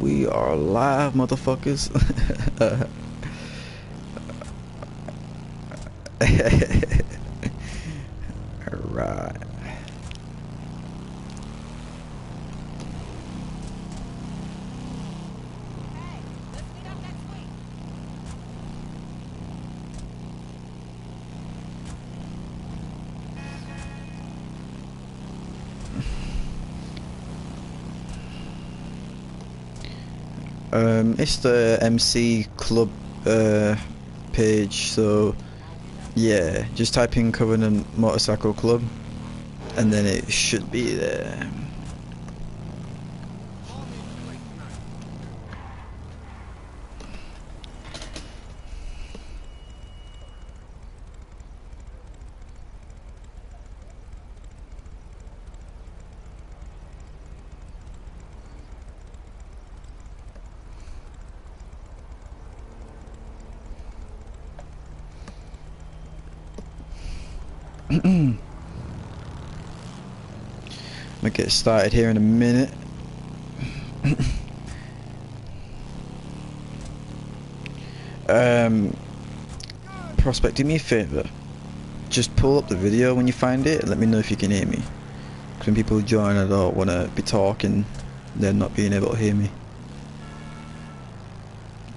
We are live, motherfuckers. Alright. It's the MC Club page, so yeah, just type in Covenant Motorcycle Club and then it should be there. I'm gonna get started here in a minute. Prospect, do me a favor. Just pull up the video when you find it and let me know if you can hear me. Because when people join, I don't want to be talking, they're not being able to hear me.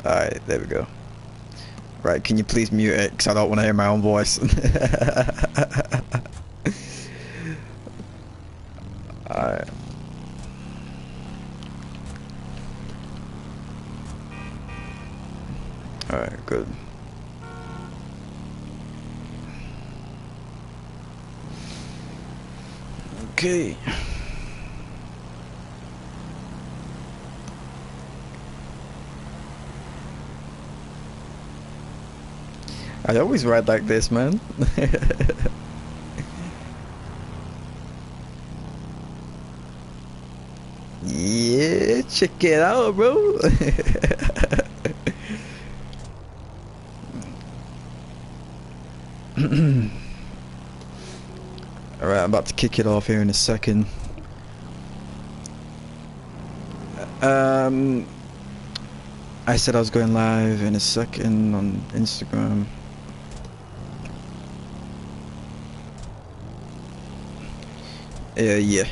Alright, there we go. Right, can you please mute it? Because I don't want to hear my own voice. Alright. Alright, good. Okay. I always ride like this, man. Yeah, check it out, bro. Alright, I'm about to kick it off here in a second. I said I was going live in a second on Instagram. Yeah.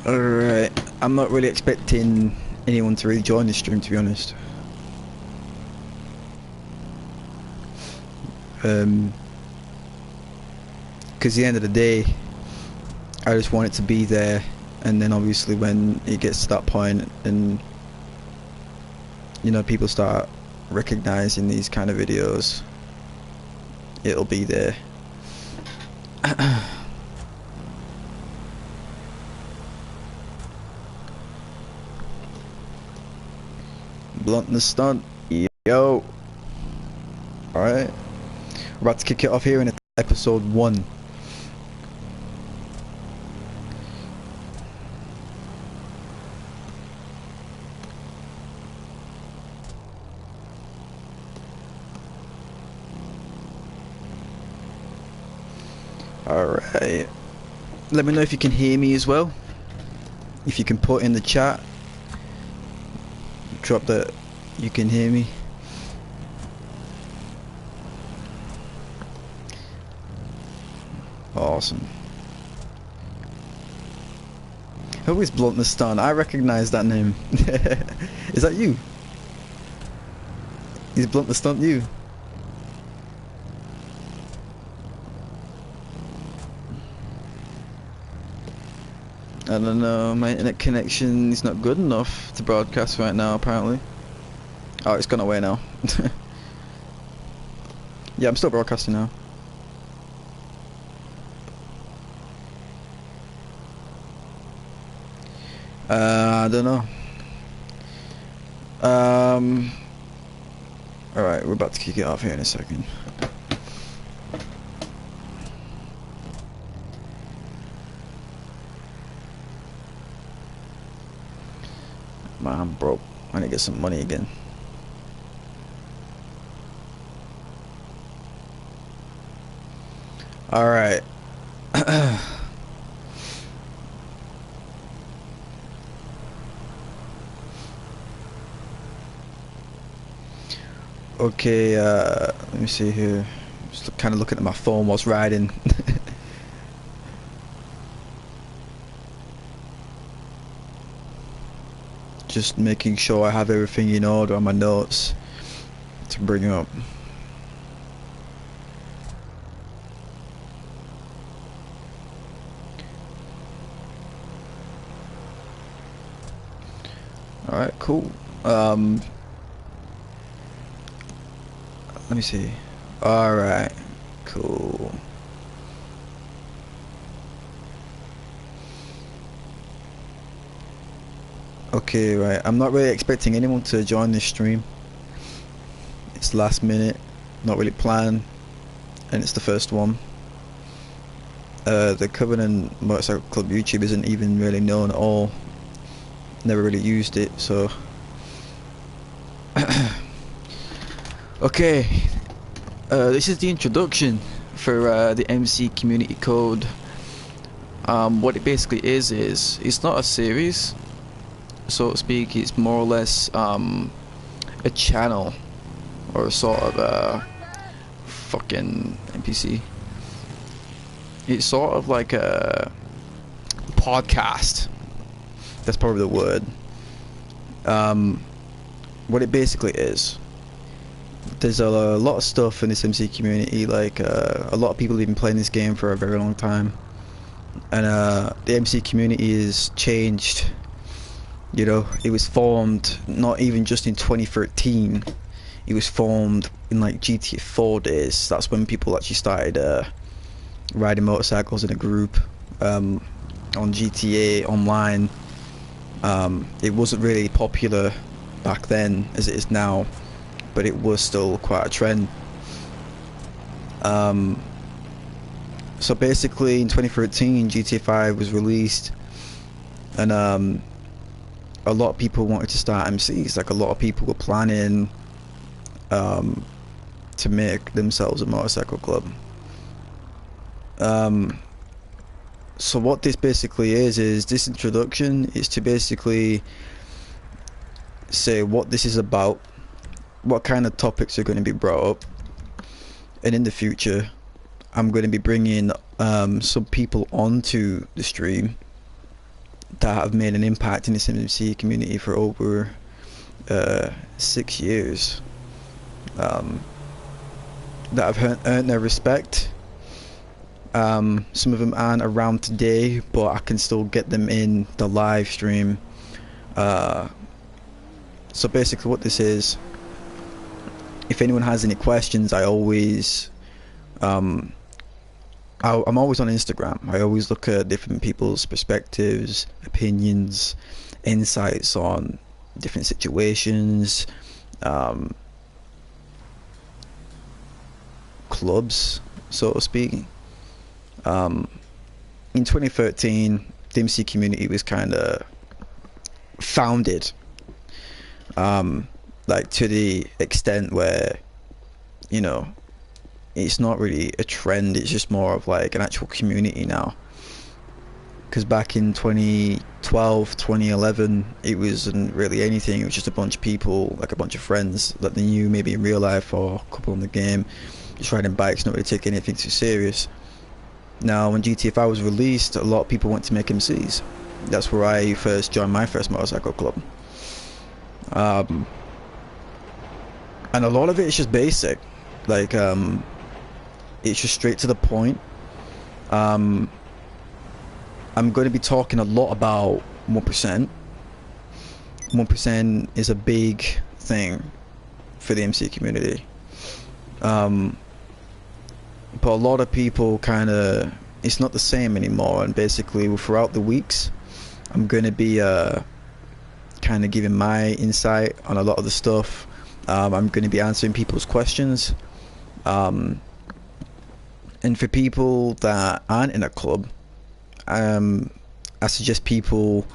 Alright, I'm not really expecting anyone to really join this stream, to be honest. Because at the end of the day, I just want it to be there, and then obviously when it gets to that point and you know people start recognizing these kind of videos, it'll be there. Blunt the stunt, yo. Alright, we're about to kick it off here in episode 1. Alright, let me know if you can hear me as well. If you can put in the chat, drop that you can hear me. Awesome. Who is Blunt the Stun? I recognize that name. Is that you? Is Blunt the Stunt you? I don't know, my internet connection is not good enough to broadcast right now, apparently. Oh, it's gone away now. Yeah, I'm still broadcasting now. I don't know. Alright, we're about to kick it off here in a second. Man, I'm broke. I need to get some money again. Alright. Okay, let me see here. Just kind of looking at my phone whilst riding. Just making sure I have everything in order on my notes to bring up. Alright, cool. Let me see. Alright, cool. Okay, right. I'm not really expecting anyone to join this stream. It's last minute, not really planned, and it's the first one. The Covenant Motorcycle Club YouTube isn't even really known at all. Never really used it, so. Okay, this is the introduction for the MC Community Code. What it basically is it's not a series, so to speak. It's more or less a channel, or a sort of a fucking NPC. It's sort of like a podcast. That's probably the word. What it basically is, there's a lot of stuff in this MC community. Like a lot of people have been playing this game for a very long time, and the MC community is changed. You know, it was formed not even just in 2013. It was formed in like GTA 4 days. That's when people actually started riding motorcycles in a group on GTA Online. It wasn't really popular back then as it is now, but it was still quite a trend. So basically in 2013 GTA 5 was released, and a lot of people wanted to start MCs. Like a lot of people were planning to make themselves a motorcycle club. So what this basically is this introduction is to basically say what this is about, what kind of topics are going to be brought up, and in the future I'm going to be bringing some people onto the stream that have made an impact in this MC community for over 6 years, that have earned their respect. Some of them aren't around today, but I can still get them in the live stream. So basically what this is, if anyone has any questions, I always I'm always on Instagram. I always look at different people's perspectives, opinions, insights on different situations, clubs, so to speak. In 2013, the MC community was kind of founded, like to the extent where, you know, it's not really a trend, it's just more of like an actual community now. Because back in 2012, 2011, it wasn't really anything. It was just a bunch of people, like a bunch of friends that they knew maybe in real life or a couple on the game, just riding bikes, not really taking anything too serious. Now, when GTA 5 was released, a lot of people went to make MCs. That's where I first joined my first motorcycle club. And a lot of it is just basic. Like, it's just straight to the point. I'm going to be talking a lot about 1%. 1% is a big thing for the MC community. But a lot of people kind of, it's not the same anymore, and basically throughout the weeks I'm going to be kind of giving my insight on a lot of the stuff. I'm going to be answering people's questions, and for people that aren't in a club, I suggest people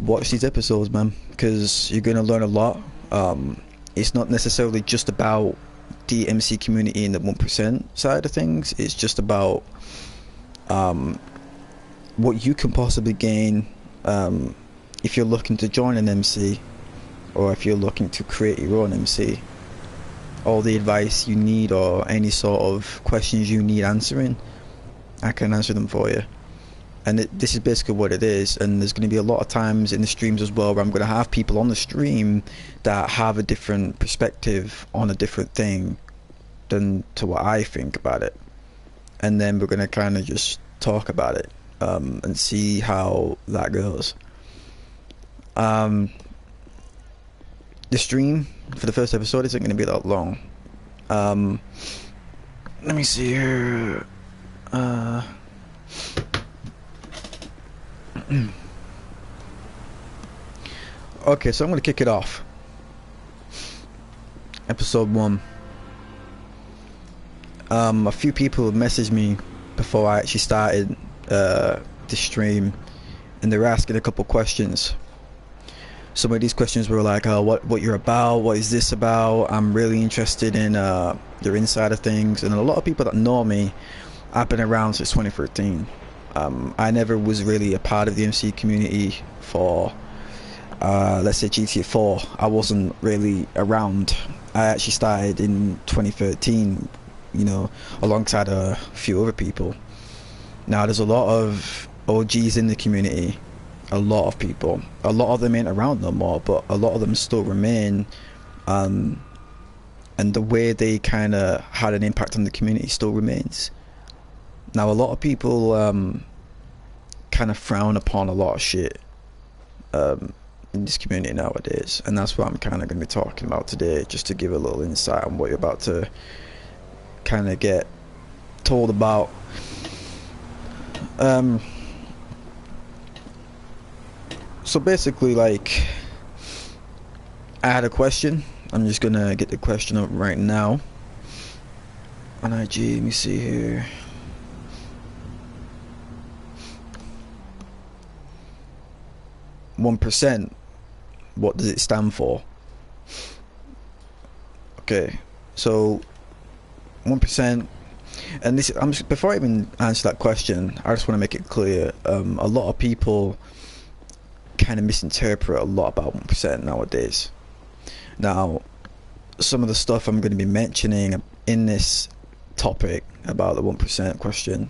watch these episodes, man, because you're gonna learn a lot. It's not necessarily just about the MC community and the 1% side of things. It's just about what you can possibly gain if you're looking to join an MC, or if you're looking to create your own MC. All the advice you need, or any sort of questions you need answering, I can answer them for you. And this is basically what it is. And there's going to be a lot of times in the streams as well where I'm going to have people on the stream that have a different perspective on a different thing than to what I think about it. And then we're going to kind of just talk about it and see how that goes. The stream for the first episode isn't going to be that long. Let me see here. Okay, so I'm going to kick it off. Episode 1. A few people have messaged me before I actually started the stream, and they were asking a couple questions. Some of these questions were like, what you're about, what is this about? I'm really interested in your inside of things. And a lot of people that know me, I've been around since 2013. I never was really a part of the MC community for, let's say, GTA 4. I wasn't really around. I actually started in 2013, you know, alongside a few other people. Now, there's a lot of OGs in the community, a lot of people. A lot of them ain't around no more, but a lot of them still remain. And the way they kind of had an impact on the community still remains. Now, a lot of people kind of frown upon a lot of shit in this community nowadays, and that's what I'm kind of going to be talking about today, just to give a little insight on what you're about to kind of get told about. So basically, like, I had a question. I'm just going to get the question up right now on IG. Let me see here. "1%, what does it stand for?" Okay, so 1%, and this, before I even answer that question, I just want to make it clear. A lot of people kind of misinterpret a lot about 1% nowadays. Now, some of the stuff I'm going to be mentioning in this topic about the 1% question,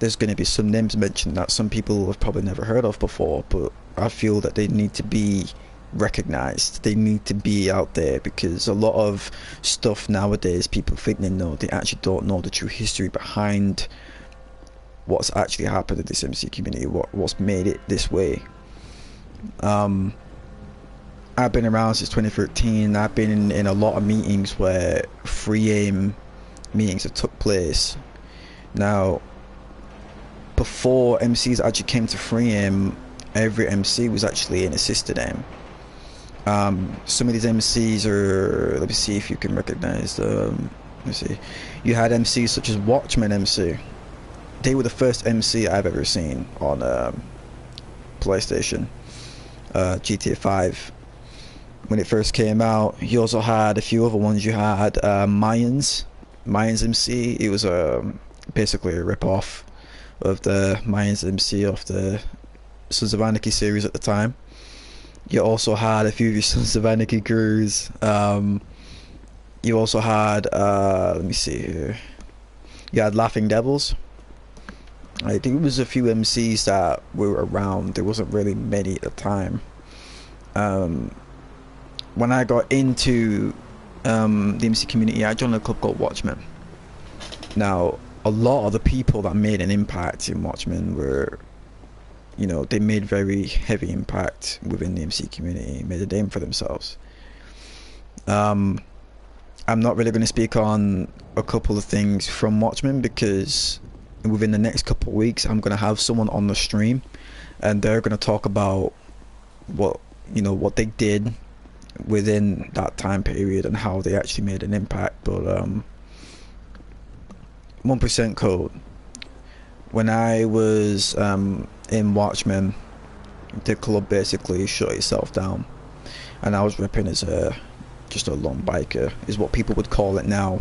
there's going to be some names mentioned that some people have probably never heard of before, but I feel that they need to be recognized. They need to be out there, because a lot of stuff nowadays people think they know, they actually don't know the true history behind what's actually happened in this MC community, what's made it this way. I've been around since 2013. I've been in a lot of meetings where free aim meetings have took place. Now, before MCs actually came to free aim, every MC was actually in assisted aim. Some of these MCs are, let me see if you can recognize them. Let me see. You had MCs such as Watchmen MC. They were the first MC I've ever seen on PlayStation, GTA 5. When it first came out, you also had a few other ones. You had Mayans MC. It was basically a rip-off of the Mayans MC of the Sons of Anarchy series at the time. You also had a few of your Sons of Anarchy crews. You also had, let me see here. You had Laughing Devils. I think it was a few MCs that were around. There wasn't really many at the time. When I got into the MC community, I joined a club called Watchmen. Now, a lot of the people that made an impact in Watchmen were, you know, they made very heavy impact within the MC community, made a name for themselves. I'm not really going to speak on a couple of things from Watchmen, because within the next couple of weeks I'm going to have someone on the stream, and they're going to talk about what they did within that time period and how they actually made an impact. But 1% code, when I was in Watchmen, the club basically shut itself down, and I was repping as just a lone biker, is what people would call it now.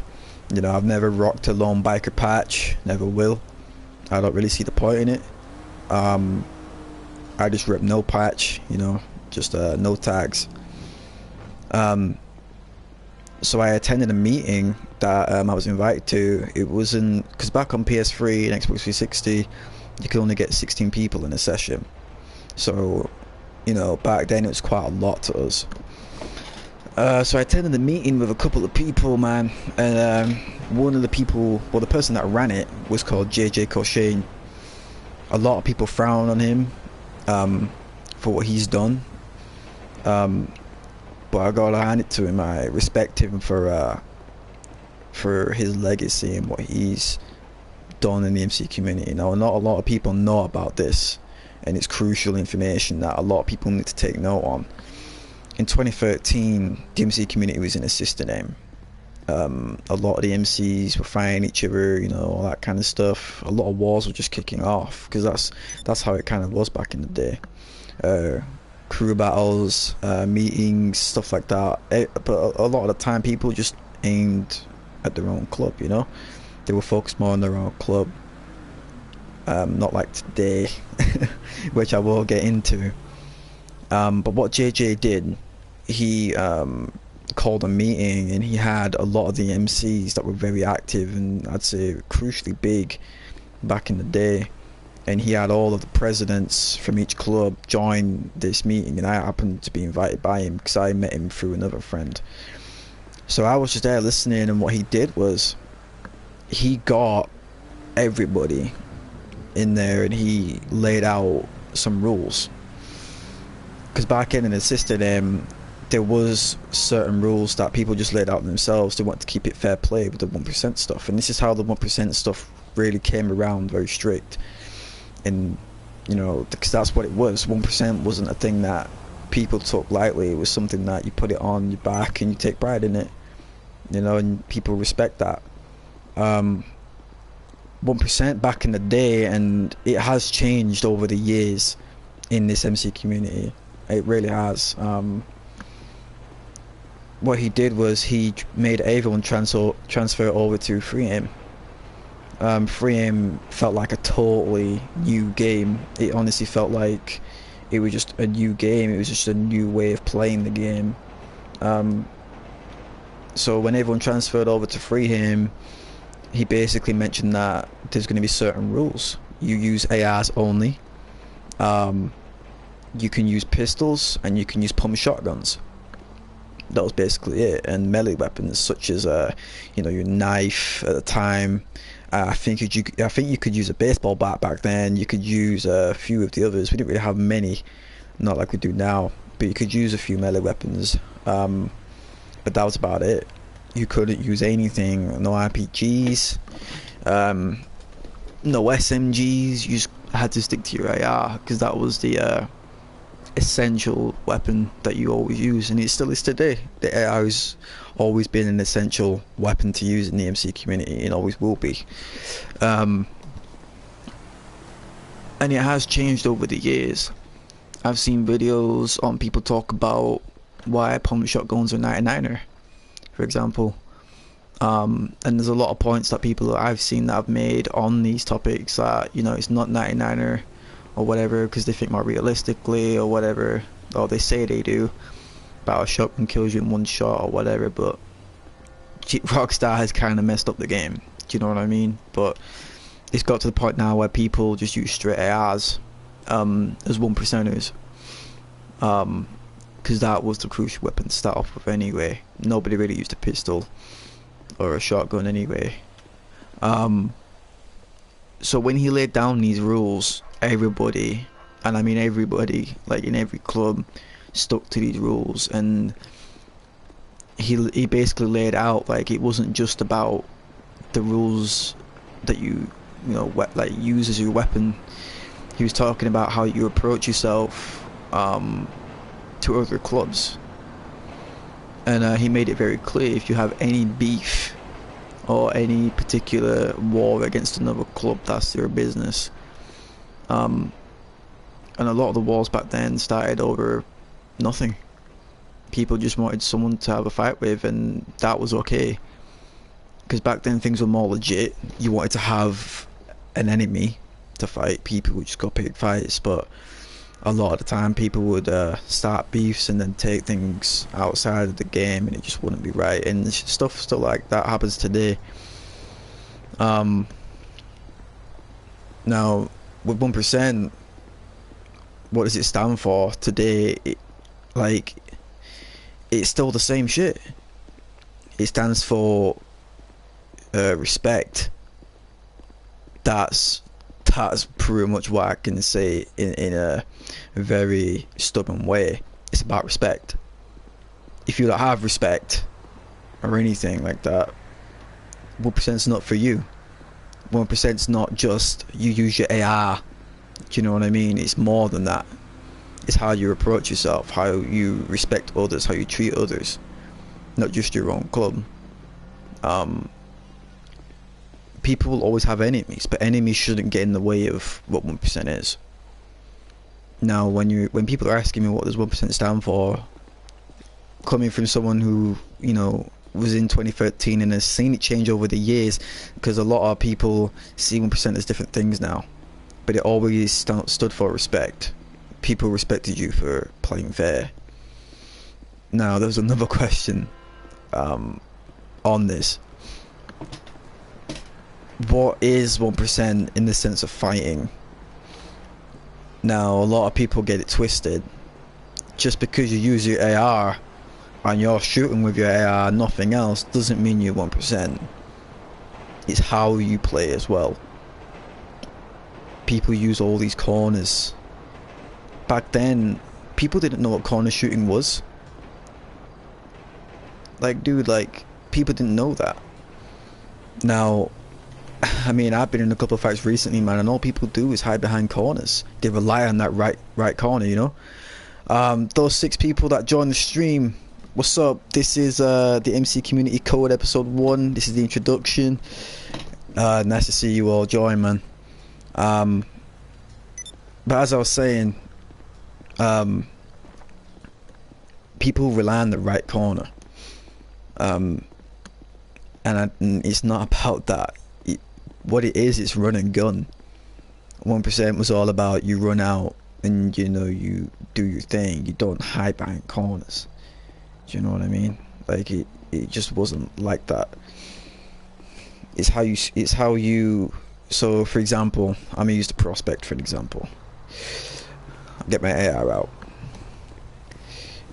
You know, I've never rocked a lone biker patch, never will. I don't really see the point in it. I just rep no patch, you know, just no tags. So I attended a meeting that I was invited to. It was in, because back on PS3 and Xbox 360 you could only get 16 people in a session, so you know, back then it was quite a lot to us. So I attended the meeting with a couple of people, man, and one of the people, well, the person that ran it was called JJ Cochane. A lot of people frown on him for what he's done, but I gotta hand it to him. I respect him for his legacy and what he's done in the MC community. Now, not a lot of people know about this, and it's crucial information that a lot of people need to take note on. In 2013, the MC community was in a system name. A lot of the MCs were fighting each other, you know, all that kind of stuff. A lot of wars were just kicking off, because that's how it kind of was back in the day. Crew battles, meetings, stuff like that. But a lot of the time, people just aimed at their own club, you know. They were focused more on their own club. Not like today, which I will get into. But what JJ did, he called a meeting, and he had a lot of the MCs that were very active and I'd say crucially big back in the day, and he had all of the presidents from each club join this meeting, and I happened to be invited by him because I met him through another friend. So I was just there listening, and what he did was he got everybody in there and he laid out some rules, because back in the system there was certain rules that people just laid out themselves. They wanted to keep it fair play with the 1% stuff, and this is how the 1% stuff really came around, very strict. And you know, because that's what it was. 1% wasn't a thing that people took lightly. It was something that you put it on your back and you take pride in it, you know, and people respect that. 1% back in the day, and it has changed over the years in this MC community. It really has. What he did was he made everyone transfer over to FreeAim. FreeAim felt like a totally new game. It honestly felt like it was just a new game. It was just a new way of playing the game. So when everyone transferred over to FreeAim, he basically mentioned that there's going to be certain rules. You use ARs only. You can use pistols, and you can use pump shotguns. That was basically it. And melee weapons such as you know, your knife at the time. I think you could use a baseball bat back then. You could use a few of the others. We didn't really have many, not like we do now, but you could use a few melee weapons. But that was about it. You couldn't use anything. No RPGs, no SMGs. You just had to stick to your AR, because that was the essential weapon that you always use, and it still is today. The AR has always been an essential weapon to use in the MC community, and always will be. And it has changed over the years. I've seen videos on people talk about why pump shotguns are 99er, for example. And there's a lot of points that people that I've seen that have made on these topics that, you know, it's not 99er or whatever, because they think more realistically or whatever, or they say they do, about a shotgun kills you in one shot or whatever. But Rockstar has kind of messed up the game, do you know what I mean? But it's got to the point now where people just use straight ARs as 1%ers, because that was the crucial weapon to start off with anyway. Nobody really used a pistol or a shotgun anyway. So when he laid down these rules, everybody, and I mean everybody, like in every club, stuck to these rules. And he basically laid out, like, it wasn't just about the rules that you know, like, use as your weapon. He was talking about how you approach yourself to other clubs, and he made it very clear, if you have any beef or any particular war against another club, that's their business. And a lot of the wars back then started over nothing. People just wanted someone to have a fight with, and that was okay. Because back then things were more legit. You wanted to have an enemy to fight. People would just go pick fights, but a lot of the time people would start beefs and then take things outside of the game, and it just wouldn't be right. And stuff still like that happens today. Now with 1%, what does it stand for today? It's still the same shit. It stands for respect. That's pretty much what I can say in a very stubborn way. It's about respect. If you don't have respect or anything like that, 1%'s not for you. 1%'s not just you use your AR. Do you know what I mean? It's more than that. It's how you approach yourself, how you respect others, how you treat others, not just your own club. People will always have enemies, but enemies shouldn't get in the way of what 1% is. Now, when people are asking me what does 1% stand for, coming from someone who, you know, was in 2013 and has seen it change over the years, because a lot of people see 1% as different things now, but it always stood for respect. People respected you for playing fair. Now, there's another question on this. What is 1% in the sense of fighting? Now, a lot of people get it twisted. Just because you use your AR and you're shooting with your AR, nothing else, doesn't mean you're 1%. It's how you play as well. People use all these corners. Back then, people didn't know what corner shooting was. Like, dude, like, people didn't know that. Now, I mean, I've been in a couple of fights recently, man, and all people do is hide behind corners. They rely on that right corner, you know. Those 6 people that joined the stream, what's up? This is the MC Community Code episode 1. This is the introduction. Nice to see you all join, man. But as I was saying, people rely on the right corner, and it's not about that. What it is, it's run and gun. 1% was all about you run out and, you know, you do your thing. You don't hide behind corners. Do you know what I mean? Like, it just wasn't like that. It's how you. So, for example, I'm gonna use the prospect for an example. Get my AR out.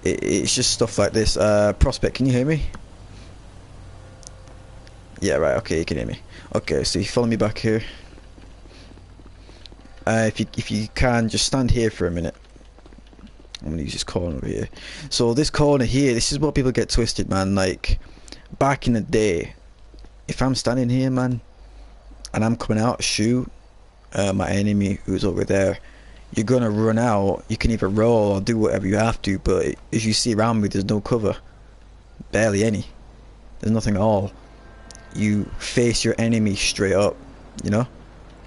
It's just stuff like this. Prospect, can you hear me? Yeah, right. Okay, you can hear me. Okay, so you follow me back here. If you can, just stand here for a minute. I'm gonna use this corner over here. So this corner here, this is what people get twisted, man. Like, back in the day, if I'm standing here, man, and I'm coming out to shoot my enemy who's over there, you're gonna run out. You can either roll or do whatever you have to, but as you see around me, there's no cover. Barely any. There's nothing at all. You face your enemy straight up, you know.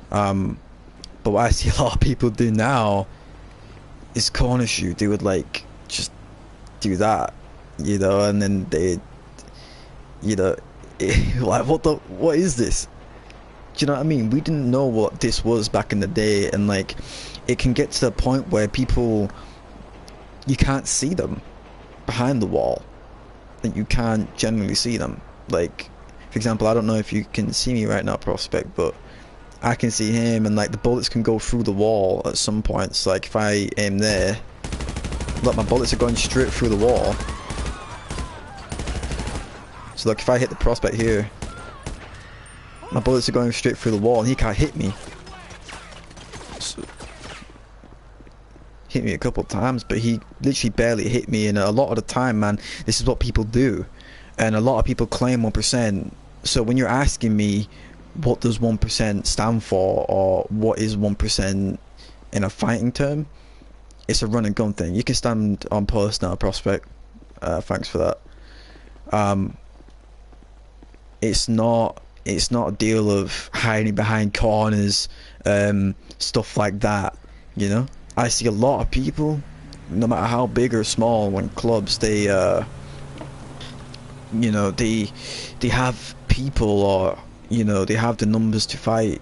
But what I see a lot of people do now is corner shoot. They would like just do that, you know, and then they, you know, like what is this? Do you know what I mean? We didn't know what this was back in the day, and like it can get to the point where people, you can't see them behind the wall, and you can't generally see them. Like, for example, I don't know if you can see me right now, Prospect, but I can see him, and like the bullets can go through the wall at some points. Like if I aim there, look, my bullets are going straight through the wall. So like if I hit the Prospect here, my bullets are going straight through the wall and he can't hit me. So, hit me a couple of times, but he literally barely hit me. And a lot of the time, man, this is what people do. And a lot of people claim 1%. So when you're asking me, what does 1% stand for, or what is 1% in a fighting term, it's a run and gun thing. You can stand on post now, Prospect. Thanks for that. It's not a deal of hiding behind corners, stuff like that, you know. I see a lot of people, no matter how big or small, when clubs, they you know, they have people, or you know, they have the numbers to fight,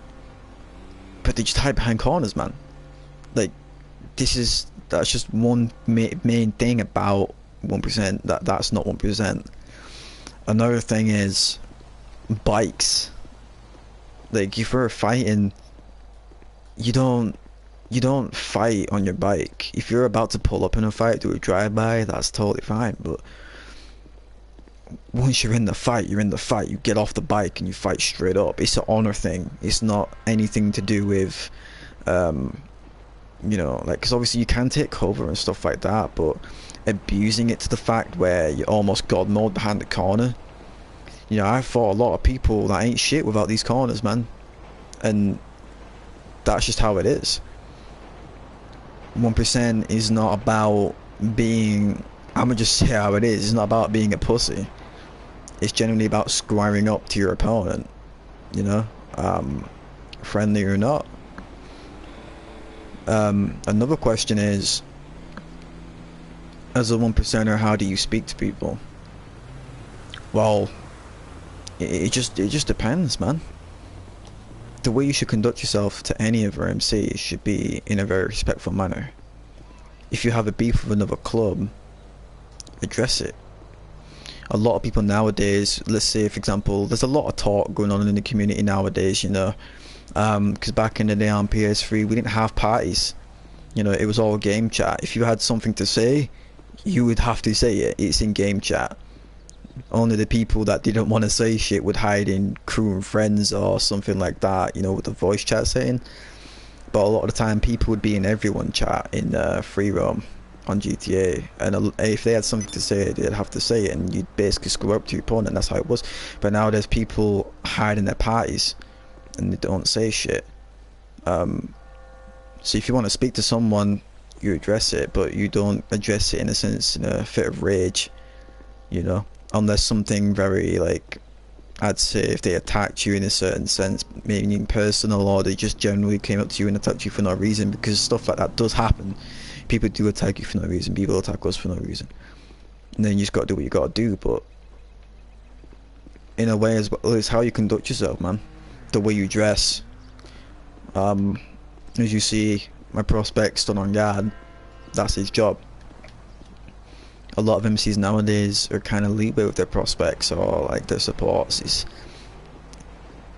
but they just hide behind corners, man. Like, that's just one main thing about 1%. That's not 1%. Another thing is bikes. Like, if we're fighting, you don't fight on your bike. If you're about to pull up in a fight, do a drive-by, that's totally fine. But once you're in the fight, you're in the fight. You get off the bike and you fight straight up. It's an honor thing. It's not anything to do with, you know, like, because obviously you can take cover and stuff like that, but abusing it to the fact where you're almost god mode behind the corner. You know, I fought a lot of people that ain't shit without these corners, man. And that's just how it is. 1% is not about being, I'm gonna just say how it is, it's not about being a pussy. It's generally about squaring up to your opponent, you know, friendly or not. Another question is, as a 1%er, how do you speak to people? Well, it just depends, man. The way you should conduct yourself to any of our MCs should be in a very respectful manner. If you have a beef with another club, address it. A lot of people nowadays, let's say for example, there's a lot of talk going on in the community nowadays, you know, because back in the day on PS3 we didn't have parties, you know, it was all game chat. If you had something to say, you would have to say it. It's in game chat. Only the people that didn't want to say shit would hide in crew and friends or something like that, you know, with the voice chat saying. But a lot of the time people would be in everyone chat in free roam on GTA, and if they had something to say, they'd have to say it, and you'd basically square up to your opponent. That's how it was. But nowadays people hide in their parties and they don't say shit. So if you want to speak to someone, you address it, but you don't address it in a sense, in a fit of rage, you know, unless something very, like, I'd say if they attacked you in a certain sense, maybe personal, or they just generally came up to you and attacked you for no reason, because stuff like that does happen. People do attack you for no reason, people attack us for no reason, and then you just gotta do what you gotta do. But in a way as well, it's how you conduct yourself, man, the way you dress. As you see, my prospect stood on guard, that's his job. A lot of MCs nowadays are kind of leeway with their prospects or like their supports. It's,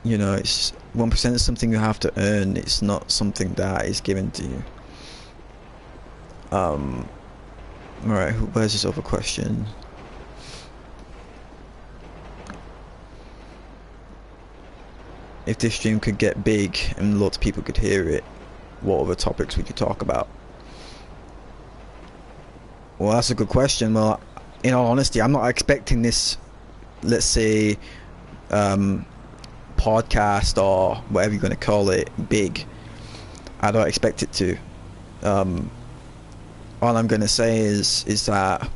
you know, it's 1% is something you have to earn. It's not something that is given to you. Alright, where's this other question? If this stream could get big and lots of people could hear it, what other topics would you talk about? Well, that's a good question. Well, in all honesty, I'm not expecting this, let's say, podcast or whatever you're going to call it, big. I don't expect it to. All I'm going to say is that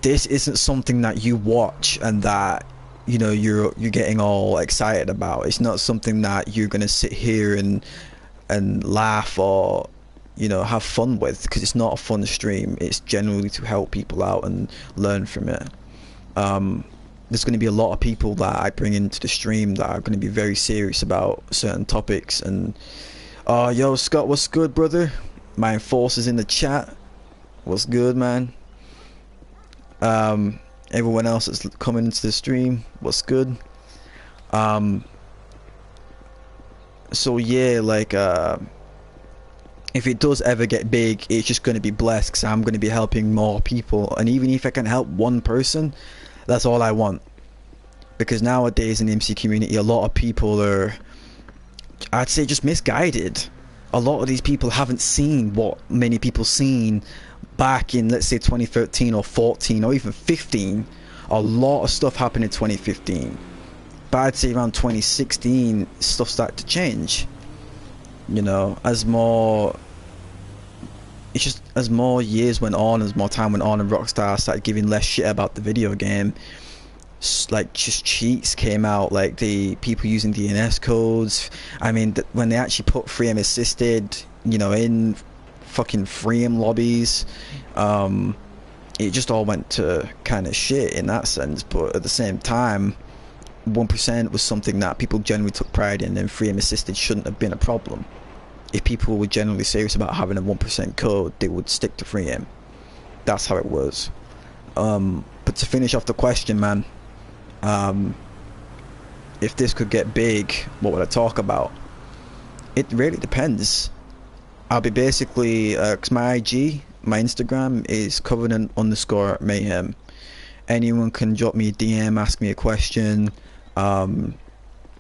this isn't something that you watch and that, you know, you're getting all excited about. It's not something that you're going to sit here and laugh or, you know, have fun with, because it's not a fun stream. It's generally to help people out and learn from it. There's going to be a lot of people that I bring into the stream that are going to be very serious about certain topics. And yo, Scott, what's good, brother? My enforcer's in the chat. What's good, man? Everyone else that's coming into the stream, what's good? So yeah, like, if it does ever get big, it's just going to be blessed, because I'm going to be helping more people. And even if I can help one person, that's all I want. Because nowadays in the MC community, a lot of people are, I'd say, just misguided. A lot of these people haven't seen what many people seen back in, let's say, 2013 or 14 or even 15. A lot of stuff happened in 2015. But I'd say around 2016, stuff started to change. You know, as more years went on, as more time went on, and Rockstar started giving less shit about the video game, like, just cheats came out, like the people using DNS codes. I mean, when they actually put 3M assisted, you know, in fucking freedom lobbies. It just all went to kind of shit in that sense. But at the same time, 1% was something that people generally took pride in, and freedom assisted shouldn't have been a problem. If people were generally serious about having a 1% code, they would stick to freedom. That's how it was. But to finish off the question, man, if this could get big, what would I talk about? It really depends. I'll be basically, cause my IG, my Instagram is Covenant_Mayhem. Anyone can drop me a DM, ask me a question, and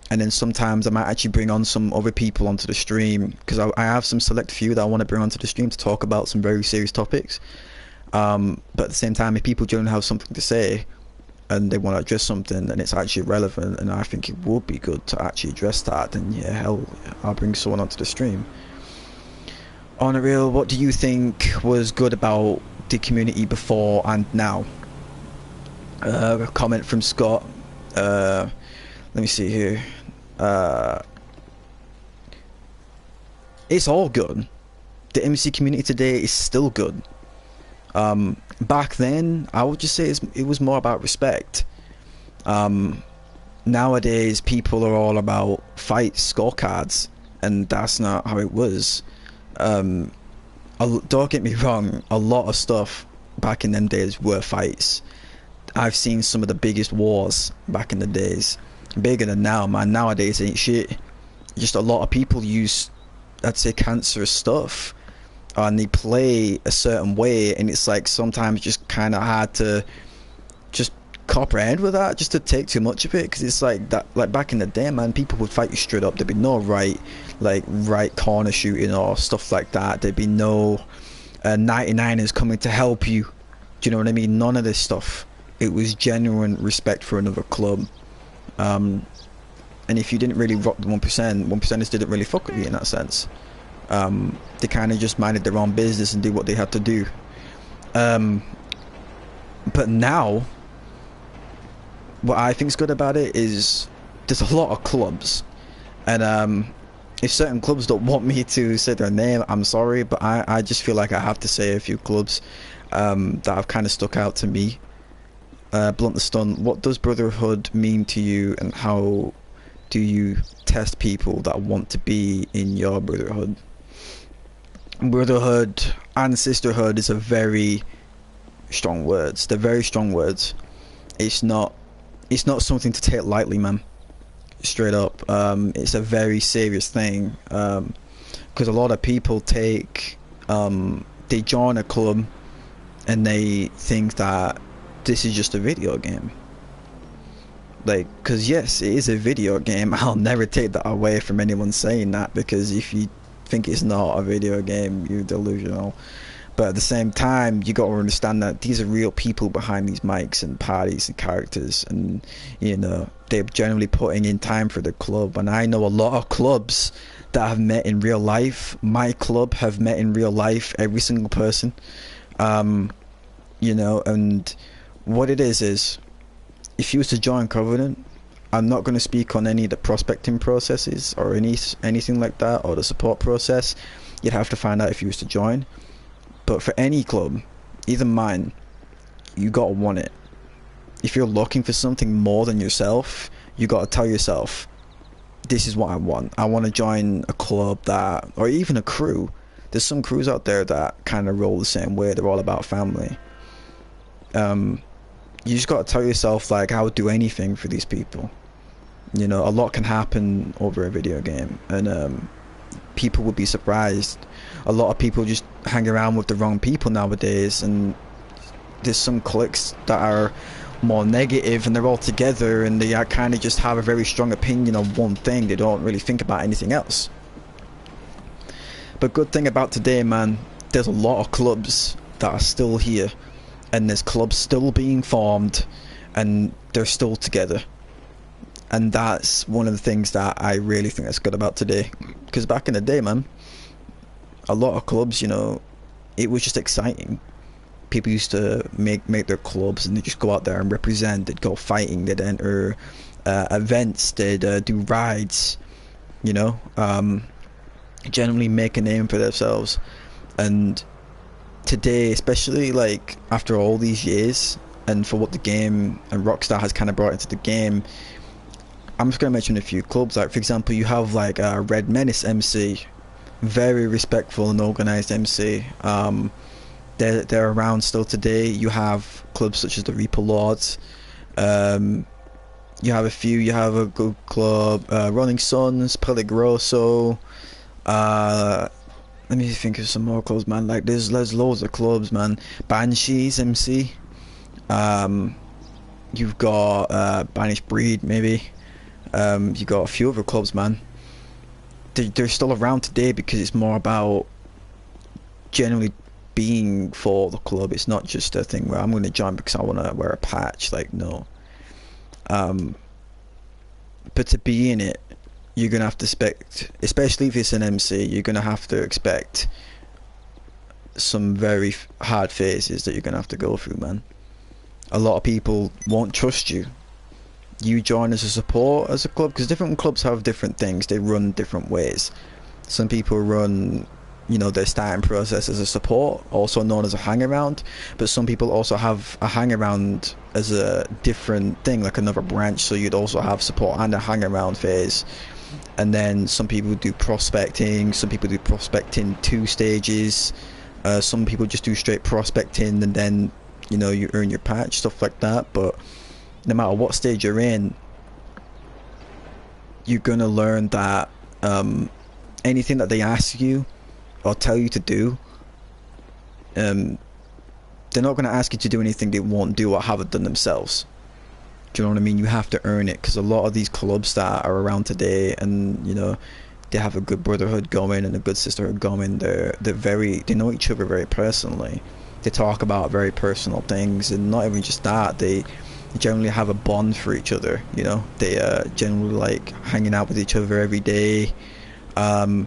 then sometimes I might actually bring on some other people onto the stream, because I have some select few that I want to bring onto the stream to talk about some very serious topics. But at the same time, if people generally have something to say and they want to address something and it's actually relevant, and I think it would be good to actually address that, then yeah, hell, I'll bring someone onto the stream. On a real, what do you think was good about the community before and now? A comment from Scott. Let me see here. It's all good. The MC community today is still good. Back then, I would just say it was more about respect. Nowadays, people are all about fights, scorecards, and that's not how it was. Don't get me wrong, a lot of stuff back in them days were fights. I've seen some of the biggest wars back in the days, bigger than now, man. Nowadays ain't shit. Just a lot of people use, I'd say, cancerous stuff, and they play a certain way, and it's like sometimes just kind of hard to just comprehend with that, just to take too much of it, because it's like that, like back in the day, man, people would fight you straight up. There'd be no right corner shooting or stuff like that. There'd be no 99ers coming to help you. Do you know what I mean? None of this stuff. It was genuine respect for another club. And if you didn't really rock the 1%ers didn't really fuck with you in that sense. They kind of just minded their own business and did what they had to do. But now, what I think is good about it is there's a lot of clubs, and if certain clubs don't want me to say their name, I'm sorry, but I just feel like I have to say a few clubs that have kind of stuck out to me. Blunt the Stun, what does Brotherhood mean to you, and how do you test people that want to be in your Brotherhood? Brotherhood and sisterhood is a very strong words. They're very strong words. It's not something to take lightly, man. Straight up. It's a very serious thing, because a lot of people they join a club and they think that this is just a video game. Like, because yes, it is a video game. I'll never take that away from anyone saying that, because if you think it's not a video game, you're delusional. But at the same time, you got to understand that these are real people behind these mics and parties and characters, and you know, they're generally putting in time for the club. And I know a lot of clubs that have met in real life. My club have met in real life, every single person. You know, and what it is if you was to join Covenant, I'm not going to speak on any of the prospecting processes or anything like that, or the support process. You'd have to find out if you was to join. But for any club, even mine, you got to want it. If you're looking for something more than yourself, you got to tell yourself, this is what I want. I want to join a club that, or even a crew. There's some crews out there that kind of roll the same way. They're all about family. You just got to tell yourself, like, I would do anything for these people. You know, a lot can happen over a video game, and people would be surprised. A lot of people just hang around with the wrong people nowadays, and there's some cliques that are more negative, and they're all together, and they kind of just have a very strong opinion on one thing. They don't really think about anything else. But good thing about today, man, there's a lot of clubs that are still here, and there's clubs still being formed, and they're still together. And that's one of the things that I really think that's good about today. Because back in the day, man, a lot of clubs, you know, it was just exciting. People used to make their clubs, and they'd just go out there and represent. They'd go fighting, they'd enter events, they'd do rides, you know, generally make a name for themselves. And today, especially like after all these years, and for what the game and Rockstar has kind of brought into the game, I'm just going to mention a few clubs. Like, for example, you have like Red Menace MC, very respectful and organized MC. They're around still today. You have clubs such as the Reaper Lords. You have a few. You have a good club, Rolling Suns, Peligroso. Let me think of some more clubs, man. Like there's loads of clubs, man. Banshees MC. You've got Banished Breed, maybe. You got a few other clubs, man. They're still around today because it's more about generally being for the club. It's not just a thing where I'm going to join because I want to wear a patch. Like, no. But to be in it, you're going to have to expect, especially if it's an MC, you're going to have to expect some very hard phases that you're going to have to go through, man. A lot of people won't trust you. You join as a support as a club, because different clubs have different things. They run different ways. Some people run, you know, their starting process as a support, also known as a hang around, but some people also have a hang around as a different thing, like another branch. So you'd also have support and a hang around phase. And then some people do prospecting, some people do prospecting 2 stages, some people just do straight prospecting and then, you know, you earn your patch, stuff like that. But no matter what stage you're in, you're gonna learn that anything that they ask you or tell you to do, they're not gonna ask you to do anything they won't do or haven't done themselves. Do you know what I mean? You have to earn it, because a lot of these clubs that are around today, and you know, they have a good brotherhood going and a good sisterhood going. They know each other very personally. They talk about very personal things, and not even just that. They generally have a bond for each other. You know, they generally like hanging out with each other every day. You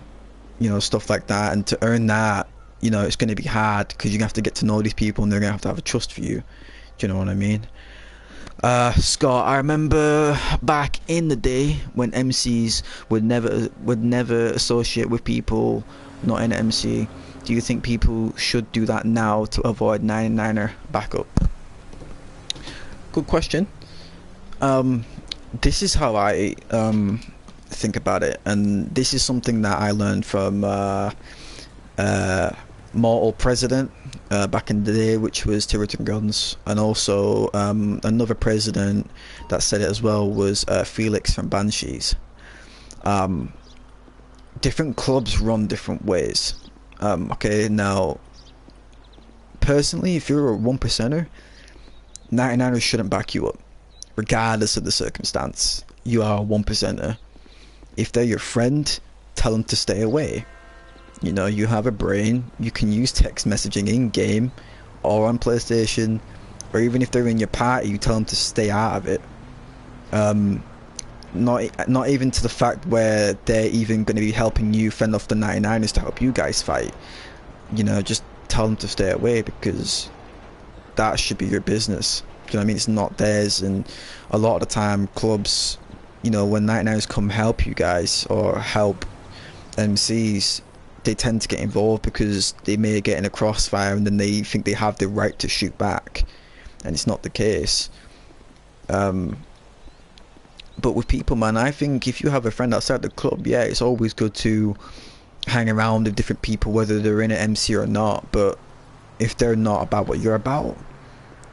know, stuff like that. And to earn that, you know, it's going to be hard because you have to get to know these people, and they're going to have a trust for you. Do you know what I mean? Scott, I remember back in the day when MCs would never associate with people not in MC. Do you think people should do that now to avoid 99er backup? Good question. This is how I think about it, and this is something that I learned from Mortal President back in the day, which was Tyriton Guns, and also another president that said it as well was Felix from Banshees. Different clubs run different ways. Okay, now personally, if you're a 1%er, 99ers shouldn't back you up regardless of the circumstance. You are a 1%er. If they're your friend, tell them to stay away. You know, you have a brain, you can use text messaging in game or on PlayStation, or even if they're in your party, you tell them to stay out of it. Not even to the fact where they're even going to be helping you fend off the 99ers to help you guys fight. You know, just tell them to stay away, because that should be your business. Do you know what I mean? It's not theirs. And a lot of the time, clubs, you know, when 99ers come help you guys or help MCs, they tend to get involved because they may get in a crossfire and then they think they have the right to shoot back, and it's not the case. But with people, man, I think if you have a friend outside the club, yeah, it's always good to hang around with different people, whether they're in an MC or not. But if they're not about what you're about,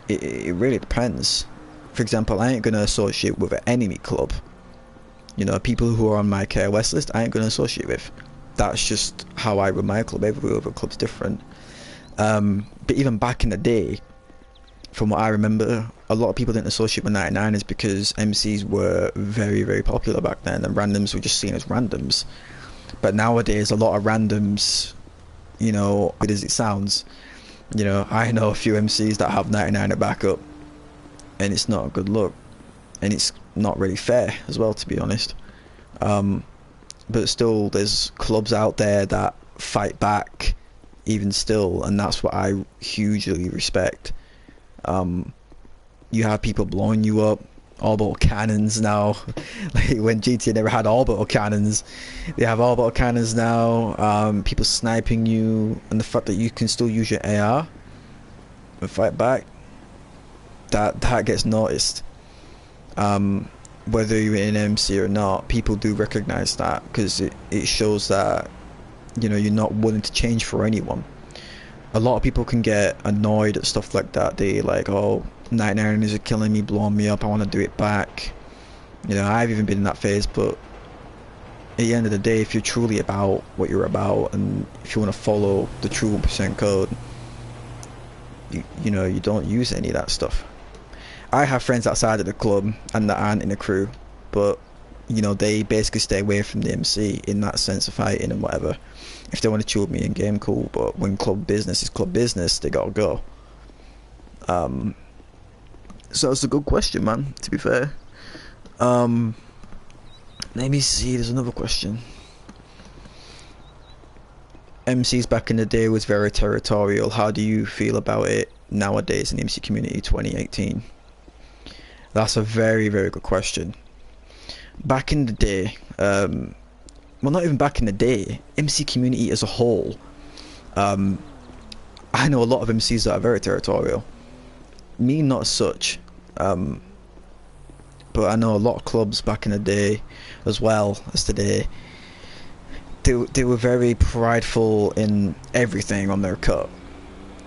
it really depends. For example, I ain't going to associate with an enemy club. You know, people who are on my KOS list, I ain't going to associate with. That's just how I run my club. Every other club's different. But even back in the day, from what I remember, a lot of people didn't associate with 99ers because MCs were very, very popular back then, and randoms were just seen as randoms. But nowadays, a lot of randoms, you know, good as it sounds, you know, I know a few MCs that have 99er backup, and it's not a good look, and it's not really fair as well, to be honest. But still, there's clubs out there that fight back even still, and that's what I hugely respect. You have people blowing you up orbital cannons now. Like when GTA never had orbital cannons, they have orbital cannons now. People sniping you, and the fact that you can still use your AR and fight back, that gets noticed. Whether you're in MC or not, people do recognize that, because it shows that, you know, you're not willing to change for anyone. A lot of people can get annoyed at stuff like that. They like, oh, 99ers are killing me, blowing me up, I want to do it back. You know, I've even been in that phase, but at the end of the day, if you're truly about what you're about, and if you want to follow the true 1% code, you know, you don't use any of that stuff. I have friends outside of the club and that aren't in the crew, but you know, they basically stay away from the MC in that sense of fighting and whatever. If they want to chill with me in game, cool, but when club business is club business, they gotta go. So it's a good question, man, to be fair. Let me see, there's another question. MCs back in the day was very territorial. How do you feel about it nowadays in the MC community 2018? That's a very, very good question. Back in the day, well, not even back in the day, MC community as a whole, I know a lot of MCs that are very territorial. Me, not as such, but I know a lot of clubs back in the day, as well as today, they were very prideful in everything on their cut.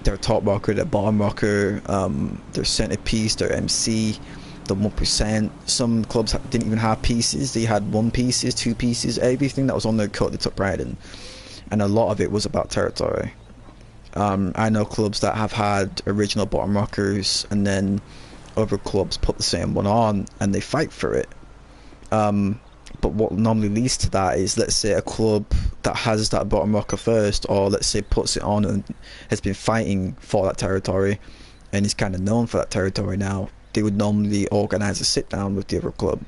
Their top rocker, their bottom rocker, their centerpiece, their MC, the 1%. Some clubs didn't even have pieces. They had 1 pieces, 2 pieces, everything that was on their cut they took pride in. And a lot of it was about territory. I know clubs that have had original bottom rockers, and then other clubs put the same one on and they fight for it. But what normally leads to that is, let's say a club that has that bottom rocker first, or let's say puts it on and has been fighting for that territory and is kind of known for that territory now, they would normally organise a sit down with the other club,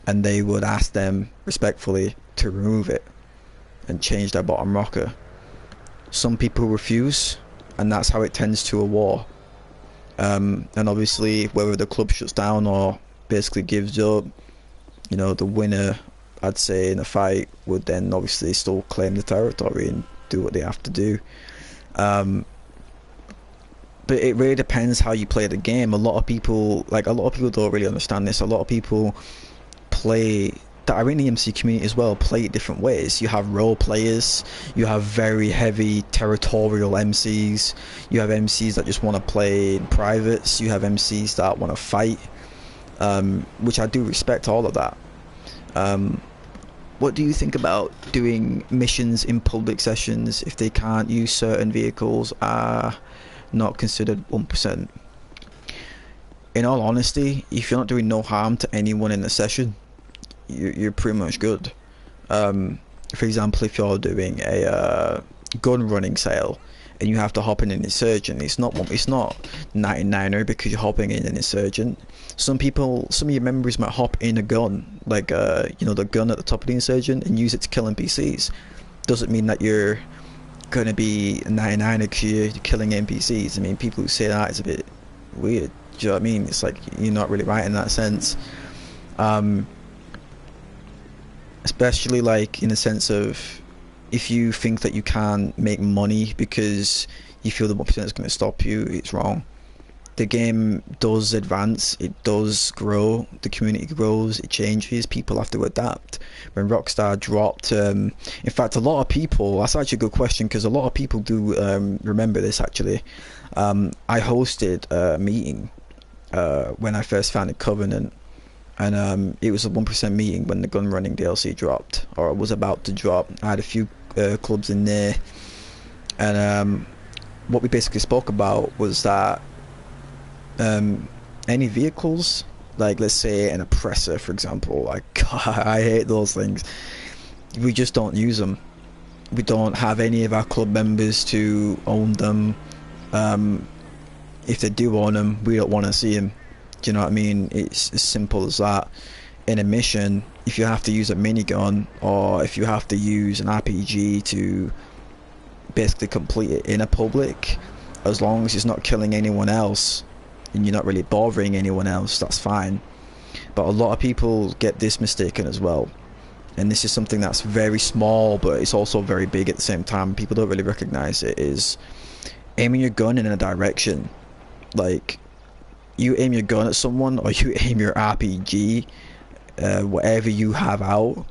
and they would ask them respectfully to remove it and change their bottom rocker. Some people refuse, and that's how it tends to a war. And obviously, whether the club shuts down or basically gives up, you know, the winner, I'd say, in a fight would then obviously still claim the territory and do what they have to do. But it really depends how you play the game. A lot of people don't really understand this. A lot of people play, that are in the MC community as well, play it different ways. You have role players, you have very heavy territorial MCs, you have MCs that just want to play in privates, you have MCs that want to fight, which I do respect all of that. What do you think about doing missions in public sessions if they can't use certain vehicles, are not considered 1%? In all honesty, if you're not doing no harm to anyone in the session, you're pretty much good. For example, if you're doing a gun running sale and you have to hop in an insurgent, it's not 99er because you're hopping in an insurgent. Some of your members might hop in a gun, like you know, the gun at the top of the insurgent, and use it to kill NPCs. Doesn't mean that you're gonna be a 99er because you're killing NPCs. I mean, people who say that is a bit weird. Do you know what I mean? It's like, you're not really right in that sense. Especially like in the sense of, if you think that you can't make money because you feel the 1% is going to stop you, it's wrong. The game does advance, it does grow, the community grows, it changes, people have to adapt. When Rockstar dropped, in fact, a lot of people, that's actually a good question, because a lot of people do remember this actually. I hosted a meeting when I first founded Covenant, and it was a 1% meeting when the gun running DLC dropped, or it was about to drop. I had a few clubs in there, and what we basically spoke about was that any vehicles, like let's say an oppressor, for example, like, God, I hate those things. We just don't use them. We don't have any of our club members to own them. If they do own them, we don't want to see them. Do you know what I mean? It's as simple as that. In a mission, if you have to use a minigun, or if you have to use an RPG to basically complete it in a public, as long as it's not killing anyone else and you're not really bothering anyone else, that's fine. But a lot of people get this mistaken as well, and this is something that's very small, but it's also very big at the same time. People don't really recognize it. Is aiming your gun in a direction. Like, you aim your gun at someone, or you aim your RPG, whatever you have out,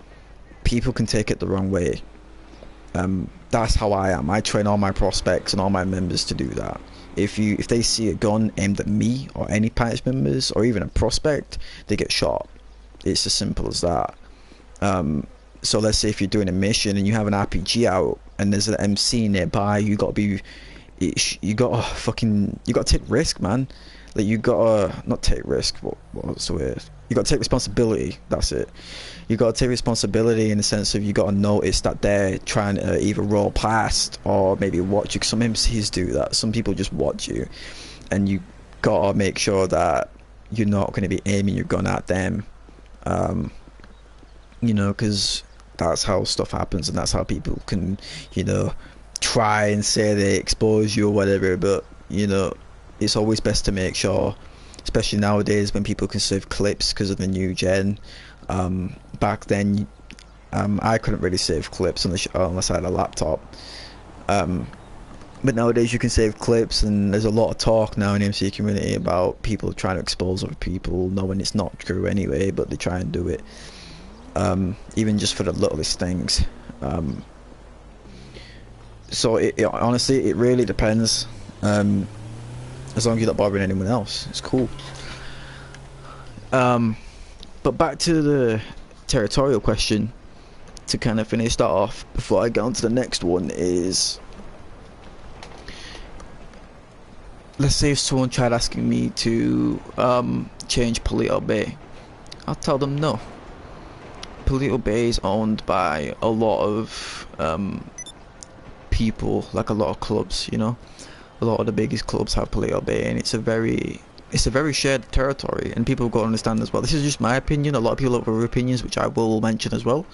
people can take it the wrong way. That's how I am. I train all my prospects and all my members to do that. If they see a gun aimed at me or any patch members or even a prospect, they get shot. It's as simple as that. So let's say if you're doing a mission and you have an RPG out and there's an MC nearby, you gotta take risk, man. Like, you gotta not take risk. What's the word? You gotta take responsibility. That's it. You gotta take responsibility in the sense of you gotta notice that they're trying to either roll past or maybe watch you. Some MCs do that. Some people just watch you, and you gotta make sure that you're not going to be aiming your gun at them. You know, because that's how stuff happens, and that's how people can, you know, try and say they expose you or whatever. But, you know, it's always best to make sure, especially nowadays when people can save clips because of the new gen. Back then, I couldn't really save clips unless I had a laptop. But nowadays you can save clips, and there's a lot of talk now in the MC community about people trying to expose other people, knowing it's not true anyway, but they try and do it. Even just for the littlest things. So honestly, it really depends. As long as you're not bothering anyone else, it's cool. But back to the territorial question, to kind of finish that off before I get on to the next one, is, let's say if someone tried asking me to change Paleto Bay, I'll tell them no. Paleto Bay is owned by a lot of people, like a lot of clubs, you know. A lot of the biggest clubs have Paleto Bay, and it's a very shared territory, and people have got to understand as well. This is just my opinion. A lot of people have other opinions, which I will mention as well.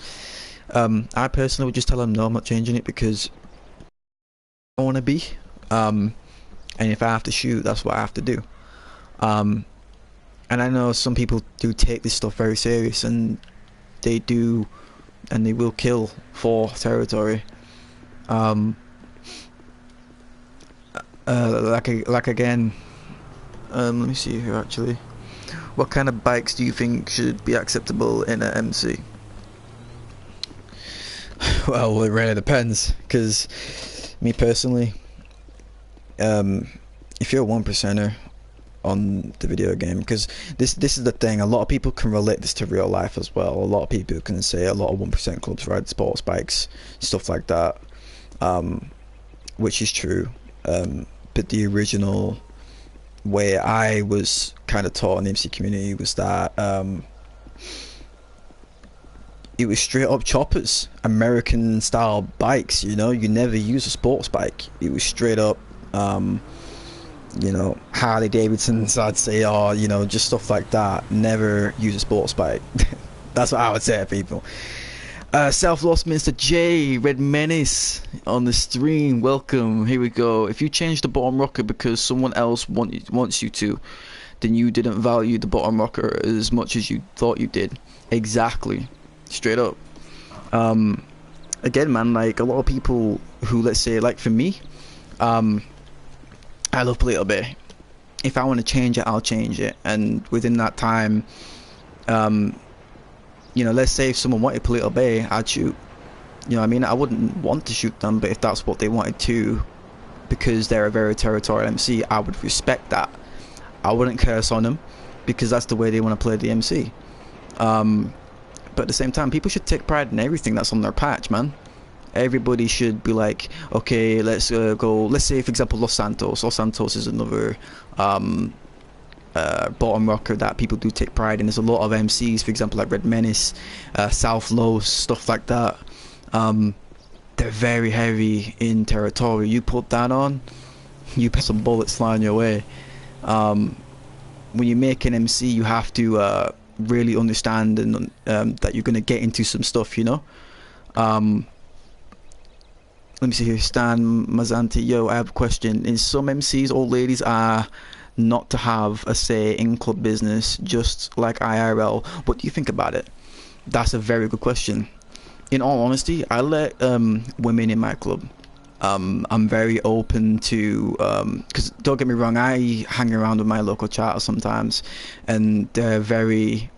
I personally would just tell them no, I'm not changing it, because I want to be. And if I have to shoot, that's what I have to do. And I know some people do take this stuff very serious, and they do, and they will kill for territory. Like again, let me see here actually. What kind of bikes do you think should be acceptable in a MC? Well, it really depends, because me personally, if you're a 1%er on the video game, because this is the thing, a lot of people can relate this to real life as well. A lot of people can say a lot of 1% clubs ride sports bikes, stuff like that, which is true. But the original way I was kind of taught in the MC community was that it was straight up choppers, American style bikes, you know. You never use a sports bike. It was straight up you know, Harley Davidsons, I'd say, or, you know, just stuff like that. Never use a sports bike. That's what I would say to people. South Lost J, Red Menace on the stream, welcome. Here we go. If you change the bottom rocker because someone else wants you to, then you didn't value the bottom rocker as much as you thought you did. Exactly. Straight up. Again, man, like a lot of people who, let's say, like for me, I love Paleto Bay. If I want to change it, I'll change it. And within that time, you know, let's say if someone wanted Paleto Bay, I'd shoot. You know what I mean? I wouldn't want to shoot them, but if that's what they wanted to, because they're a very territorial MC, I would respect that. I wouldn't curse on them, because that's the way they want to play the MC. But at the same time, people should take pride in everything that's on their patch, man. Everybody should be like, okay, let's go. Let's say, for example, Los Santos. Los Santos is another bottom rocker that people do take pride in. There's a lot of MCs, for example, like Red Menace, South Los, stuff like that. They're very heavy in territory. You put that on, you put some bullets flying your way. When you make an MC, you have to really understand and that you're going to get into some stuff, you know. Let me see here. Stan Mazanti, yo, I have a question. In some MCs, old ladies are not to have a say in club business, just like IRL. What do you think about it? That's a very good question. In all honesty, I let women in my club. I'm very open to, because don't get me wrong, I hang around with my local charter sometimes, and they're very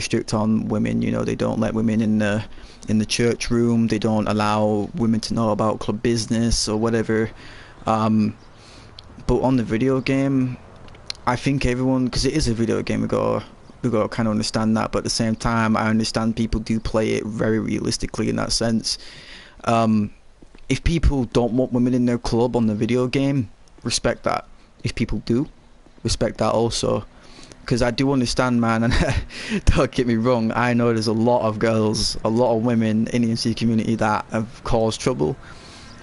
strict on women. You know, they don't let women in the church room. They don't allow women to know about club business or whatever. But on the video game, I think everyone, because it is a video game, we got to kind of understand that. But at the same time, I understand people do play it very realistically in that sense. If people don't want women in their club on the video game, respect that. If people do, respect that also. Because I do understand, man, and don't get me wrong, I know there's a lot of girls, a lot of women in the MC community that have caused trouble.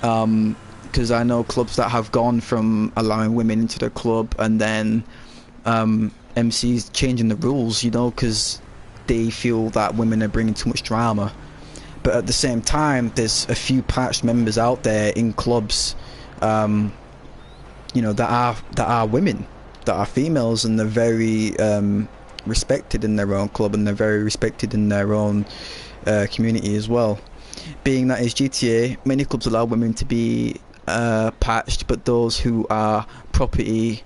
Because I know clubs that have gone from allowing women into their club and then MCs changing the rules, you know, because they feel that women are bringing too much drama. But at the same time, there's a few patched members out there in clubs, you know, that are women, that are females, and they're very respected in their own club, and they're very respected in their own community as well. Being that it's GTA, many clubs allow women to be patched, but those who are property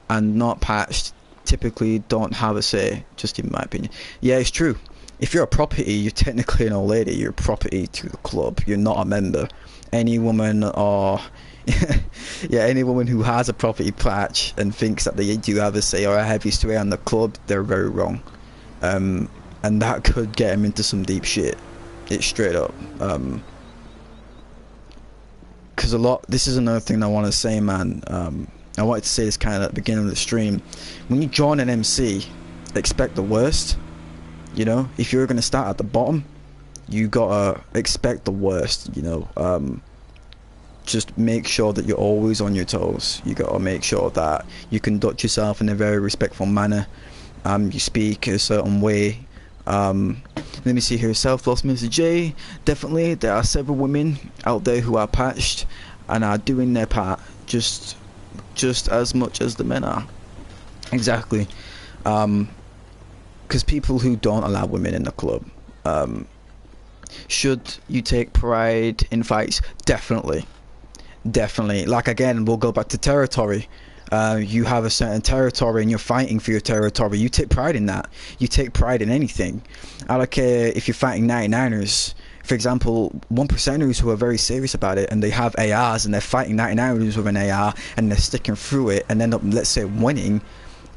and not patched typically don't have a say, just in my opinion. Yeah, it's true. If you're a property, you're technically an old lady. You're a property to the club. You're not a member. Any woman or yeah, any woman who has a property patch and thinks that they do have a say or a heavy sway on the club, they're very wrong. And that could get them into some deep shit. It's straight up. Because this is another thing I want to say, man. I wanted to say this kind of at the beginning of the stream. When you join an MC, expect the worst. You know, if you're going to start at the bottom, you gotta expect the worst, you know. Just make sure that you're always on your toes. You gotta make sure that you conduct yourself in a very respectful manner. You speak a certain way. Let me see here. South Lost Mr. J. Definitely, there are several women out there who are patched and are doing their part just as much as the men are. Exactly. Because people who don't allow women in the club, should you take pride in fights? Definitely. Like, again, we'll go back to territory. You have a certain territory and you're fighting for your territory. You take pride in that. You take pride in anything. I don't care if you're fighting 99ers. For example, 1%ers who are very serious about it and they have ARs and they're fighting 99ers with an AR and they're sticking through it and end up, let's say, winning.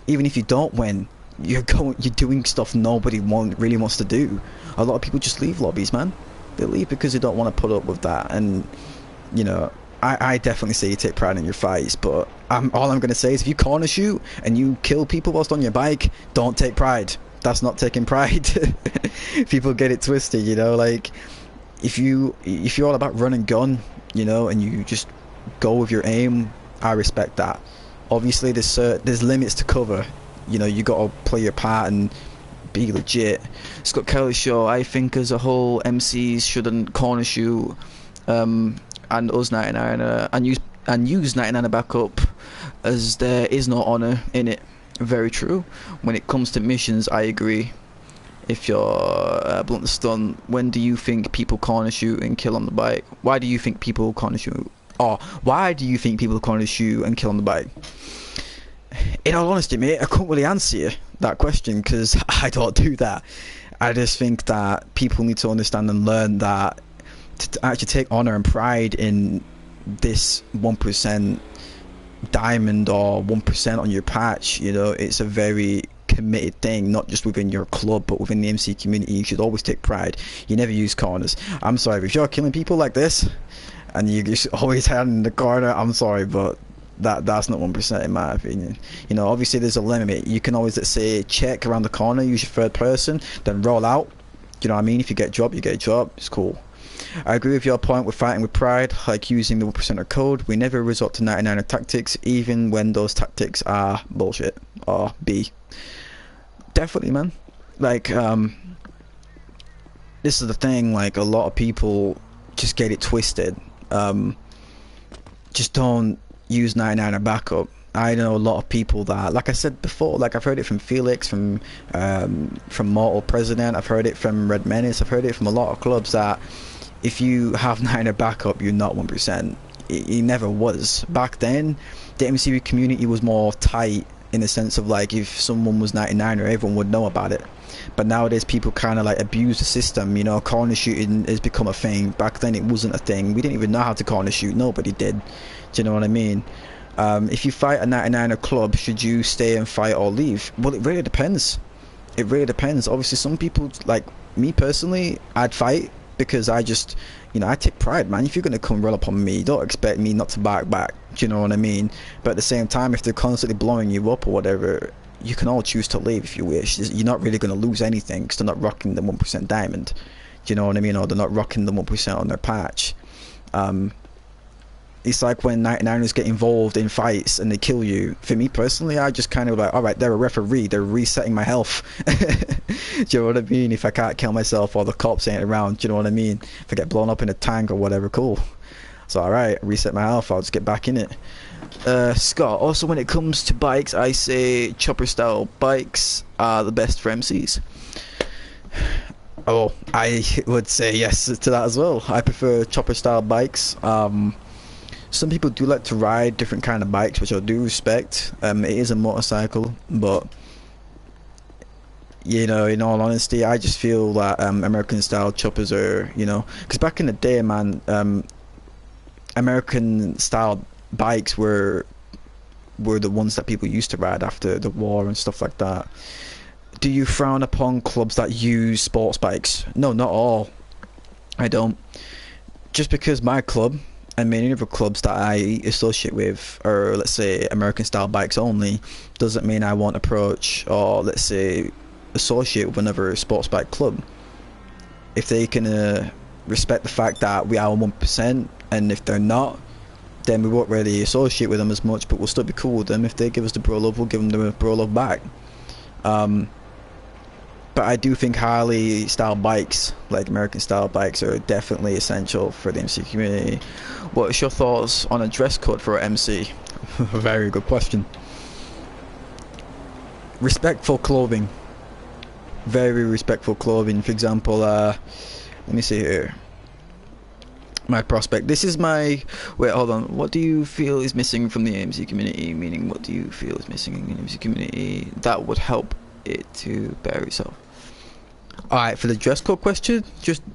Even if you don't win, you're doing stuff nobody really wants to do. A lot of people just leave lobbies, man. They leave because they don't want to put up with that. And, you know, I definitely say you take pride in your fights, but all I'm going to say is if you corner shoot and you kill people whilst on your bike, don't take pride. That's not taking pride. People get it twisted, you know. Like, if you're all about run and gun, you know, and you just go with your aim, I respect that. Obviously, there's limits to cover. You know, you got to play your part and be legit. Scott Kelly Show, I think as a whole, MCs shouldn't corner shoot and us 99 and use 99 backup, as there is no honor in it. Very true. When it comes to missions, I agree. If you're blunt stun, when do you think people corner shoot and kill on the bike? Why do you think people corner shoot? Or why do you think people corner shoot and kill on the bike? In all honesty, mate, I couldn't really answer you that question because I don't do that. I just think that people need to understand and learn that to actually take honor and pride in this 1% diamond or 1% on your patch, you know, it's a very committed thing, not just within your club but within the MC community. You should always take pride. You never use corners. I'm sorry, if you're killing people like this and you just always hide in the corner, I'm sorry, but that's not 1% in my opinion. You know, obviously there's a limit. You can always, let's say, check around the corner, use your third person, then roll out. You know what I mean? If you get a job, you get a job. It's cool. I agree with your point with fighting with pride, like using the 1% code. We never resort to 99er tactics, even when those tactics are bullshit or B. Definitely, man. Like, this is the thing, like, a lot of people just get it twisted. Just don't use 99er backup. I know a lot of people that, like I said before, like I've heard it from Felix, from Mortal President, I've heard it from Red Menace, I've heard it from a lot of clubs that if you have Niner backup, you're not 1%. It never was. Back then, the MCU community was more tight in the sense of like if someone was 99er, everyone would know about it. But nowadays, people kind of like abuse the system. You know, corner shooting has become a thing. Back then, it wasn't a thing. We didn't even know how to corner shoot. Nobody did. Do you know what I mean? If you fight a 99er club, should you stay and fight or leave? Well, it really depends. It really depends. Obviously, some people, like me personally, I'd fight because I just, you know, I take pride, man. If you're going to come roll up on me, don't expect me not to back. Do you know what I mean? But at the same time, if they're constantly blowing you up or whatever, you can all choose to leave if you wish. You're not really going to lose anything because they're not rocking the 1% diamond. Do you know what I mean? Or they're not rocking the 1% on their patch. It's like when 99ers get involved in fights and they kill you. For me personally, I just kind of like, alright, they're a referee, they're resetting my health. Do you know what I mean? If I can't kill myself or the cops ain't around, do you know what I mean? If I get blown up in a tank or whatever, cool. So alright, reset my health, I'll just get back in it. Scott, also when it comes to bikes, I say chopper style bikes are the best for MCs. Oh, I would say yes to that as well. I prefer chopper style bikes. Some people do like to ride different kind of bikes, which I do respect. It is a motorcycle, but you know, in all honesty, I just feel that American style choppers are, you know, because back in the day, man, American style bikes were the ones that people used to ride after the war and stuff like that. Do you frown upon clubs that use sports bikes? No, not all. I don't. Just because my club and many other clubs that I associate with are, let's say, American style bikes only, doesn't mean I won't approach or, let's say, associate with another sports bike club. If they can respect the fact that we are 1%, and if they're not, then we won't really associate with them as much, but we'll still be cool with them. If they give us the bro love, we'll give them the bro love back. But I do think Harley style bikes, like American style bikes, are definitely essential for the MC community. What's your thoughts on a dress code for an MC? Very good question. Respectful clothing. Very respectful clothing. For example, let me see here. My prospect. This is my... Wait, hold on. What do you feel is missing from the AMC community? Meaning, what do you feel is missing in the AMC community that would help it to better itself? Alright, for the dress code question,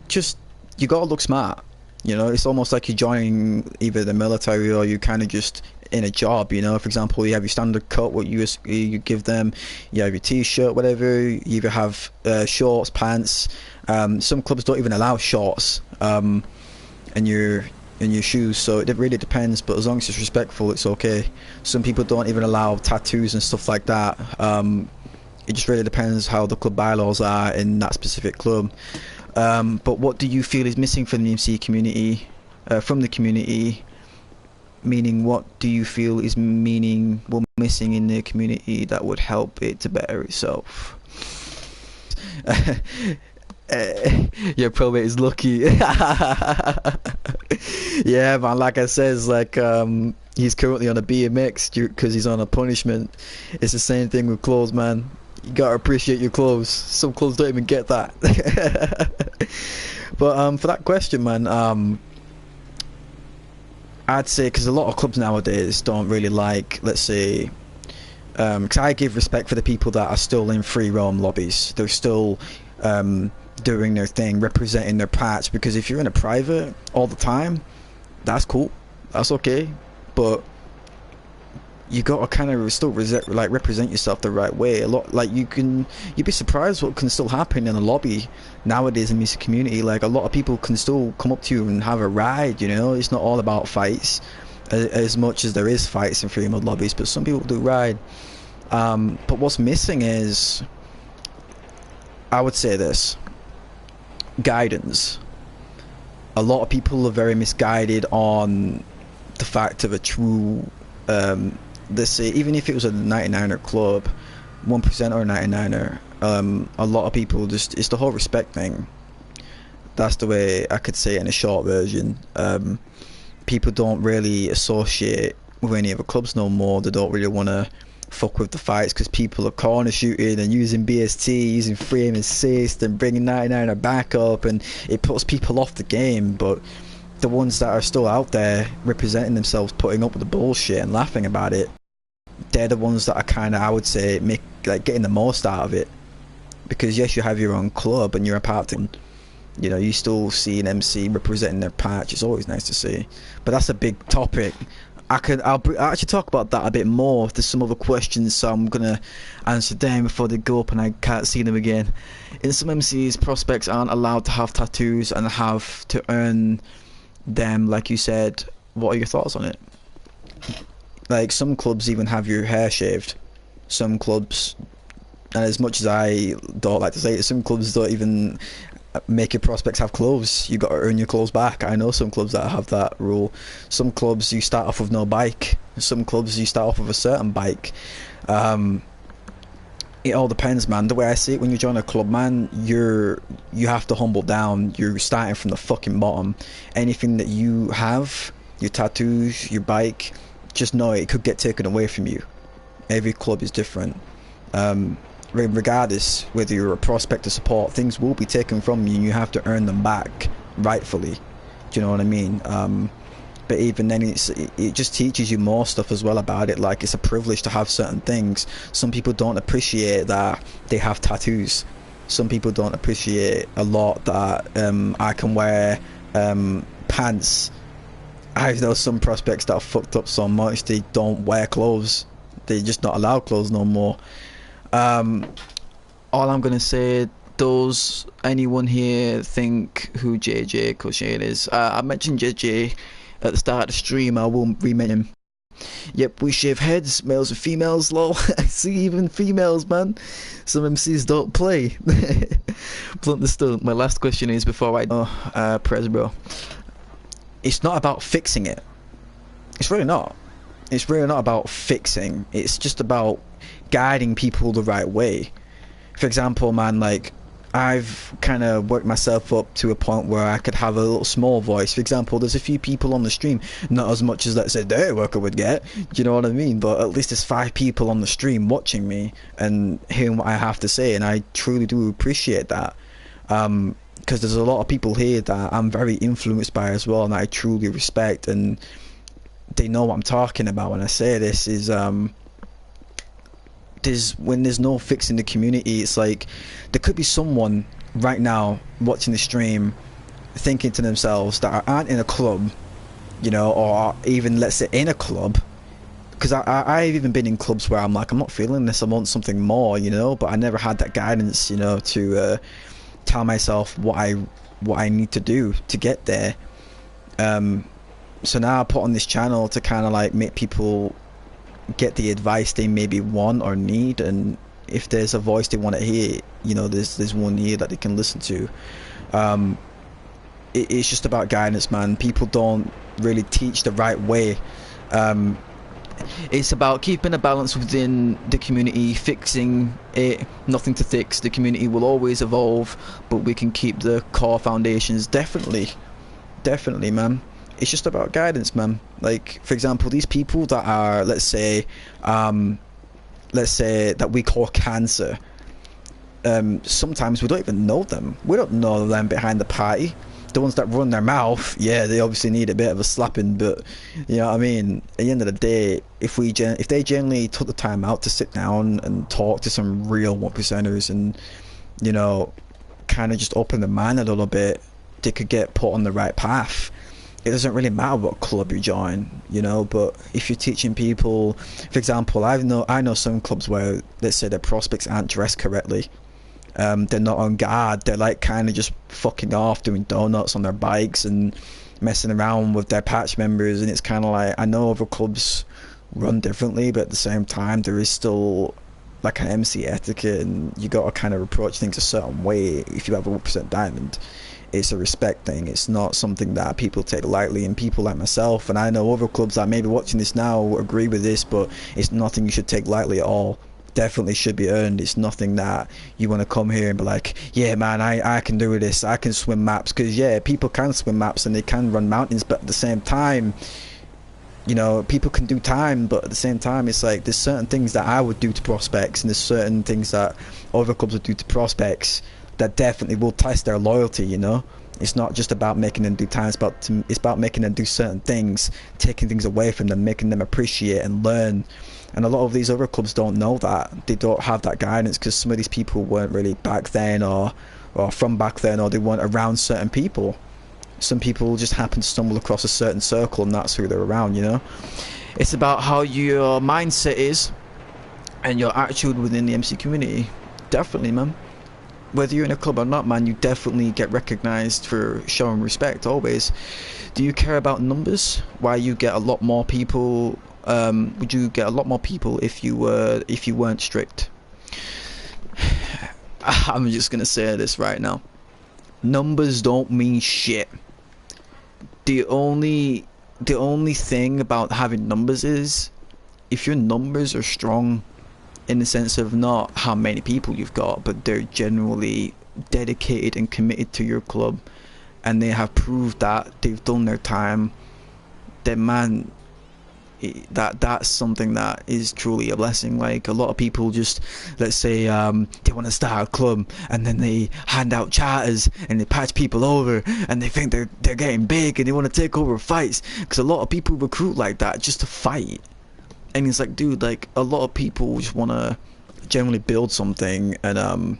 just you gotta look smart. You know, it's almost like you're joining either the military or you kind of just in a job, you know. For example, you have your standard cut, what you give them, you have your t-shirt, whatever, you either have shorts, pants. Some clubs don't even allow shorts and your shoes, so it really depends, but as long as it's respectful, it's okay. Some people don't even allow tattoos and stuff like that. It just really depends how the club bylaws are in that specific club. But what do you feel is missing from the MC community, meaning what do you feel is missing in the community that would help it to better itself? Your probate is lucky. Yeah, man, like I says, like he's currently on a BMX because he's on a punishment. It's the same thing with clothes, man. You gotta appreciate your clothes. Some clothes don't even get that. But for that question, man, I'd say, because a lot of clubs nowadays don't really like, let's say, because I give respect for the people that are still in free roam lobbies. They're still doing their thing, representing their patch, because if you're in a private all the time, that's cool, that's okay, but you gotta kind of still represent yourself the right way. A lot, like you'd be surprised what can still happen in a lobby nowadays in the music community. Like a lot of people can still come up to you and have a ride, you know. It's not all about fights as much as there is fights in free mode lobbies, but some people do ride. But what's missing is, I would say this, guidance. A lot of people are very misguided on the fact of a true let's say, even if it was a 99er club, 1% or a 99er, a lot of people just, it's the whole respect thing. That's the way I could say it in a short version. People don't really associate with any other clubs no more. They don't really want to fuck with the fights because people are corner shooting and using BST, using free aim assist and bringing 99er back up, and it puts people off the game. But the ones that are still out there representing themselves, putting up with the bullshit and laughing about it, they're the ones that are kind of, I would say, getting the most out of it. Because yes, you have your own club and you're a part of it. You know, you still see an MC representing their patch. It's always nice to see. But that's a big topic. I'll actually talk about that a bit more. There's some other questions, so I'm gonna answer them before they go up and I can't see them again. In some MCs, prospects aren't allowed to have tattoos and have to earn them, like you said. What are your thoughts on it? Like, some clubs even have your hair shaved. Some clubs, and as much as I don't like to say it, some clubs don't even make your prospects have clothes. You got to earn your clothes back. I know some clubs that have that rule. Some clubs you start off with no bike. Some clubs you start off with a certain bike. It all depends, man. The way I see it, when you join a club, man, you have to humble down. You're starting from the fucking bottom. Anything that you have, your tattoos, your bike, just know it could get taken away from you. Every club is different. Regardless whether you're a prospect or support, things will be taken from you and you have to earn them back rightfully. Do you know what I mean? But even then, it just teaches you more stuff as well about it. Like, it's a privilege to have certain things. Some people don't appreciate that they have tattoos. Some people don't appreciate a lot that I can wear pants. I know some prospects that are fucked up so much they don't wear clothes. They're just not allowed clothes no more. All I'm gonna say, does anyone here think who JJ Cushion is? I mentioned JJ at the start of the stream. I won't re-mention him. Yep, we shave heads, males and females, lol. I see even females, man. Some MCs don't play. Blunt the stunt. My last question is, before I Prez bro, it's not about fixing it. It's really not. It's really not about fixing. It's just about guiding people the right way. For example, man, like, I've kind of worked myself up to a point where I could have a little small voice. For example, there's a few people on the stream, not as much as, let's say, their worker would get, do you know what I mean? But at least there's 5 people on the stream watching me and hearing what I have to say, and I truly do appreciate that. Because there's a lot of people here that I'm very influenced by as well, and I truly respect, and they know what I'm talking about when I say this. Is when there's no fixing the community, it's like there could be someone right now watching the stream thinking to themselves that aren't in a club, you know, or even, let's say, in a club, because I've even been in clubs where I'm like, I'm not feeling this, I want something more, you know, but I never had that guidance, you know, to tell myself what I need to do to get there. So now I put on this channel to kind of like make people get the advice they maybe want or need, and if there's a voice they want to hear, you know, there's one here that they can listen to. It's just about guidance, man. People don't really teach the right way. It's about keeping a balance within the community, fixing it, nothing to fix. The community will always evolve, but we can keep the core foundations. Definitely, man. It's just about guidance, man. Like, for example, these people that are, let's say that we call cancer, sometimes we don't even know them. We don't know them behind the party. The ones that run their mouth, yeah, they obviously need a bit of a slapping, but you know what I mean, at the end of the day, if they generally took the time out to sit down and talk to some real 1%ers and, you know, kind of just open their mind a little bit, they could get put on the right path. It doesn't really matter what club you join, you know, but if you're teaching people, for example, I know some clubs where, let's say, their prospects aren't dressed correctly. They're not on guard. They're like kind of just fucking off, doing donuts on their bikes and messing around with their patch members, and it's kind of like, I know other clubs run differently, but at the same time there is still like an MC etiquette, and you got to kind of approach things a certain way. If you have a 1% diamond, it's a respect thing. It's not something that people take lightly, and people like myself, and I know other clubs that may be watching this now will agree with this, but it's nothing you should take lightly at all. Definitely should be earned. It's nothing that you want to come here and be like, yeah man, I can do this, I can swim maps, because yeah, people can swim maps and they can run mountains, but at the same time, you know, people can do time, but at the same time, it's like there's certain things that I would do to prospects, and there's certain things that other clubs would do to prospects that definitely will test their loyalty. You know, it's not just about making them do time; it's about making them do certain things, taking things away from them, making them appreciate and learn. And a lot of these other clubs don't know that. They don't have that guidance because some of these people weren't really back then, or from back then, or they weren't around certain people. Some people just happen to stumble across a certain circle and that's who they're around, you know. It's about how your mindset is and your attitude within the MC community. Definitely, man. Whether you're in a club or not, man, you definitely get recognized for showing respect always. Do you care about numbers? Why you get a lot more people? Would you get a lot more people if you weren't strict? I'm just gonna say this right now. Numbers don't mean shit. The only thing about having numbers is if your numbers are strong, in the sense of not how many people you've got, but they're generally dedicated and committed to your club, and they have proved that they've done their time, then man, that's something that is truly a blessing. Like a lot of people just, let's say they want to start a club and then they hand out charters and they patch people over and they think they're getting big and they want to take over fights, because a lot of people recruit like that just to fight. And it's like, dude, like a lot of people just want to generally build something and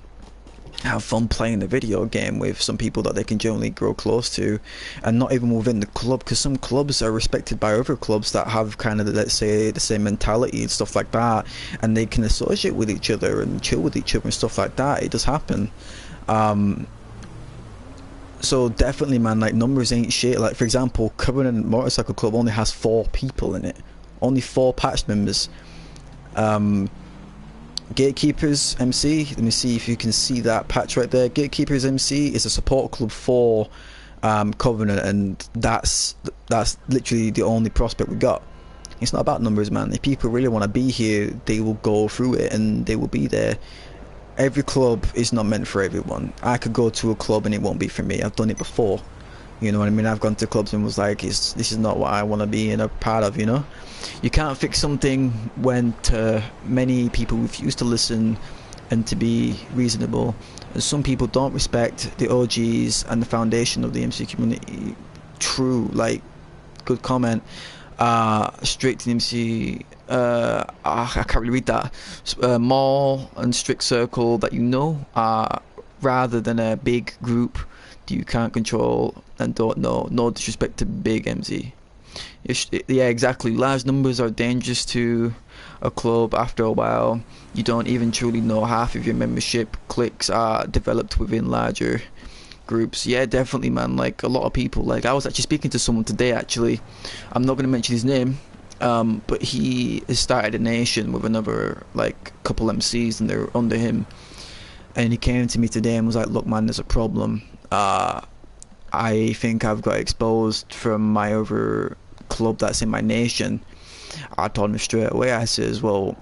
have fun playing the video game with some people that they can generally grow close to, and not even within the club, because some clubs are respected by other clubs that have kind of, let's say, the same mentality and stuff like that, and they can associate with each other and chill with each other and stuff like that. It does happen. So definitely, man, like numbers ain't shit. Like for example, Covenant Motorcycle Club only has 4 people in it, only 4 patch members. Gatekeepers MC, let me see if you can see that patch right there. Gatekeepers MC is a support club for Covenant, and that's literally the only prospect we got. It's not about numbers, man. If people really want to be here, they will go through it and they will be there. Every club is not meant for everyone. I could go to a club and it won't be for me. I've done it before. You know what I mean? I've gone to clubs and was like, this is not what I want to be in a part of, you know? You can't fix something when many people refuse to listen and to be reasonable. And some people don't respect the OGs and the foundation of the MC community. True, like, good comment. Strict MC, I can't really read that. Mall and strict circle that you know, rather than a big group you can't control and don't know. No disrespect to big MC. Yeah, exactly. Large numbers are dangerous to a club. After a while, you don't even truly know half of your membership. Cliques are developed within larger groups. Yeah, definitely, man. Like a lot of people, like I was actually speaking to someone today, actually. I'm not going to mention his name, but he has started a nation with another like couple MCs and they're under him, and he came to me today and was like, look man, there's a problem. I think I've got exposed from my other club that's in my nation. I told him straight away, I says, well,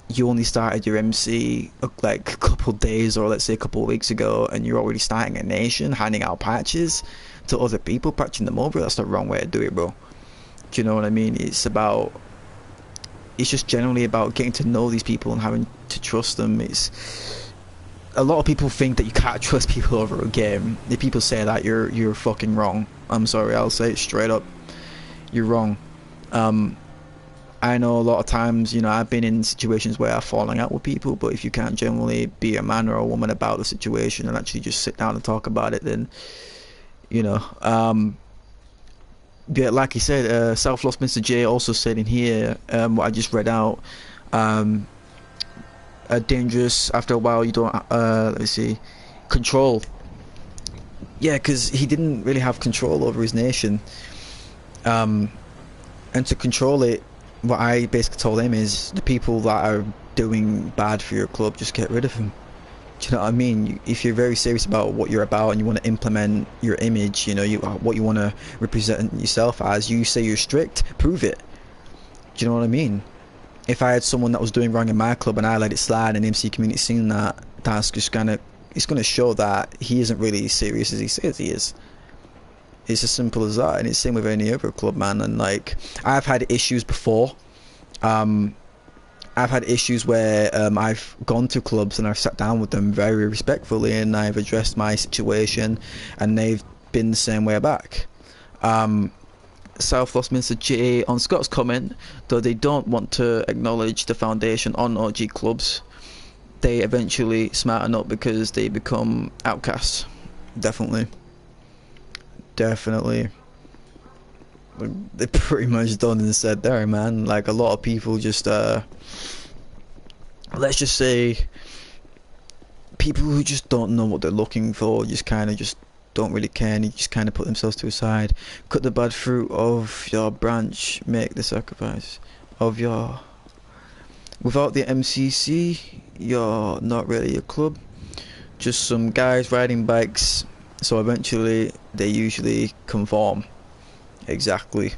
you only started your MC like a couple days, or let's say a couple of weeks ago, and you're already starting a nation, handing out patches to other people, patching them over. That's the wrong way to do it, bro. Do you know what I mean? It's just generally about getting to know these people and having to trust them. A lot of people think that you can't trust people over a game. If people say that, you're fucking wrong. I'm sorry, I'll say it straight up. You're wrong. I know a lot of times, you know, I've been in situations where I've fallen out with people, but if you can't generally be a man or a woman about the situation and actually just sit down and talk about it, then, you know, yeah, like he said, South Lost Mr. J also said in here, what I just read out, dangerous after a while. You don't let's see, control. Yeah, because he didn't really have control over his nation, and to control it, what I basically told him is the people that are doing bad for your club, just get rid of them. Do you know what I mean? If you're very serious about what you're about and you want to implement your image, you know, what you want to represent yourself as, you say you're strict, prove it. Do you know what I mean? If I had someone that was doing wrong in my club and I let it slide and the MC community seen that, that's just it's gonna show that he isn't really as serious as he says he is. It's as simple as that, and it's same with any other club, man. And like, I've had issues before. I've had issues where I've gone to clubs and I've sat down with them very respectfully, and I've addressed my situation, and they've been the same way back. South Westminster J on Scott's comment, though they don't want to acknowledge the foundation on OG clubs, they eventually smarten up because they become outcasts. Definitely. Like, they pretty much done and said there, man. Like, a lot of people just let's just say people who just don't know what they're looking for, just kind of just don't really care, and you just kind of put themselves to a side. Cut the bad fruit of your branch, make the sacrifice of your... Without the MCC, you're not really a club, just some guys riding bikes, so eventually they usually conform. Exactly.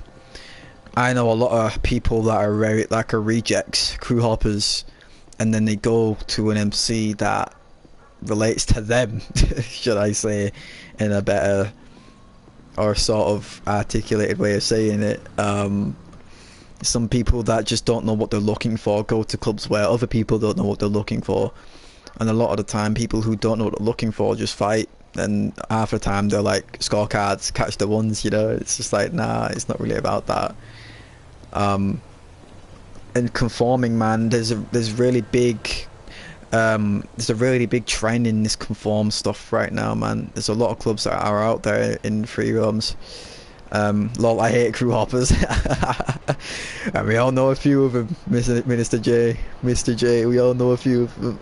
I know a lot of people that are very, like, a rejects, crew hoppers, and then they go to an MC that relates to them, should I say, in a better or sort of articulated way of saying it. Some people that just don't know what they're looking for go to clubs where other people don't know what they're looking for, and a lot of the time people who don't know what they're looking for just fight, and half the time they're like, scorecards, catch the ones, you know. It's just like, nah, it's not really about that. And conforming, man, there's a really big trend in this conform stuff right now, man. There's a lot of clubs that are out there in free roams. Lol, I hate crew hoppers. And we all know a few of them, Mr. J, we all know a few of them.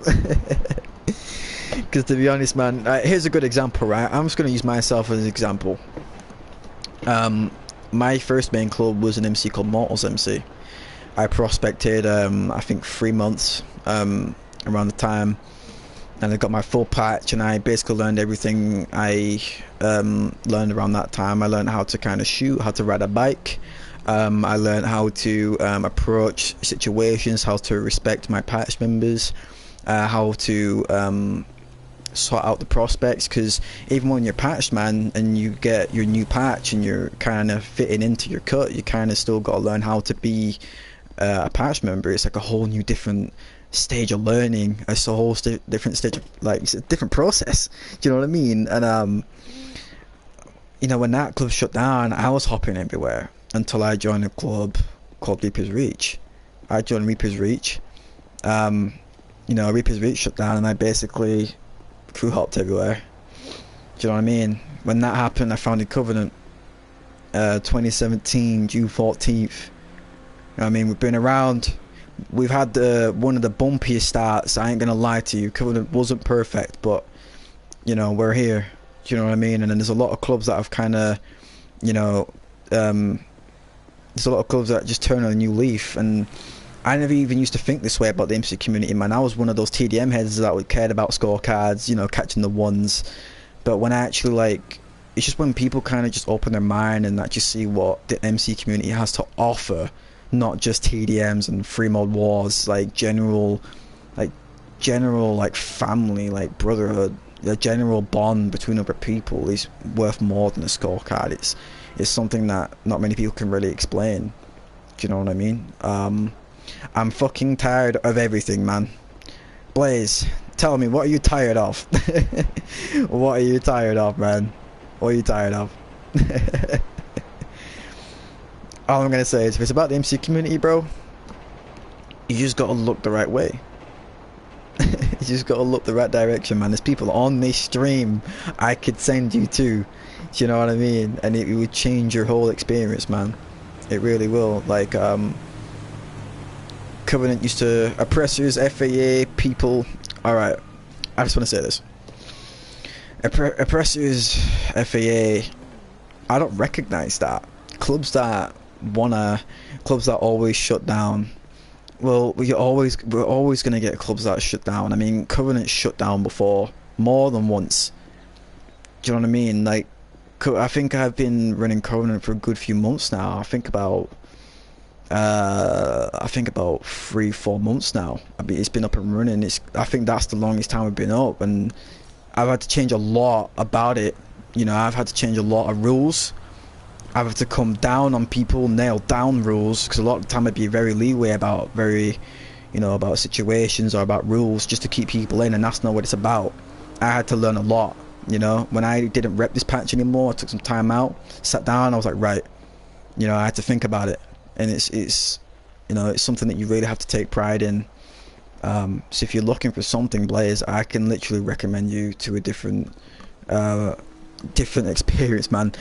Because to be honest, man, here's a good example, right? I'm just going to use myself as an example. My first main club was an MC called Mortals MC. I prospected, I think 3 months around the time, and I got my full patch, and I basically learned everything I learned around that time. I learned how to kind of shoot, how to ride a bike. I learned how to approach situations, how to respect my patch members, how to sort out the prospects, because even when you're patched, man, and you get your new patch and you're kind of fitting into your cut, you kind of still got to learn how to be a patch member. It's like a whole new different stage of learning. It's a whole different stage of, like, it's a different process. Do you know what I mean? And you know, when that club shut down, I was hopping everywhere until I joined a club called Reaper's Reach. I joined Reaper's Reach. You know, Reaper's Reach shut down, and I basically crew hopped everywhere. Do you know what I mean? When that happened, I founded Covenant 2017 June 14th. You know what I mean? We've been around. We've had one of the bumpiest starts. I ain't gonna lie to you. Covenant wasn't perfect, but you know, we're here. Do you know what I mean? And then there's a lot of clubs that have kind of, you know, there's a lot of clubs that just turn on a new leaf. And I never even used to think this way about the MC community, man. I was one of those TDM heads that cared about scorecards, you know, catching the ones. But when I actually, like, it's just when people kind of just open their mind and actually see what the MC community has to offer, not just TDMs and free mode wars, like general like family, like brotherhood, the general bond between other people is worth more than a scorecard. It's something that not many people can really explain. Do you know what I mean? I'm fucking tired of everything, man. Blaze, tell me, what are you tired of? What are you tired of, man? What are you tired of? All I'm gonna say is, if it's about the MC community, bro, you just gotta look the right way. You just gotta look the right direction, man. There's people on this stream I could send you to. Do you know what I mean? And it would change your whole experience, man. It really will. Like, Covenant used to oppressors, FAA people. Alright, I just want to say this. Oppressors, FAA, I don't recognize that. Clubs that always shut down. Well, we're always gonna get clubs that shut down. I mean, Covenant shut down before, more than once. Do you know what I mean? Like, I think I've been running Covenant for a good few months now. I think about 3-4 months now. I mean, it's been up and running. I think that's the longest time we've been up, and I've had to change a lot about it You know, I've had to change a lot of rules. I've had to come down on people, nail down rules, because a lot of the time I'd be very leeway about about situations or about rules just to keep people in, and that's not what it's about. I had to learn a lot, you know. When I didn't rep this patch anymore, I took some time out, sat down, I was like, right, you know, I had to think about it. And it's something that you really have to take pride in. So if you're looking for something, Blaze, I can literally recommend you to a different experience, man.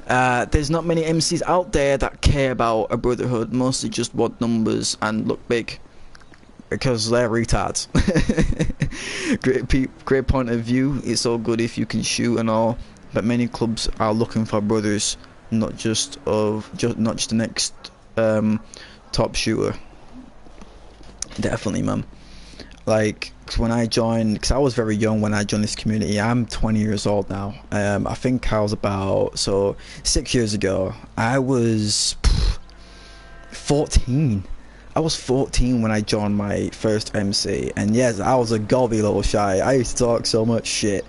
There's not many MCs out there that care about a Brotherhood, mostly just want numbers and look big, because they're retards. Great point of view. It's all good if you can shoot and all, but many clubs are looking for brothers, not just the next top shooter. Definitely, man. Like, when I joined, because I was very young when I joined this community. I'm 20 years old now. I think I was about 6 years ago. I was 14. I was 14 when I joined my first MC, and yes, I was a gobby little shy. I used to talk so much shit.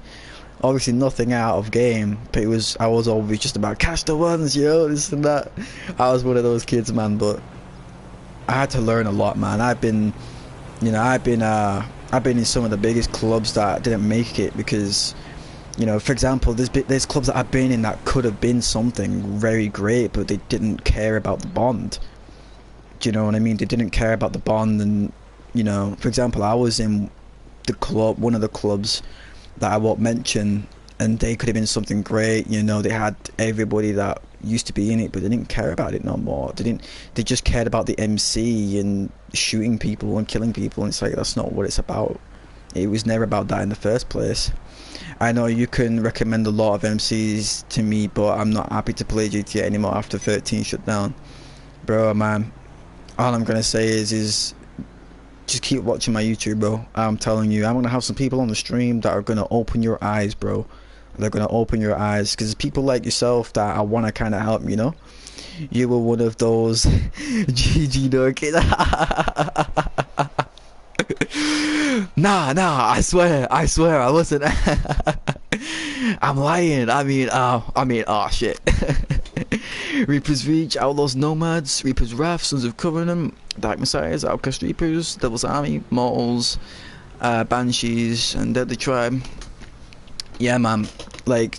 Obviously nothing out of game, but I was always just about catch the ones, yo, this and that. I was one of those kids, man, but I had to learn a lot, man. I've been in some of the biggest clubs that didn't make it because, you know, for example, there's clubs that I've been in that could have been something very great, but they didn't care about the bond. Do you know what I mean? They didn't care about the bond. And, you know, for example, I was in one of the clubs that I won't mention, and they could have been something great. You know, they had everybody that used to be in it, but they didn't care about it no more. They just cared about the MC and shooting people and killing people, and it's like, that's not what it's about. It was never about that in the first place. I know you can recommend a lot of MCs to me, but I'm not happy to play GTA anymore after 13 shut down. Bro, man, all I'm gonna say is just keep watching my YouTube, bro. I'm telling you, I'm gonna have some people on the stream that are gonna open your eyes, bro. They're gonna open your eyes, because people like yourself that I want to kind of help, you know. You were one of those. GG, no kid. Nah, I swear I wasn't. I'm lying. I mean, oh shit. Reaper's Reach, Outlaws Nomads, Reaper's Wrath, Sons of Covenant, Dark Messiahs, Outcast Reapers, Devil's Army, Mortals, Banshees, and Deadly Tribe. Yeah, man. Like,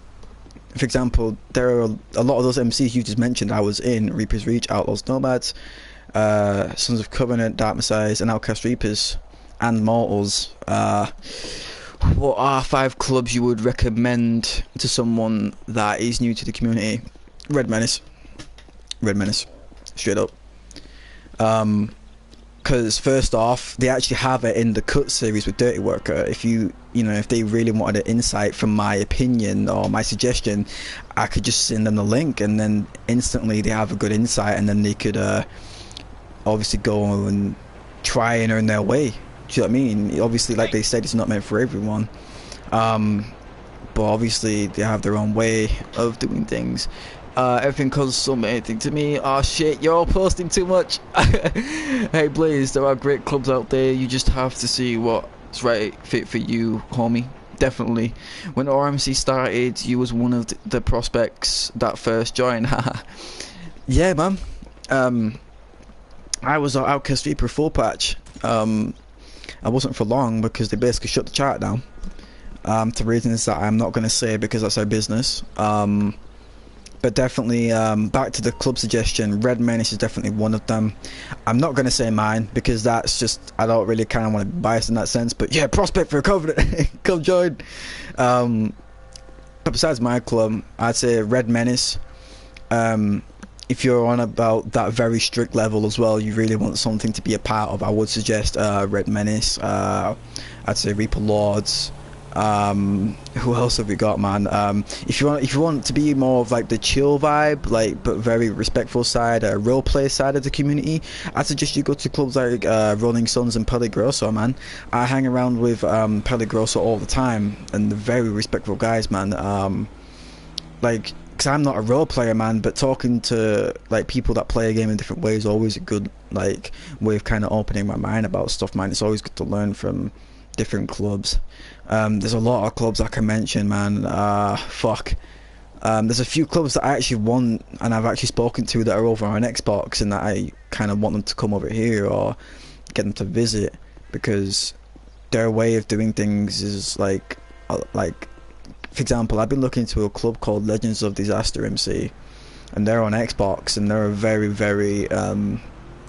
for example, there are a lot of those MCs you just mentioned. I was in Reaper's Reach, Outlaws Nomads, Sons of Covenant, Dark Messiahs, and Outcast Reapers, and Mortals. What are 5 clubs you would recommend to someone that is new to the community? Red Menace, straight up. Because first off, they actually have it in the cut series with Dirty Worker. If if they really wanted an insight from my opinion or my suggestion, I could just send them the link, and then instantly they have a good insight, and then they could obviously go and try and earn their way. Do you know what I mean? Obviously, like they said, it's not meant for everyone. But obviously they have their own way of doing things. Everything costs anything to me. Oh shit, you're all posting too much. Hey Blaze, there are great clubs out there. You just have to see what's right fit for you, homie. Definitely. When RMC started, you was one of the prospects that first joined. Yeah, man. I was at Outcast Reaper full patch. I wasn't for long because they basically shut the chat down. To reasons that I'm not going to say because that's our business. But definitely, back to the club suggestion, Red Menace is definitely one of them. I'm not going to say mine because that's just, I don't really kind of want to be biased in that sense. But yeah, prospect for a Covenant, come join. But besides my club, I'd say Red Menace. If you're on about that very strict level as well, you really want something to be a part of, I would suggest Red Menace. I'd say Reaper Lords. Who else have we got, man? If you want to be more of like the chill vibe, like but very respectful side, role play side of the community, I suggest you go to clubs like Rolling Suns and Peligroso, man. I hang around with Peligroso all the time, and they're very respectful guys, man. Like, because I'm not a role player, man, but talking to like people that play a game in different ways is always a good like way of kind of opening my mind about stuff, man. It's always good to learn from different clubs. There's a lot of clubs I can mention, man. Fuck. There's a few clubs that I actually want and I've actually spoken to that are over on Xbox, and that I kind of want them to come over here or get them to visit, because their way of doing things is like, for example, I've been looking into a club called Legends of Disaster MC, and they're on Xbox, and they're a very, very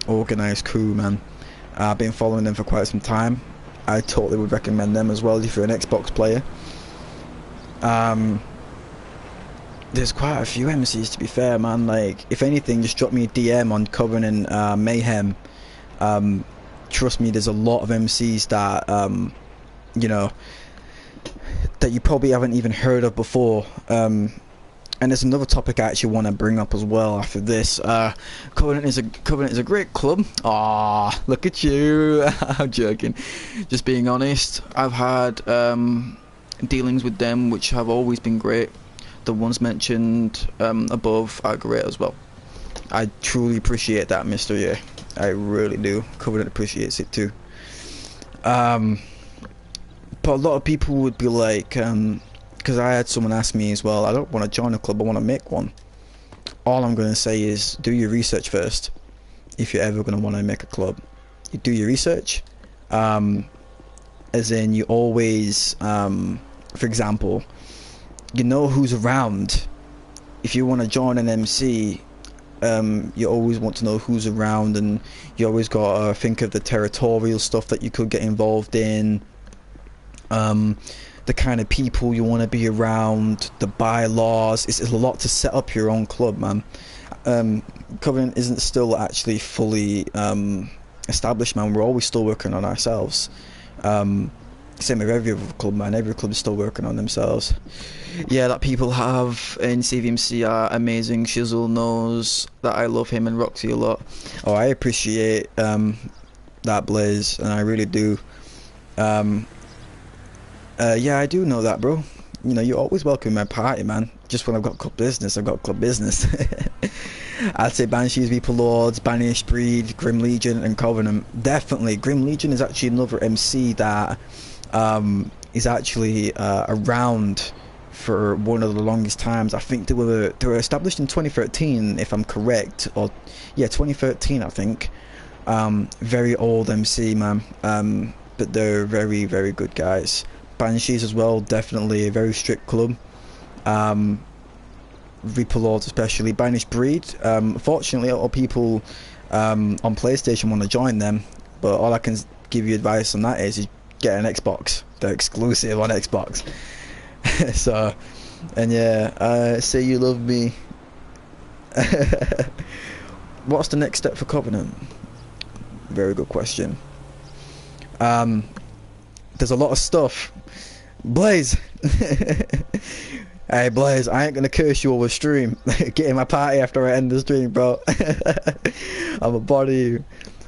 organized crew, man. I've been following them for quite some time. I totally would recommend them as well if you're an Xbox player. There's quite a few MCs, to be fair, man. Like, if anything, just drop me a DM on Covenant Mayhem. Trust me, there's a lot of MCs that you know, that you probably haven't even heard of before. And there's another topic I actually want to bring up as well after this. Covenant is a great club. Ah, look at you. I'm joking. Just being honest, I've had dealings with them which have always been great. The ones mentioned above are great as well. I truly appreciate that, Mr. Yeah. I really do. Covenant appreciates it too. But a lot of people would be like, because I had someone ask me as well, I don't want to join a club, I want to make one. All I'm going to say is, do your research first. If you're ever going to want to make a club, you do your research. As in, you always, for example, you know who's around. If you want to join an MC, you always want to know who's around, and you always got to think of the territorial stuff that you could get involved in, the kind of people you want to be around, the bylaws. It's a lot to set up your own club, man. Covenant isn't still actually fully established, man. We're always still working on ourselves. Same with every other club, man. Every club is still working on themselves. Yeah, that people have in CVMC are amazing. Shizzle knows that I love him and Roxy a lot. Oh, I appreciate that, Blaze, and I really do. Yeah, I do know that, bro. You know, you're always welcome in my party, man. Just when I've got club business, I've got club business. I'd say Banshees, Reaper Lords, Banished Breed, Grim Legion, and Covenant. Definitely. Grim Legion is actually another MC that is actually around for one of the longest times. I think they were established in 2013, if I'm correct, or yeah, 2013, I think. Very old MC, man. But they're very, very good guys. Banshees as well, definitely a very strict club. Reaper Lords especially. Banished Breed, fortunately a lot of people on PlayStation want to join them, but all I can give you advice on that is get an Xbox. They're exclusive on Xbox. So, and yeah, say you love me. What's the next step for Covenant? Very good question. There's a lot of stuff. Blaze. Hey Blaze, I ain't gonna curse you over stream. Get in my party after I end the stream, bro. I'm a body you.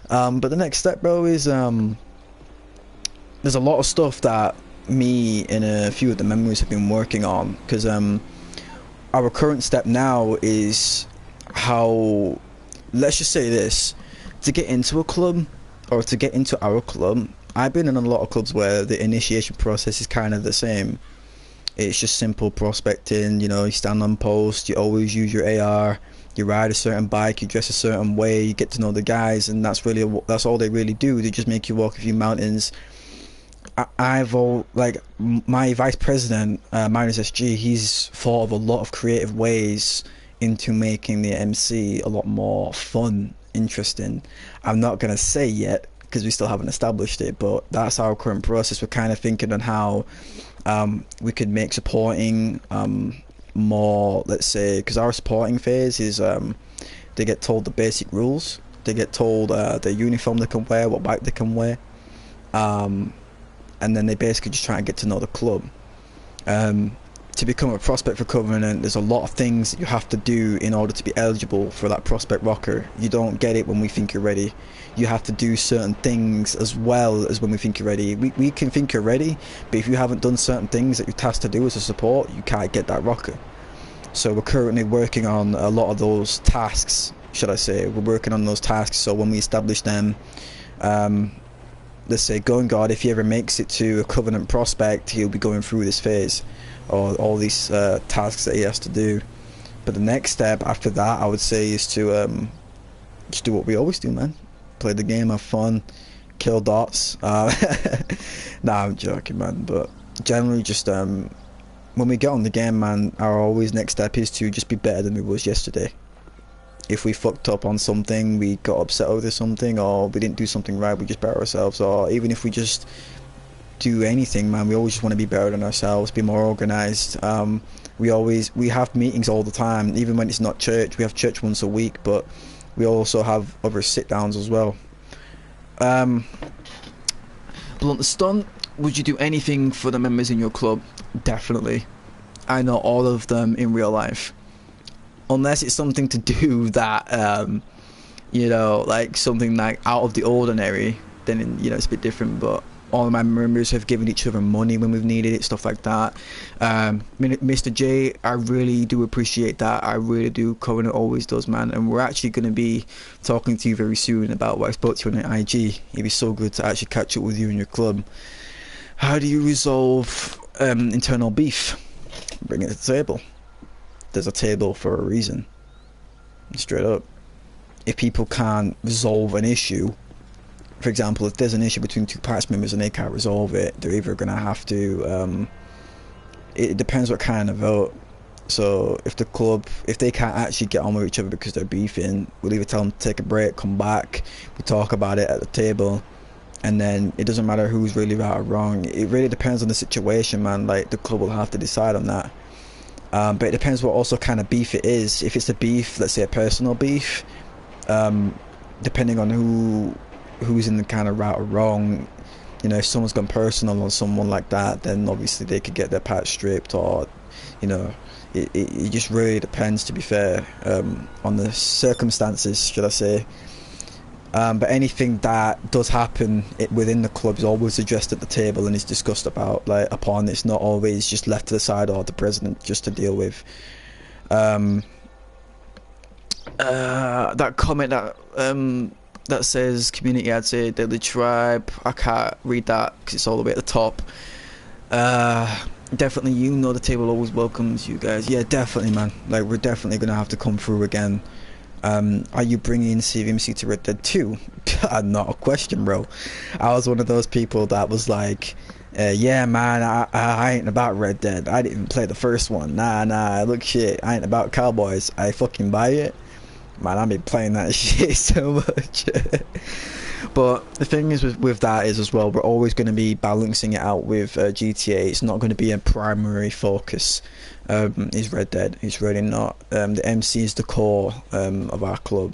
But the next step, bro, is there's a lot of stuff that me and a few of the members have been working on, because our current step now is how, let's just say this, to get into a club or to get into our club. I've been in a lot of clubs where the initiation process is kind of the same. It's just simple prospecting, you know, you stand on post, you always use your AR, you ride a certain bike, you dress a certain way, you get to know the guys, and that's all they really do. They just make you walk a few mountains. My vice president, Minus SG, he's thought of a lot of creative ways into making the MC a lot more fun, interesting. I'm not going to say yet, because we still haven't established it, but that's our current process. We're kind of thinking on how we could make supporting more, let's say, because our supporting phase is they get told the basic rules, they get told the uniform they can wear, what bike they can wear, and then they basically just try and get to know the club. To become a prospect for Covenant, there's a lot of things that you have to do in order to be eligible for that prospect rocker. You don't get it when we think you're ready. You have to do certain things as well as when we think you're ready. We can think you're ready, but if you haven't done certain things that you're tasked to do as a support, you can't get that rocker. So we're currently working on a lot of those tasks, should I say. We're working on those tasks, so when we establish them, let's say Going God, if he ever makes it to a Covenant prospect, he'll be going through this phase, or all these tasks that he has to do. But the next step after that, I would say, is to just do what we always do, man. Play the game, have fun, kill dots. Nah, I'm joking, man. But generally, just when we get on the game, man, our always next step is to just be better than we was yesterday. If we fucked up on something, we got upset over something, or we didn't do something right, we just better ourselves. Or even if we just do anything, man, we always just want to be better than ourselves, be more organized. We have meetings all the time, even when it's not church. We have church once a week, but we also have other sit downs as well. Blunt the stunt. Would you do anything for the members in your club? Definitely. I know all of them in real life. Unless it's something to do that, you know, like something like out of the ordinary, then, you know, it's a bit different. But all of my members have given each other money when we've needed it, stuff like that. Mr. J, I really do appreciate that. I really do. Covenant always does, man. And we're actually going to be talking to you very soon about what I spoke to you on IG. It'd be so good to actually catch up with you in your club. How do you resolve internal beef? Bring it to the table. There's a table for a reason. Straight up. If people can't resolve an issue, for example, if there's an issue between two parts members and they can't resolve it, they're either going to have to, it depends what kind of vote. So if the club, if they can't actually get on with each other because they're beefing, we'll either tell them to take a break, come back, we talk about it at the table, and then it doesn't matter who's really right or wrong. It really depends on the situation, man. Like, the club will have to decide on that. But it depends what also kind of beef it is. If it's a beef, let's say a personal beef, depending on who's in the kind of right or wrong, you know, if someone's gone personal on someone like that, then obviously they could get their part stripped, or, you know, it just really depends, to be fair, on the circumstances, should I say. But anything that does happen within the club is always addressed at the table and is discussed about, like, upon. It's not always just left to the side or the president just to deal with. That comment that says community, I'd say daily tribe, I can't read that because it's all the way at the top. Definitely, you know, the table always welcomes you guys. Yeah, definitely, man. Like, we're definitely gonna have to come through again. Are you bringing CVMC to Red Dead 2? Not a question, bro. I was one of those people that was like, yeah, man, I ain't about Red Dead. I didn't even play the first one. Nah, look, shit, I ain't about cowboys. I fucking buy it. Man, I've been playing that shit so much. But the thing is with that is, as well, we're always going to be balancing it out with GTA. It's not going to be a primary focus. Is Red Dead. It's really not. The MC is the core of our club.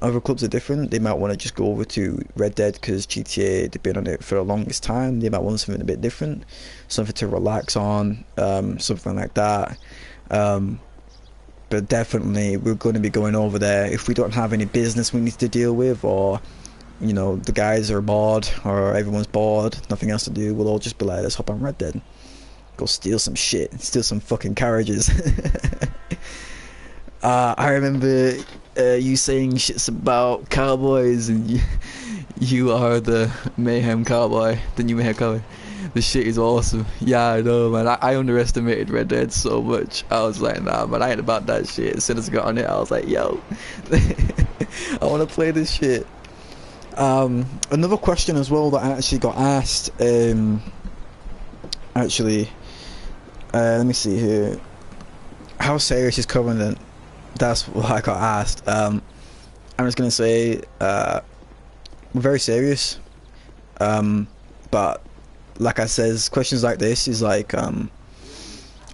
Other clubs are different. They might want to just go over to Red Dead because GTA, they've been on it for the longest time. They might want something a bit different, something to relax on, something like that. But definitely, we're going to be going over there if we don't have any business we need to deal with, or, you know, the guys are bored, or everyone's bored, nothing else to do. We'll all just be like, let's hop on Red Dead, go steal some shit, steal some fucking carriages. I remember you saying shits about cowboys, and you are the mayhem cowboy, the new mayhem cowboy. The shit is awesome. Yeah, I know, man. I underestimated Red Dead so much. I was like, nah, man, I ain't about that shit. As soon as I got on it, I was like, yo, I want to play this shit. Another question as well that I actually got asked, let me see here. How serious is Covenant? That's what I got asked. I'm just gonna say, we're very serious. But like I says, questions like this is like, I'm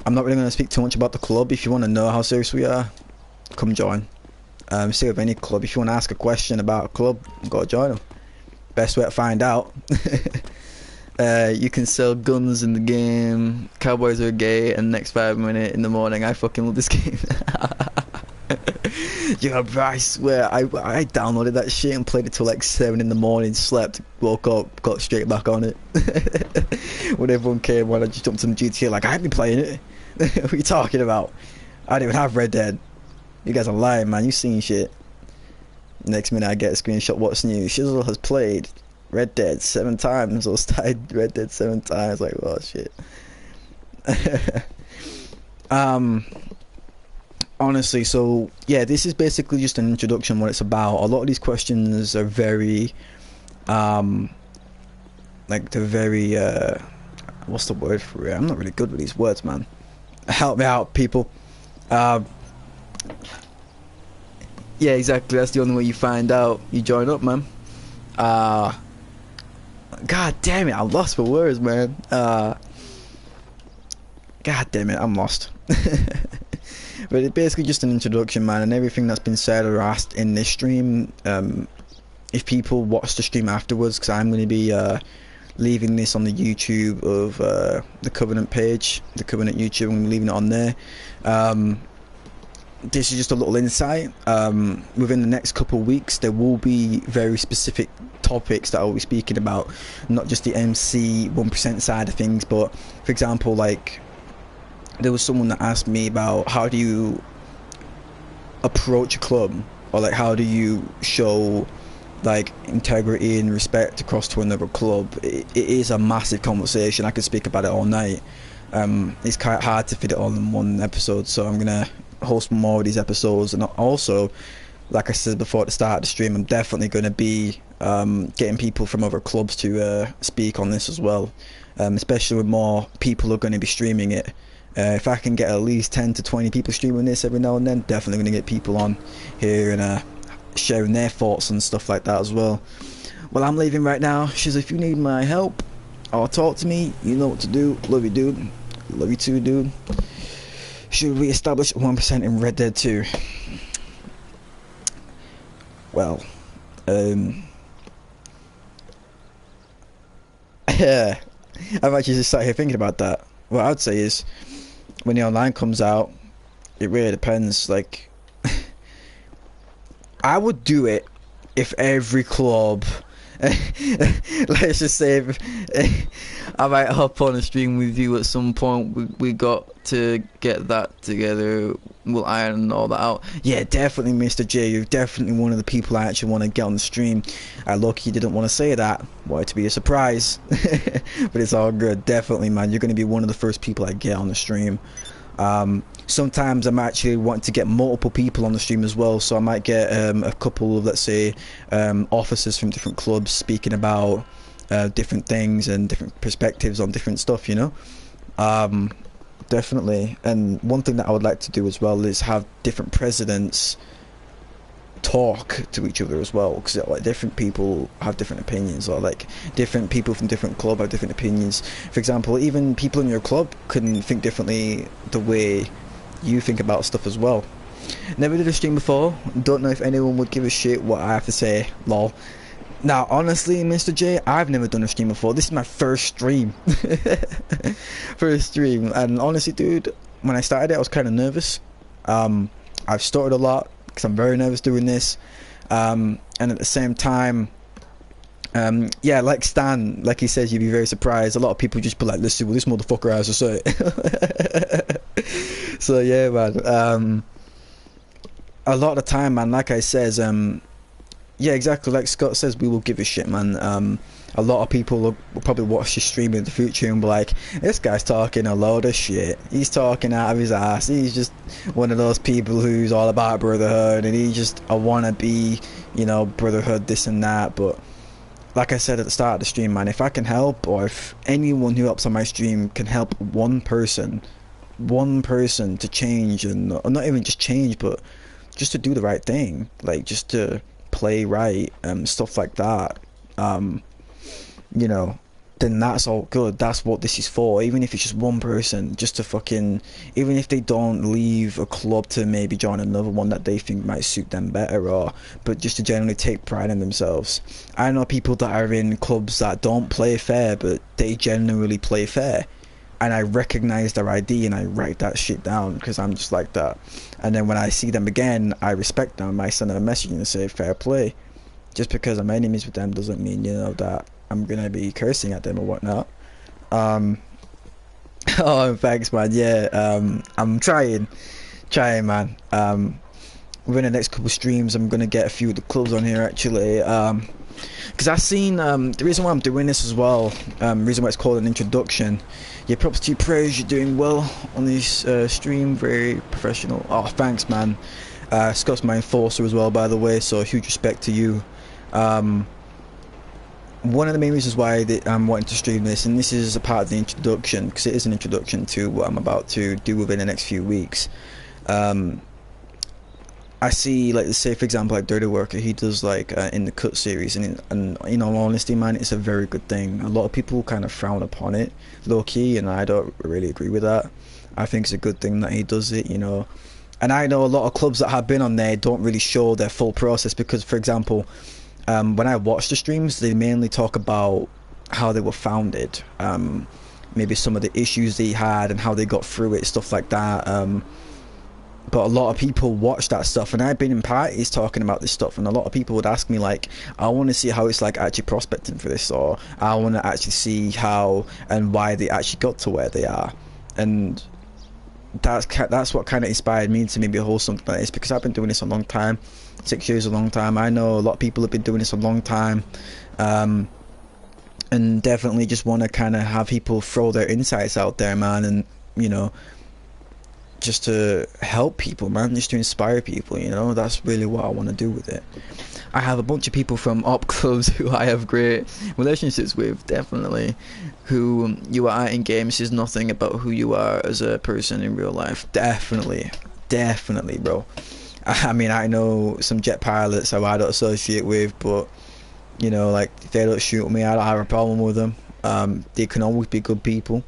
not really gonna speak too much about the club. If you want to know how serious we are, come join. Say with any club, if you want to ask a question about a club, go join them. Best way to find out. You can sell guns in the game, cowboys are gay, and next 5 minutes in the morning, I fucking love this game. Yeah, bro, I swear, I downloaded that shit and played it till like 7 in the morning, slept, woke up, got straight back on it. When everyone came, when I just jumped on GTA, like, I ain't been playing it. What are you talking about? I didn't even have Red Dead. You guys are lying, man. You seen shit. Next minute I get a screenshot, what's new? Shizzle has played Red Dead 7 times, or started Red Dead 7 times. Like, oh shit. um Honestly, so yeah, this is basically just an introduction what it's about. A lot of these questions are very like they're very what's the word for it? I'm not really good with these words, man. Help me out, people. Yeah, exactly, that's the only way you find out. You join up, man. God damn it, I'm lost for words, man. God damn it, I'm lost. But it's basically just an introduction, man, and everything that's been said or asked in this stream, if people watch the stream afterwards, because I'm going to be leaving this on the YouTube of the Covenant page, the Covenant YouTube, I'm leaving it on there. This is just a little insight. Within the next couple of weeks, there will be very specific topics that I'll be speaking about, not just the MC 1% side of things, but for example, like, there was someone that asked me about how do you approach a club, or like how do you show like integrity and respect across to another club. It is a massive conversation. I could speak about it all night. It's quite hard to fit it all in one episode, so I'm gonna host more of these episodes. And also, like I said before at the start of the stream, I'm definitely going to be getting people from other clubs to speak on this as well, especially with more people who are going to be streaming it. If I can get at least 10 to 20 people streaming this every now and then, definitely going to get people on here and sharing their thoughts and stuff like that as well. Well, I'm leaving right now. Shiz, if you need my help or talk to me, you know what to do. Love you, dude. Love you too, dude. Should we establish 1% in Red Dead 2? Well, yeah, I've actually just sat here thinking about that. What I'd say is, when the online comes out, it really depends. Like, I would do it if every club, let's just say, I might hop on a stream with you at some point. We got to get that together. We'll iron all that out. Yeah, definitely, Mr. J. You're definitely one of the people I actually want to get on the stream. Lucky didn't want to say that. Wanted to be a surprise. But it's all good. Definitely, man. You're going to be one of the first people I get on the stream. Sometimes I'm actually wanting to get multiple people on the stream as well, so I might get a couple of, let's say, officers from different clubs speaking about different things and different perspectives on different stuff, you know. Definitely. And one thing that I would like to do as well is have different presidents talk to each other as well, because like different people have different opinions, or like different people from different club have different opinions. For example, even people in your club can think differently the way you think about stuff as well. Never did a stream before, don't know if anyone would give a shit what I have to say, lol. Now honestly, Mr. J, I've never done a stream before. This is my first stream. First stream. And honestly, dude, when I started it, I was kind of nervous. I've stuttered a lot because I'm very nervous doing this, and at the same time, yeah, like Stan, like he says, you'd be very surprised. A lot of people just be like, listen, well, this motherfucker has to say it. So yeah, man, a lot of the time, man, like I says, yeah, exactly, like Scott says, we will give a shit, man. A lot of people will probably watch this stream in the future and be like, this guy's talking a load of shit. He's talking out of his ass. He's just one of those people who's all about Brotherhood, and he just, I want to be, you know, Brotherhood, this and that. But like I said at the start of the stream, man, if I can help, or if anyone who helps on my stream can help one person to change, and or not even just change, but just to do the right thing, like just to play right, stuff like that, you know, then that's all good. That's what this is for. Even if it's just one person, just to fucking, even if they don't leave a club to maybe join another one that they think might suit them better, or but just to generally take pride in themselves. I know people that are in clubs that don't play fair, but they generally play fair, and I recognize their ID and I write that shit down because I'm just like that. And then when I see them again, I respect them. I send them a message and say fair play. Just because I'm enemies with them doesn't mean, you know, that I'm gonna be cursing at them or whatnot. Oh, thanks, man. Yeah, I'm trying, man. Within the next couple of streams, I'm gonna get a few of the clubs on here actually. because I seen the reason why I'm doing this as well, reason why it's called an introduction. Yeah, props to you, praise, you're doing well on this stream, very professional. Oh, thanks, man. Scott's my enforcer as well, by the way, so huge respect to you. One of the main reasons why I'm wanting to stream this, and this is a part of the introduction, because it is an introduction to what I'm about to do within the next few weeks. I see, like, say for example, like Dirty Worker, he does like in the cut series, and in all honesty, man, it's a very good thing. A lot of people kind of frown upon it, low key, and I don't really agree with that. I think it's a good thing that he does it, you know. And I know a lot of clubs that have been on there don't really show their full process, because, for example, when I watch the streams, they mainly talk about how they were founded, maybe some of the issues they had and how they got through it, stuff like that. But a lot of people watch that stuff, and I've been in parties talking about this stuff, and a lot of people would ask me, like, I want to see how it's like actually prospecting for this, or I want to actually see how and why they actually got to where they are. And that's what kind of inspired me to maybe hold something like this, because I've been doing this a long time. 6 years is a long time. I know a lot of people have been doing this a long time, and definitely just want to kind of have people throw their insights out there, man, and, you know, just to help people, man, just to inspire people, you know. That's really what I want to do with it. I have a bunch of people from op clubs who I have great relationships with, definitely, who you are in games is nothing about who you are as a person in real life. Definitely, bro. I mean, I know some jet pilots who I don't associate with, but, you know, like, if they don't shoot me, I don't have a problem with them. They can always be good people.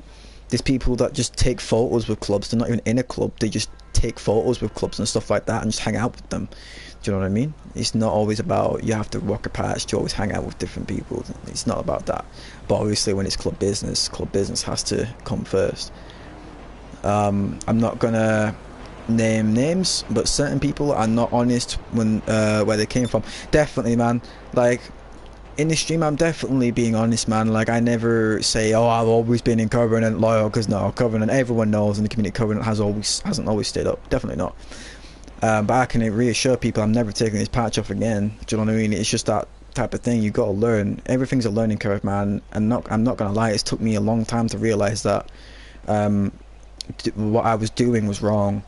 There's people that just take photos with clubs. They're not even in a club. They just take photos with clubs and stuff like that and just hang out with them. Do you know what I mean? It's not always about you have to walk a patch to always hang out with different people. It's not about that. But obviously when it's club business has to come first. I'm not going to name names, but certain people are not honest when where they came from. Definitely, man. Like, in this stream, I'm definitely being honest, man. Like, I never say, oh, I've always been in Covenant loyal, because no, Covenant, everyone knows in the community, Covenant hasn't always stayed up. Definitely not. But I can reassure people I'm never taking this patch off again. Do you know what I mean? It's just that type of thing. You got to learn. Everything's a learning curve, man. And I'm not gonna lie, it took me a long time to realize that what I was doing was wrong,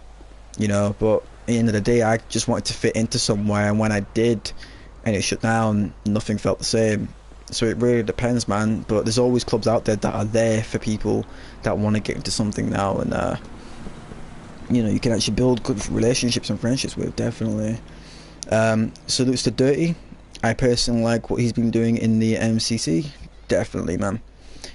you know. But at the end of the day, I just wanted to fit into somewhere, and when I did, and it shut down, nothing felt the same. So it really depends, man. But there's always clubs out there that are there for people that want to get into something now, and you know, you can actually build good relationships and friendships with, definitely. Salutes to Dirty. I personally like what he's been doing in the MCC. Definitely, man.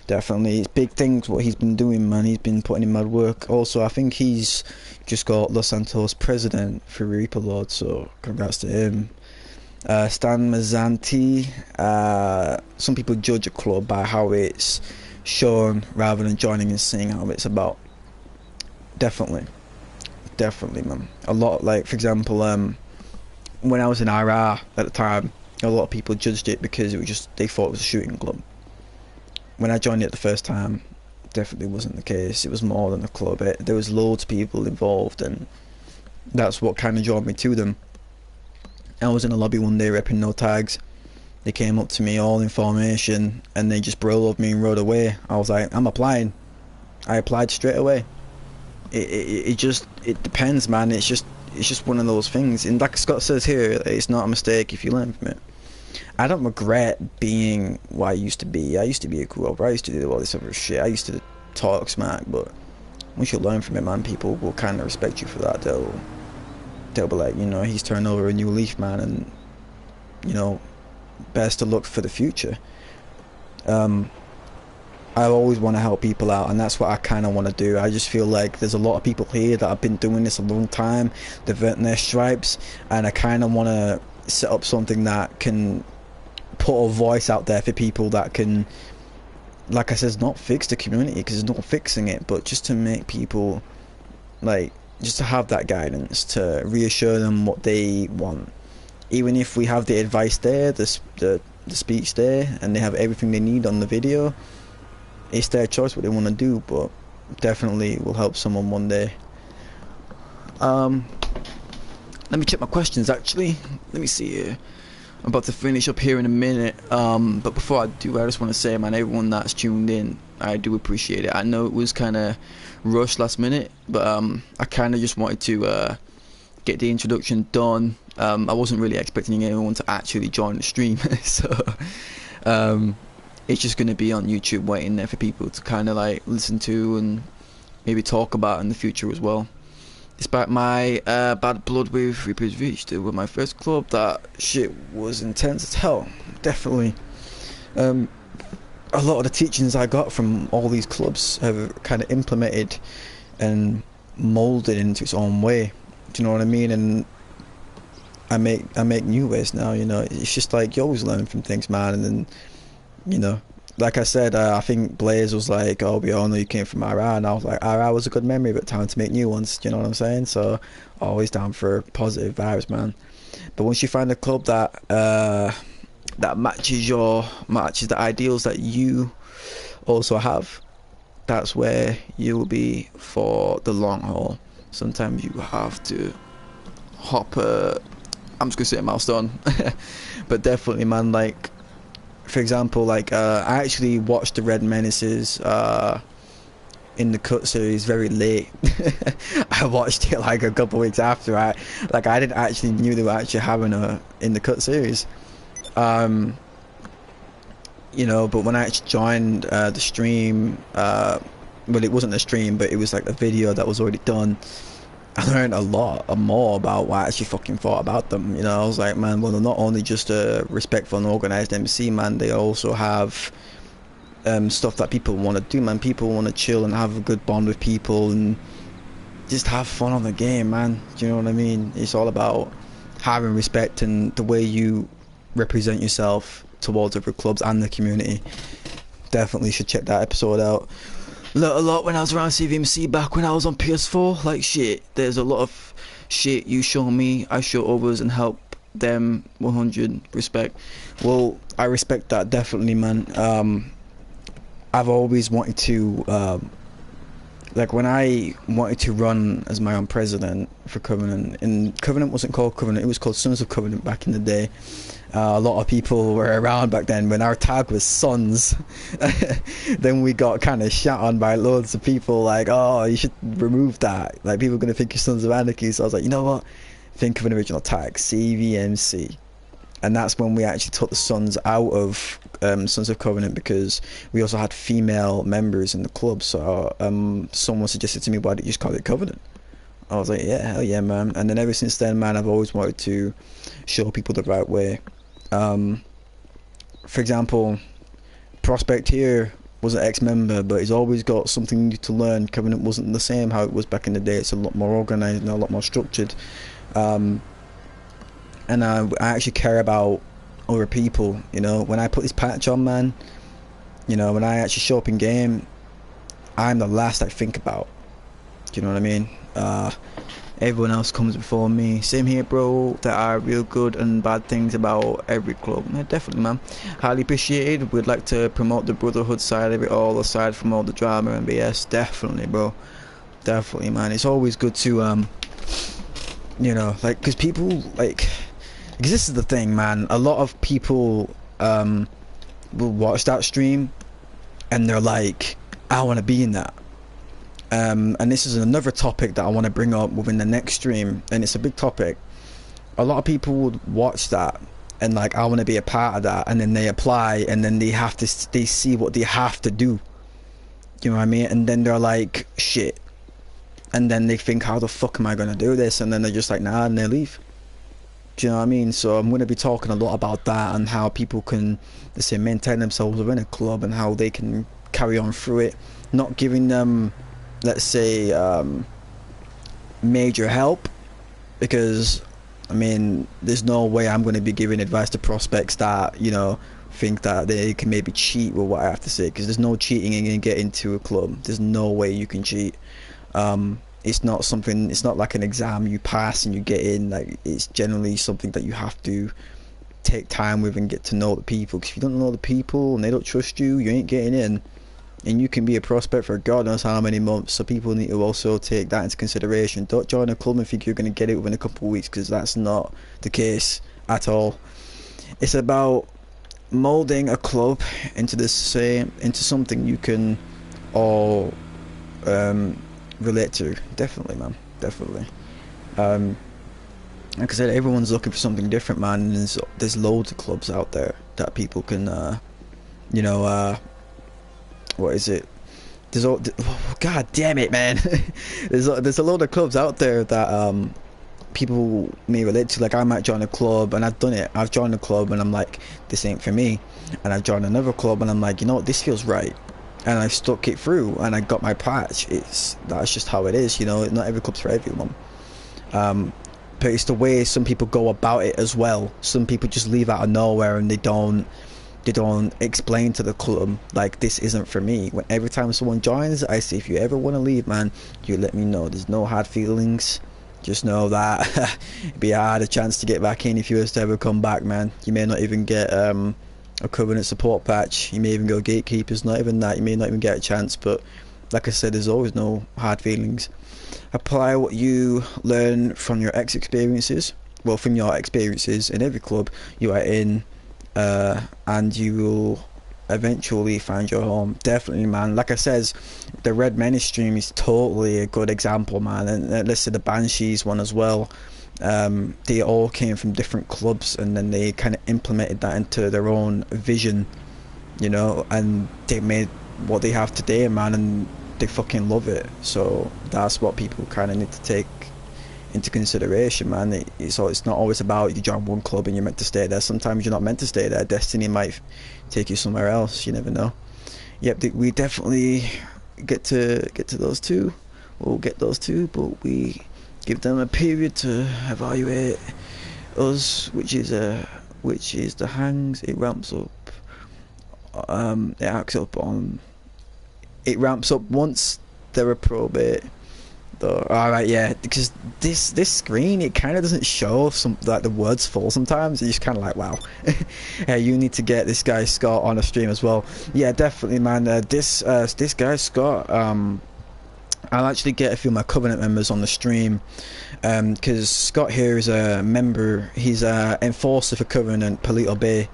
Definitely. It's big things what he's been doing, man. He's been putting in mad work. Also, I think he's just got Los Santos president for Reaper Lord, so congrats to him. Stan Mazzanti. Some people judge a club by how it's shown rather than joining and seeing how it's about. Definitely, man. A lot, like, for example, when I was in RR at the time, a lot of people judged it because it was just, they thought it was a shooting club. When I joined it the first time, definitely wasn't the case. It was more than a club. There was loads of people involved, and that's what kind of drew me to them. I was in a lobby one day repping no tags. They came up to me all in formation, and they just brawled me and rode away. I was like, I'm applying. I applied straight away. It depends, man. It's just one of those things. And like Scott says here, it's not a mistake if you learn from it. I don't regret being what I used to be. I used to be a cool over. I used to do all this other shit. I used to talk smack, but once you learn from it, man, people will kind of respect you for that. They'll be like, you know, he's turned over a new leaf, man, and, you know, best of luck for the future. I always want to help people out, and that's what I kind of want to do. I just feel like there's a lot of people here that have been doing this a long time. They've earned their stripes, and I kind of want to set up something that can put a voice out there for people that can, like I said, not fix the community, because there's no fixing it, but just to make people, like, just to have that guidance, to reassure them what they want. Even if we have the advice there, the speech there, and they have everything they need on the video, it's their choice what they want to do, but definitely will help someone one day. Let me check my questions, actually. Let me see here. I'm about to finish up here in a minute. But before I do, I just want to say, man, everyone that's tuned in, I do appreciate it. I know it was kind of rushed last minute, but I kind of just wanted to get the introduction done. I wasn't really expecting anyone to actually join the stream, so it's just going to be on YouTube waiting there for people to kind of like listen to and maybe talk about in the future as well. Despite my bad blood with Reaper's Reach, with my first club, that shit was intense as hell. Definitely. A lot of the teachings I got from all these clubs have kind of implemented and molded into its own way. Do you know what I mean? And I make new ways now. You know, it's just like you always learn from things, man. And then, you know, like I said, I think Blaze was like, "Oh, we all know you came from RR," and I was like, "RR was a good memory, but time to make new ones." Do you know what I'm saying? So, always down for positive vibes, man. But once you find a club that that matches the ideals that you also have, that's where you will be for the long haul. Sometimes you have to hop. I'm just gonna say a milestone, but definitely, man. Like, for example, like I actually watched the Red Menaces in the cut series very late. I watched it like a couple weeks after. I didn't actually knew they were actually having a in the cut series. You know, but when I actually joined the stream, well, it wasn't a stream, but it was like a video that was already done. I learned a lot more about what I actually fucking thought about them. You know, I was like, man, well, they're not only just a respectful and organised MC, man, they also have stuff that people want to do, man. People want to chill and have a good bond with people and just have fun on the game, man. Do you know what I mean? It's all about having respect and the way you represent yourself towards other clubs and the community. Definitely should check that episode out. Learned a lot when I was around CVMC back when I was on PS4. Like, shit, there's a lot of shit you show me, I show others and help them. 100 respect. Well, I respect that, definitely, man. I've always wanted to like when I wanted to run as my own president for Covenant, and Covenant wasn't called Covenant, it was called Sons of Covenant back in the day. A lot of people were around back then when our tag was Sons. Then we got kind of shot on by loads of people like, oh, you should remove that, like people are going to think you're Sons of Anarchy. So I was like, you know what, think of an original tag, CVMC. And that's when we actually took the Sons out of Sons of Covenant, because we also had female members in the club. So someone suggested to me, why don't you just call it Covenant? I was like, yeah, hell yeah, man. And then ever since then, man, I've always wanted to show people the right way. For example, Prospect here was an ex-member, but he's always got something new to learn. Covenant wasn't the same how it was back in the day. It's a lot more organised and a lot more structured. And I actually care about other people, you know. When I put this patch on, man, you know, when I actually show up in game, I'm the last I think about. Do you know what I mean? Everyone else comes before me. Same here, bro. There are real good and bad things about every club. Yeah, definitely, man. Highly appreciated. We'd like to promote the Brotherhood side of it all, aside from all the drama and BS. Definitely, bro. Definitely, man. It's always good to, you know, like, because people, like, because this is the thing, man. A lot of people will watch that stream and they're like, I want to be in that. And this is another topic that I want to bring up within the next stream, and it's a big topic. A lot of people would watch that and like, I want to be a part of that, and then they apply, and then they see what they have to do. You know what I mean? And then they're like, shit. And then they think, how the fuck am I going to do this? And then they're just like, nah, and they leave. Do you know what I mean? So I'm going to be talking a lot about that, and how people can, let's say, maintain themselves within a club, and how they can carry on through it, not giving them, let's say, major help, because I mean, there's no way I'm going to be giving advice to prospects that, you know, think that they can maybe cheat with what I have to say, because there's no cheating in getting into a club. There's no way you can cheat. It's not something, it's not like an exam you pass and you get in. Like, it's generally something that you have to take time with and get to know the people, because if you don't know the people and they don't trust you, you ain't getting in. And you can be a prospect for God knows how many months, so people need to also take that into consideration. Don't join a club and think you're going to get it within a couple of weeks, because that's not the case at all. it's about molding a club into into something you can all relate to. Definitely, man. Definitely. Like I said, everyone's looking for something different, man. And there's loads of clubs out there that people can, you know, what is it? God damn it, man. there's a load of clubs out there that people may relate to. Like, I might join a club, and I've done it. I've joined a club, and I'm like, this ain't for me. And I've joined another club, and I'm like, you know what, this feels right. And I've stuck it through, and I got my patch. That's just how it is, you know. Not every club's for everyone. But it's the way some people go about it as well. Some people just leave out of nowhere, and they don't explain to the club, like, this isn't for me. When every time someone joins, I say, if you ever want to leave, man, you let me know. There's no hard feelings. Just know that it'd be a harder chance to get back in if you was to ever come back, man. You may not even get a Covenant support patch. You may even go gatekeepers. Not even that. You may not even get a chance. But like I said, there's always no hard feelings. Apply what you learn from your experiences. Well, from your experiences in every club you are in, and you will eventually find your home. Definitely, man. Like I says, the Red Menace stream is totally a good example, man. And let's say the Banshees one as well. They all came from different clubs, and then they kind of implemented that into their own vision, you know, and they made what they have today, man, and they fucking love it. So that's what people kind of need to take into consideration, man. It's not always about you join one club and you're meant to stay there. Sometimes you're not meant to stay there. Destiny might take you somewhere else. You never know. Yep, we definitely get to those two. We'll get those two, but we give them a period to evaluate us, which is the hangs. It ramps up. It acts up on. It ramps up once they're a probate. Though, alright, yeah, because this screen, it kind of doesn't show like the words full sometimes. It's just kind of like, wow. Hey, you need to get this guy Scott on a stream as well. Yeah, definitely, man. This guy Scott, I'll actually get a few of my Covenant members on the stream, because Scott here is a member. He's a enforcer for Covenant Palito Bay.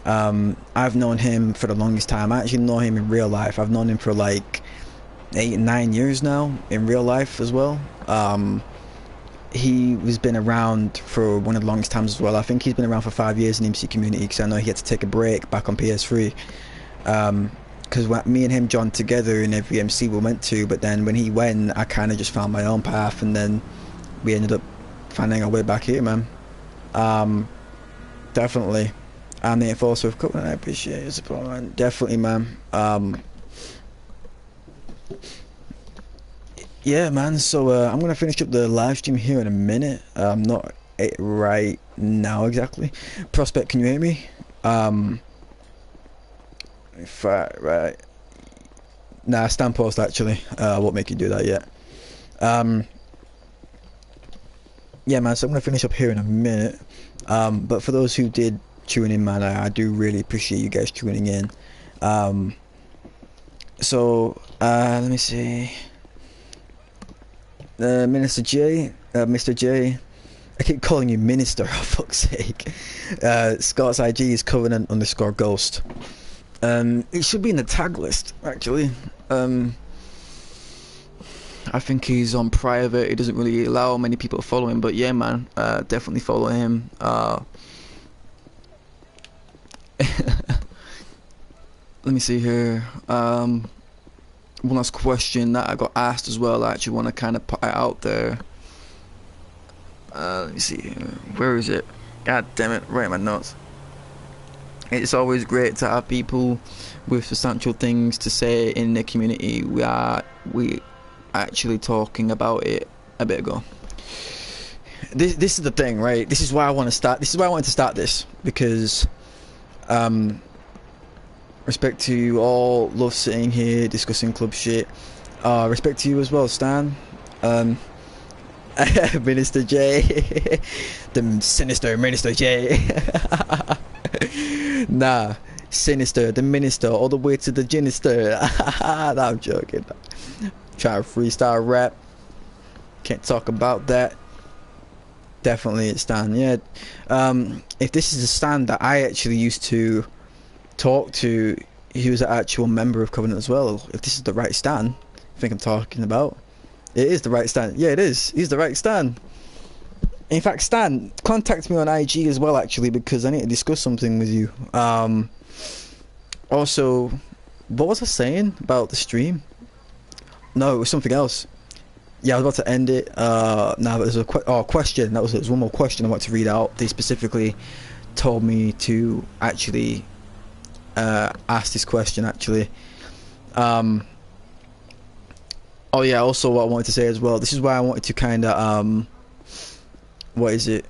I've known him for the longest time. I actually know him in real life. I've known him for like 8 and 9 years now in real life as well. He has been around for one of the longest times as well. I think he's been around for 5 years in the MC community, because I know he had to take a break back on PS3, because me and him joined together in every MC we went to, but then when he went, I kind of just found my own path, and then we ended up finding our way back here, man. Definitely. I'm the enforcer of Covenant. I appreciate your support, man. Definitely, man. Yeah, man. So I'm gonna finish up the live stream here in a minute. Not right now exactly. Prospect, can you hear me? Right. Nah, stand post actually. I won't make you do that yet. Yeah, man. So I'm gonna finish up here in a minute. But for those who did tune in, man, I do really appreciate you guys tuning in. So let me see. Minister J, Mr. J, I keep calling you Minister, for fuck's sake. Scott's IG is Covenant_Ghost. It should be in the tag list, actually. I think he's on private. He doesn't really allow many people to follow him, but yeah, man, definitely follow him. Let me see here. One last question that I got asked as well. I actually want to kind of put it out there. Let me see here. Where is it? God damn it! Right in my notes. It's always great to have people with substantial things to say in the community. We actually talking about it a bit ago. This is the thing, right? This is why I want to start. This is why I wanted to start this, because respect to you all, love sitting here discussing club shit. Respect to you as well, Stan. Minister J. The sinister Minister J. Nah, sinister, the minister, all the way to the ginister. Nah, I'm joking. Trying to freestyle rap. Can't talk about that. Definitely it's Stan. Yeah. If this is a Stan that I actually used to talk to, he was an actual member of Covenant as well. If this is the right Stan, I think I'm talking about. It is the right Stan. Yeah, it is. He's the right Stan. In fact, Stan, contact me on IG as well, actually, because I need to discuss something with you. Also, what was I saying about the stream? No, it was something else. Yeah, I was about to end it. Now there's a question. There was one more question I want to read out. They specifically told me to actually ask this question. Actually, oh yeah. Also, what I wanted to say as well. This is why I wanted to kind of what is it?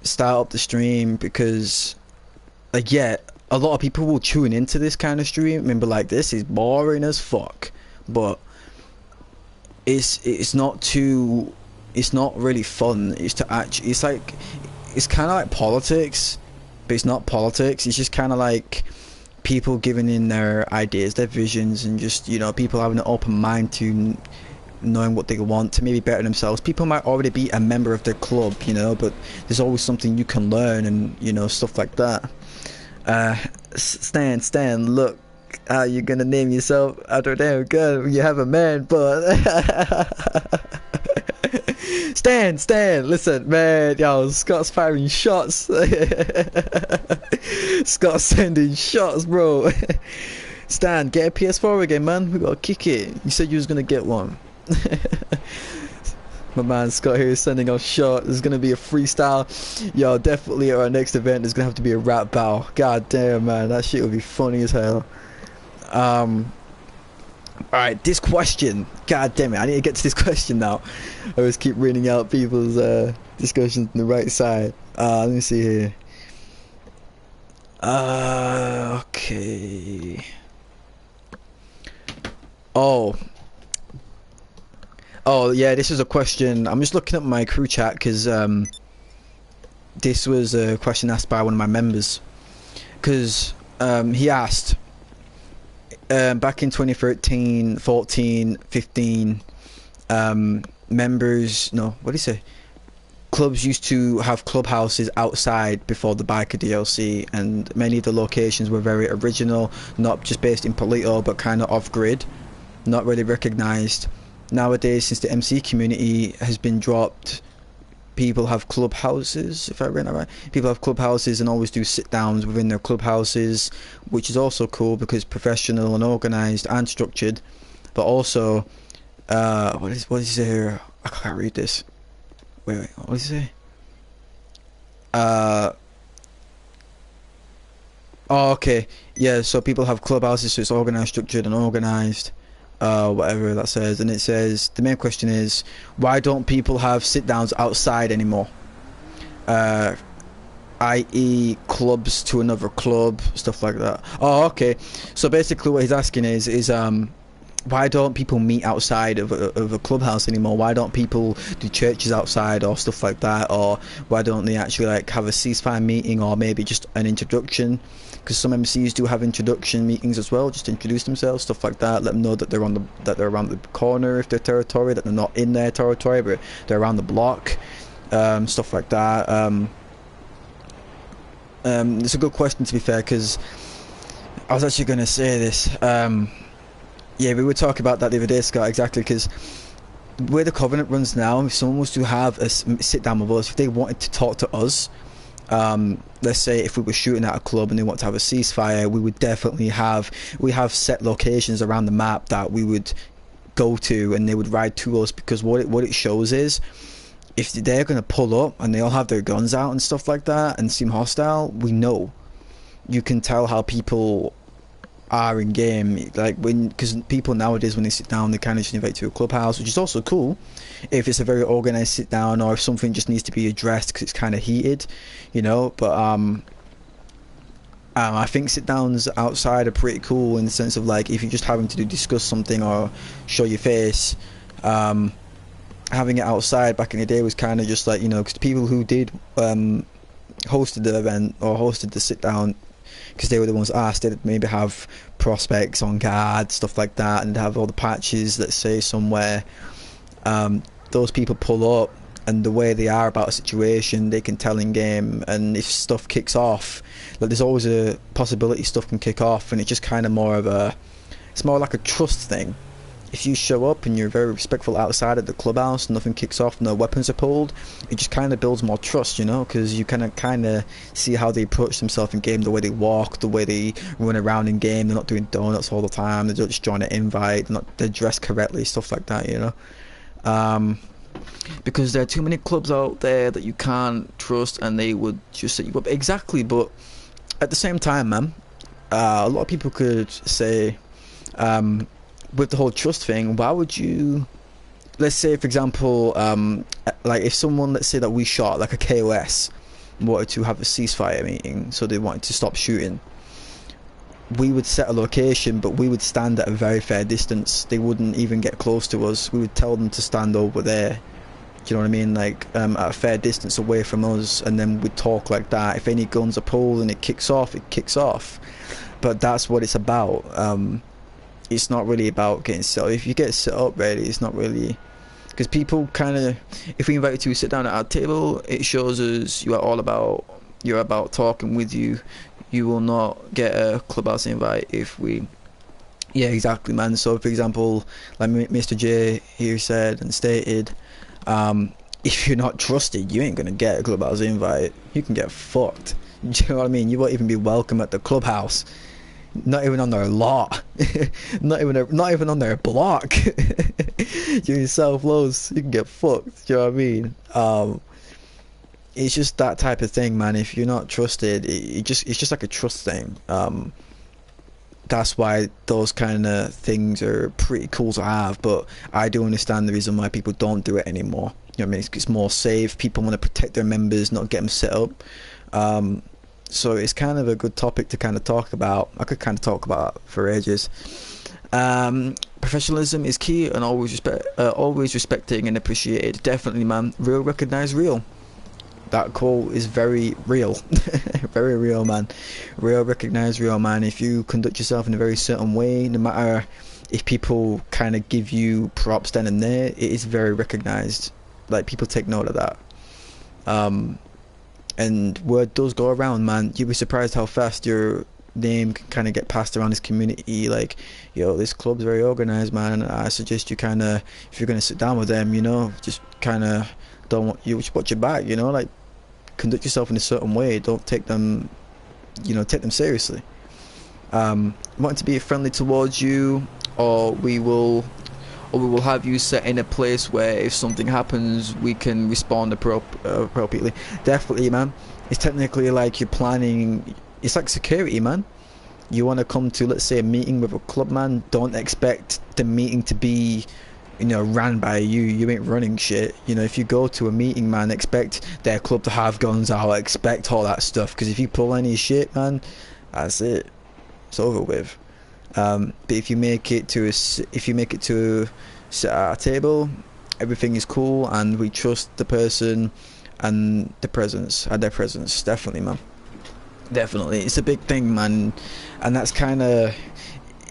Start up the stream, because like, yeah, a lot of people will tune into this kind of stream. Remember, like, this is boring as fuck, but it's not really fun. It's to actually, it's like, it's kind of like politics, but it's not politics. It's just kind of like people giving in their ideas, their visions, and just, you know, people having an open mind to knowing what they want to maybe better themselves. People might already be a member of their club, you know, but there's always something you can learn, and, you know, stuff like that. Stan, look, how you gonna name yourself after damn gun when you have a man, but Stan, listen, man, yo, Scott's firing shots. Scott's sending shots, bro. Stan, get a PS4 again, man. We gotta kick it. You said you was gonna get one. My man Scott here is sending out shots. There's gonna be a freestyle. Yo, definitely at our next event there's gonna have to be a rap battle. God damn, man, that shit would be funny as hell. Alright, this question. God damn it, I need to get to this question now. I always keep reading out people's discussions on the right side. Let me see here. Okay. Oh yeah, this is a question. I'm just looking at my crew chat because this was a question asked by one of my members. Because he asked, back in 2013, 14, 15, members, no, what did he say? Clubs used to have clubhouses outside before the biker DLC, and many of the locations were very original, not just based in Polito, but kind of off-grid, not really recognised. Nowadays, since the MC community has been dropped, people have clubhouses, if I read that right. People have clubhouses and always do sit-downs within their clubhouses, which is also cool because it's professional and organised and structured. But also, what is it here? I can't read this. Wait, what does it say? Oh, okay. Yeah, so people have clubhouses, so it's organised, structured and organised. Whatever that says. And it says, the main question is, why don't people have sit-downs outside anymore? I.e. clubs to another club, stuff like that. Oh, okay. So basically what he's asking is why don't people meet outside of a clubhouse anymore? Why don't people do churches outside or stuff like that? Or why don't they actually like have a ceasefire meeting, or maybe just an introduction? Because some MCs do have introduction meetings as well, just to introduce themselves, stuff like that. Let them know that they're around the corner if they're territory, that they're not in their territory, but they're around the block, stuff like that. It's a good question, to be fair, because I was actually going to say this. Yeah, we were talking about that the other day, Scott, exactly, because where the Covenant runs now, if someone was to have a sit down with us, if they wanted to talk to us, let's say if we were shooting at a club and they want to have a ceasefire, we would definitely have set locations around the map that we would go to, and they would ride to us, because what it shows is, if they're going to pull up and they all have their guns out and stuff like that and seem hostile, we know. You can tell how people are in game, like, because people nowadays, when they sit down, they kind of just invite to a clubhouse, which is also cool if it's a very organized sit down, or if something just needs to be addressed because it's kind of heated, you know. But I think sit downs outside are pretty cool, in the sense of, like, if you're just having to discuss something or show your face, having it outside back in the day was kind of just like, you know, because people who did hosted the event or hosted the sit down, because they were the ones asked, they'd maybe have prospects on guard, stuff like that, and have all the patches that say somewhere. Those people pull up and the way they are about a situation, they can tell in game. And if stuff kicks off, like there's always a possibility stuff can kick off, and it's just kind of more of a, it's more like a trust thing. If you show up and you're very respectful outside at the clubhouse, nothing kicks off, no weapons are pulled, it just kind of builds more trust, you know, because you kind of see how they approach themselves in game, the way they walk, the way they run around in game. They're not doing donuts all the time, they're just trying to invite, they're dressed correctly, stuff like that, you know. Because there are too many clubs out there that you can't trust, and they would just set you up. Exactly, but at the same time, man, a lot of people could say, with the whole trust thing, why would you, let's say for example, like if someone, let's say that we shot like a KOS, wanted to have a ceasefire meeting, so they wanted to stop shooting, we would set a location, but we would stand at a very fair distance. They wouldn't even get close to us. We would tell them to stand over there. Do you know what I mean? Like at a fair distance away from us, and then we'd talk like that. If any guns are pulled and it kicks off, it kicks off. But that's what it's about. It's not really about getting set up. If you get set up ready, it's not really, because people kind of, if we invite you to sit down at our table, it shows us you are all about, you're about talking with you. You will not get a clubhouse invite if we, yeah, exactly, man. So for example, like Mr. J here said and stated, if you're not trusted, you ain't gonna get a clubhouse invite. You can get fucked. Do you know what I mean? You won't even be welcome at the clubhouse. Not even on their lot. not even on their block. You're self-lows, you can get fucked. Do you know what I mean? It's just that type of thing, man. If you're not trusted, it's just like a trust thing. That's why those kind of things are pretty cool to have, but I do understand the reason why people don't do it anymore. You know what I mean? It's more safe. People want to protect their members, not get them set up. So it's kind of a good topic to kind of talk about. I could kind of talk about it for ages. Professionalism is key, and always respecting and appreciated. Definitely, man. Real recognize real. That quote is very real. Very real, man. Real recognize real, man. If you conduct yourself in a very certain way, no matter if people kind of give you props then and there, it is very recognized. Like, people take note of that. And word does go around, man. You'd be surprised how fast your name can kind of get passed around this community. Like, yo, this club's very organized, man. I suggest you kind of, if you're going to sit down with them, you know, just kind of don't want you, just watch your back, you know, like, conduct yourself in a certain way. Don't take them, you know, take them seriously. Want to be friendly towards you, or we will have you set in a place where if something happens, we can respond appropriately. Definitely, man. It's technically like you're planning. It's like security, man. You want to come to, let's say, a meeting with a club, man. Don't expect the meeting to be, you know, ran by you. You ain't running shit. You know, if you go to a meeting, man, expect their club to have guns out. Expect all that stuff. Because if you pull any shit, man, that's it. It's over with. But if you make it to sit at our table, everything is cool, and we trust the person and their presence. Definitely, man. Definitely, it's a big thing, man, and that's kind of,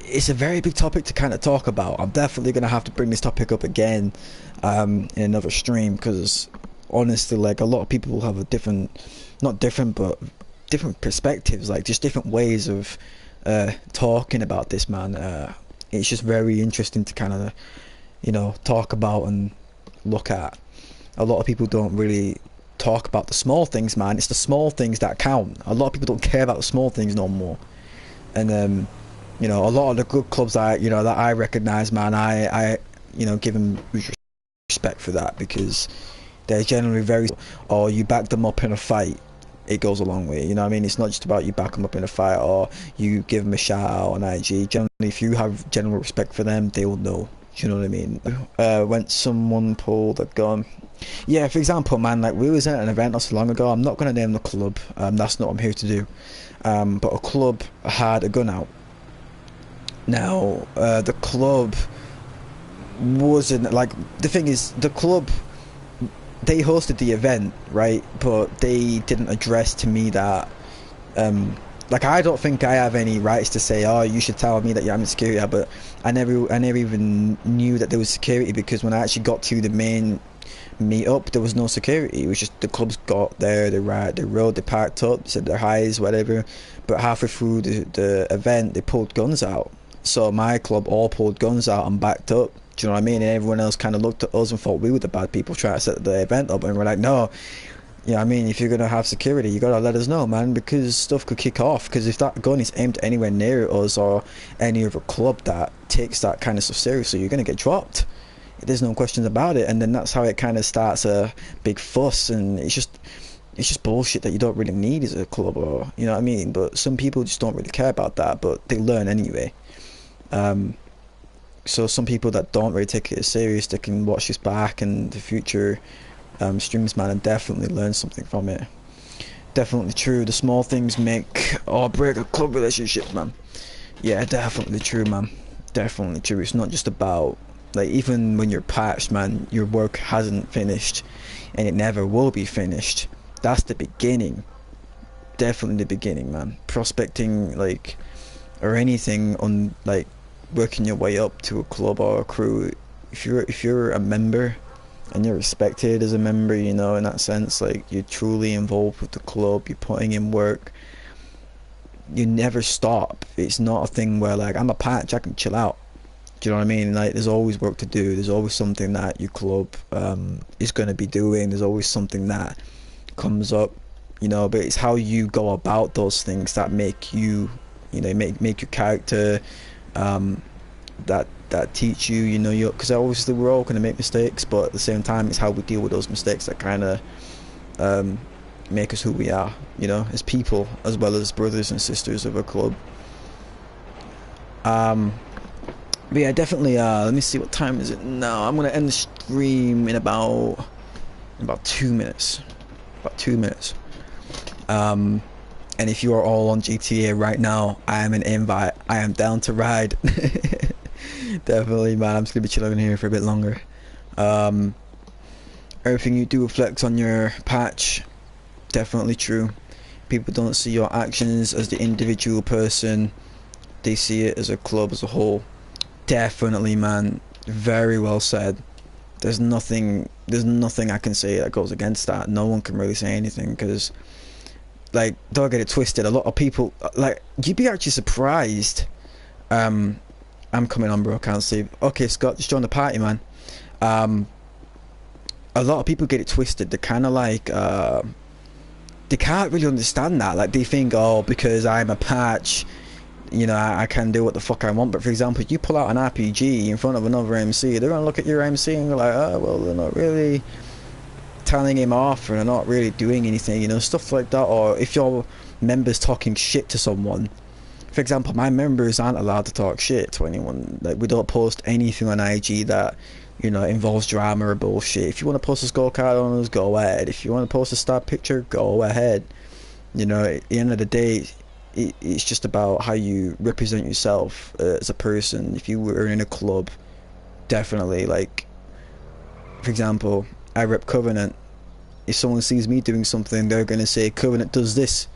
it's a very big topic to kind of talk about. I'm definitely gonna have to bring this topic up again in another stream, because honestly, like, a lot of people have a different perspectives, like just different ways of talking about this, man. It's just very interesting to kind of, you know, talk about and look at. A lot of people don't really talk about the small things, man. It's the small things that count. A lot of people don't care about the small things no more. And you know, a lot of the good clubs that I recognize, man, I you know, give them respect for that, because they're generally very, or you back them up in a fight, it goes a long way. You know what I mean? It's not just about you back them up in a fight or you give them a shout out on IG. Generally, if you have general respect for them, they will know. Do you know what I mean? When someone pulled a gun, yeah, for example, man, like, we was at an event not so long ago. I'm not going to name the club. That's not what I'm here to do. But a club had a gun out. Now, the club wasn't, like, the thing is, the club, they hosted the event, right? But they didn't address to me that like, I don't think I have any rights to say, oh, you should tell me that you're having security, but I never even knew that there was security, because when I actually got to the main meet up, there was no security. It was just the clubs got there, they rode, they parked up, said their highs, whatever. But halfway through the event, they pulled guns out. So my club all pulled guns out and backed up. Do you know what I mean? And everyone else kind of looked at us and thought we were the bad people trying to set the event up. And we're like, no, you know what I mean? If you're gonna have security, you gotta let us know, man, because stuff could kick off. Because if that gun is aimed anywhere near us or any other club that takes that kind of stuff seriously, you're gonna get dropped. There's no questions about it. And then that's how it kind of starts a big fuss, and it's just bullshit that you don't really need as a club, or you know what I mean. But some people just don't really care about that, but they learn anyway. So some people that don't really take it as serious, they can watch this back and the future streams, man, and definitely learn something from it. Definitely true. The small things make or break a club relationship, man. Yeah, definitely true, man. Definitely true. It's not just about, like, even when you're patched, man, your work hasn't finished, and it never will be finished. That's the beginning. Definitely the beginning, man. Prospecting, like, or anything on, like, working your way up to a club or a crew. If you're a member and you're respected as a member, you know, in that sense, like, you're truly involved with the club, you're putting in work, you never stop. It's not a thing where, like, I'm a patch, I can chill out. Do you know what I mean? Like, there's always work to do. There's always something that your club is going to be doing. There's always something that comes up, you know. But it's how you go about those things that make you, you know, make your character, that teach you, you know, because obviously we're all going to make mistakes, but at the same time, it's how we deal with those mistakes that kind of make us who we are, you know, as people, as well as brothers and sisters of a club. But yeah, definitely, let me see, what time is it now? I'm going to end the stream in about 2 minutes. About 2 minutes. And if you are all on GTA right now, I am an invite. I am down to ride. Definitely, man. I'm just going to be chilling in here for a bit longer. Everything you do reflects on your patch. Definitely true. People don't see your actions as the individual person. They see it as a club as a whole. Definitely, man. Very well said. There's nothing I can say that goes against that. No one can really say anything, because, like, don't get it twisted, a lot of people, like, you'd be actually surprised. I'm coming on, bro, can't sleep. Okay, Scott, just join the party, man. A lot of people get it twisted. They're kind of like, they can't really understand that. Like, they think, oh, because I'm a patch, you know, I can do what the fuck I want. But for example, you pull out an RPG in front of another MC, they're gonna look at your MC and go like, oh, well, they're not really telling him off, or they're not really doing anything, you know, stuff like that. Or if your members talking shit to someone, for example, my members aren't allowed to talk shit to anyone. Like, we don't post anything on IG that, you know, involves drama or bullshit. If you want to post a scorecard on us, go ahead. If you want to post a star picture, go ahead. You know, at the end of the day, it's just about how you represent yourself as a person. If you were in a club, definitely, like, for example, I rep Covenant. If someone sees me doing something, they're going to say, Covenant does this.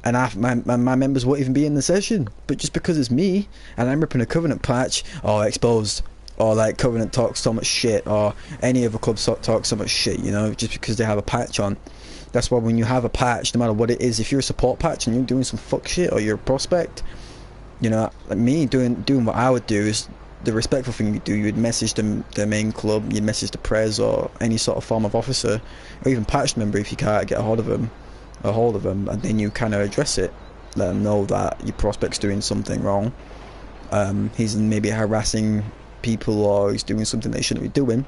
And my members won't even be in the session. But just because it's me, and I'm ripping a Covenant patch, or exposed, or like Covenant talks so much shit, or any other club talks so much shit, you know, just because they have a patch on. That's why when you have a patch, no matter what it is, if you're a support patch and you're doing some fuck shit, or you're a prospect, you know, like me doing what I would do is the respectful thing you do. You would message the main club, you'd message the prez or any sort of form of officer, or even patch member if you can't get a hold of them, and then you kind of address it. Let them know that your prospect's doing something wrong. He's maybe harassing people, or he's doing something they shouldn't be doing.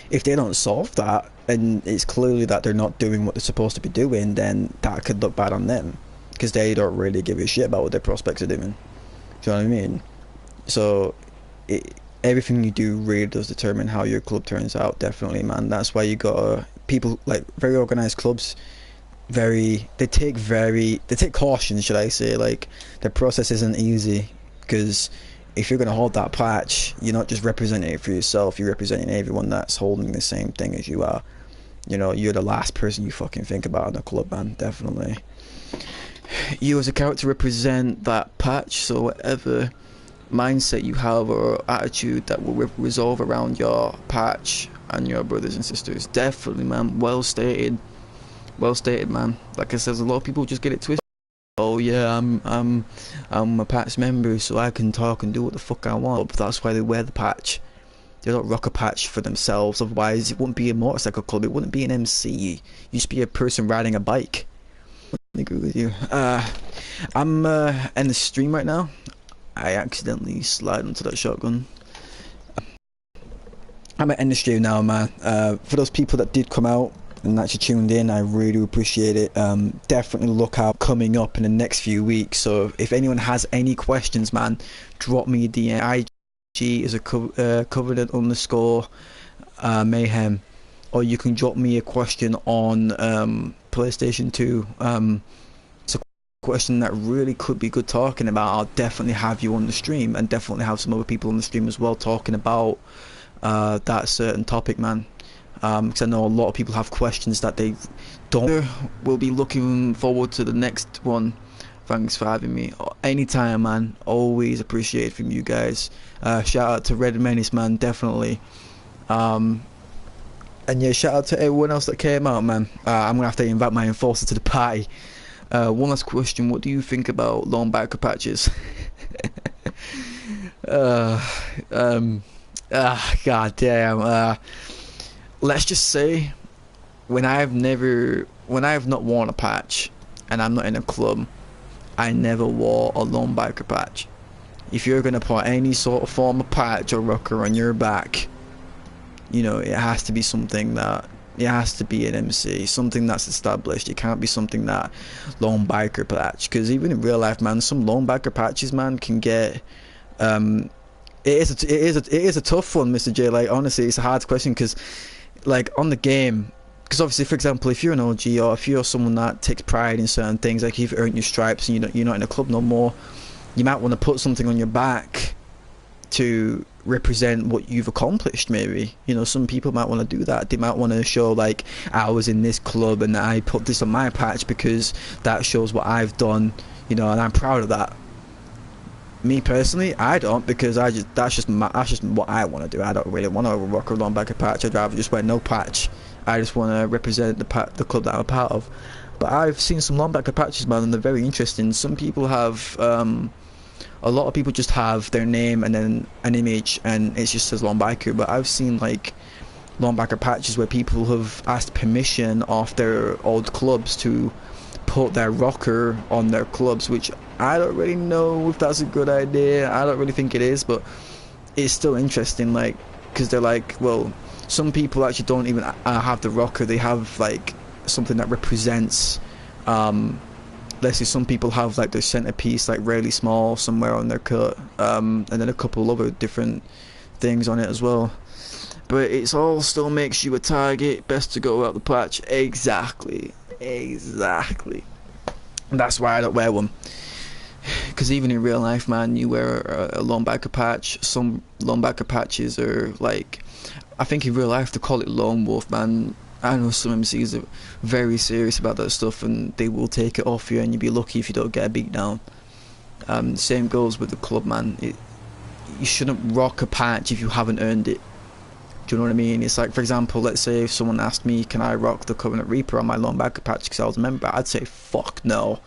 If they don't solve that, and it's clearly that they're not doing what they're supposed to be doing, then that could look bad on them, because they don't really give a shit about what their prospects are doing. Do you know what I mean? So everything you do really does determine how your club turns out. Definitely, man. That's why you got people, like, very organized clubs, they take caution, should I say. Like, the process isn't easy, because if you're going to hold that patch, you're not just representing it for yourself, you're representing everyone that's holding the same thing as you are. You know, you're the last person you fucking think about in the club, man. Definitely. you as a character represent that patch, so whatever mindset you have or attitude that will resolve around your patch and your brothers and sisters. Definitely, man. Well stated, man. Like I said, a lot of people just get it twisted. Oh yeah, I'm a patch member, so I can talk and do what the fuck I want. But that's why they wear the patch. They don't rock a patch for themselves. Otherwise, it wouldn't be a motorcycle club. It wouldn't be an MC. You'd just be a person riding a bike. I agree with you. I'm in the stream right now. I accidentally slid onto that shotgun. I'm at end the stream now, man. For those people that did come out and actually tuned in, I really appreciate it. Definitely look out coming up in the next few weeks. So if anyone has any questions, man, drop me a DM. IG is a covenant underscore mayhem, or you can drop me a question on PlayStation 2. It's a question that really could be good talking about. I'll definitely have you on the stream, and definitely have some other people on the stream as well talking about that certain topic, man. Because I know a lot of people have questions that they don't. We'll be looking forward to the next one. Thanks for having me. Anytime, man. Always appreciate it from you guys. Shout out to Red Menace, man. Definitely. And yeah, shout out to everyone else that came out, man. I'm gonna have to invite my enforcer to the party. One last question: what do you think about lone biker patches? God damn. Let's just say, when I've not worn a patch, and I'm not in a club, I never wore a lone biker patch. If you're gonna put any sort of form of patch or rocker on your back, you know, it has to be something that, it has to be an MC, something that's established. It can't be something that lone biker patch, because even in real life, man, some lone biker patches, man, can get it is a tough one, Mr. J. Like, honestly, it's a hard question, because like on the game, because obviously, for example, if you're an OG, or if you're someone that takes pride in certain things, like you've earned your stripes and you're not in a club no more, you might want to put something on your back to represent what you've accomplished. Maybe, you know, some people might want to do that. They might want to show, like, I was in this club and I put this on my patch because that shows what I've done, you know, and I'm proud of that. Me personally, I don't, because that's just what I want to do. I don't really want to rock a lone biker patch. I'd rather just wear no patch. I just want to represent the club that I'm a part of. But I've seen some lone biker patches, man, and they're very interesting. Some people have, a lot of people just have their name and then an image, and it just says lone biker. But I've seen, like, lone biker patches where people have asked permission off their old clubs to put their rocker on their clubs, which I don't really know if that's a good idea. I don't really think it is, but it's still interesting, like, because they're like, well, some people actually don't even have the rocker. They have, like, something that represents, let's say some people have, like, their centerpiece, like, really small somewhere on their cut, and then a couple other different things on it as well. But it's all still makes you a target. Best to go out the patch. Exactly. And that's why I don't wear one. Because even in real life, man, you wear a lone biker patch. Some lone biker patches are, like, I think in real life they call it lone wolf, man. I know some MCs are very serious about that stuff, and they will take it off you, and you'll be lucky if you don't get a beat down. Same goes with the club, man. You shouldn't rock a patch if you haven't earned it. Do you know what I mean? It's like, for example, let's say if someone asked me, can I rock the Covenant Reaper on my lone biker patch because I was a member, I'd say, fuck no.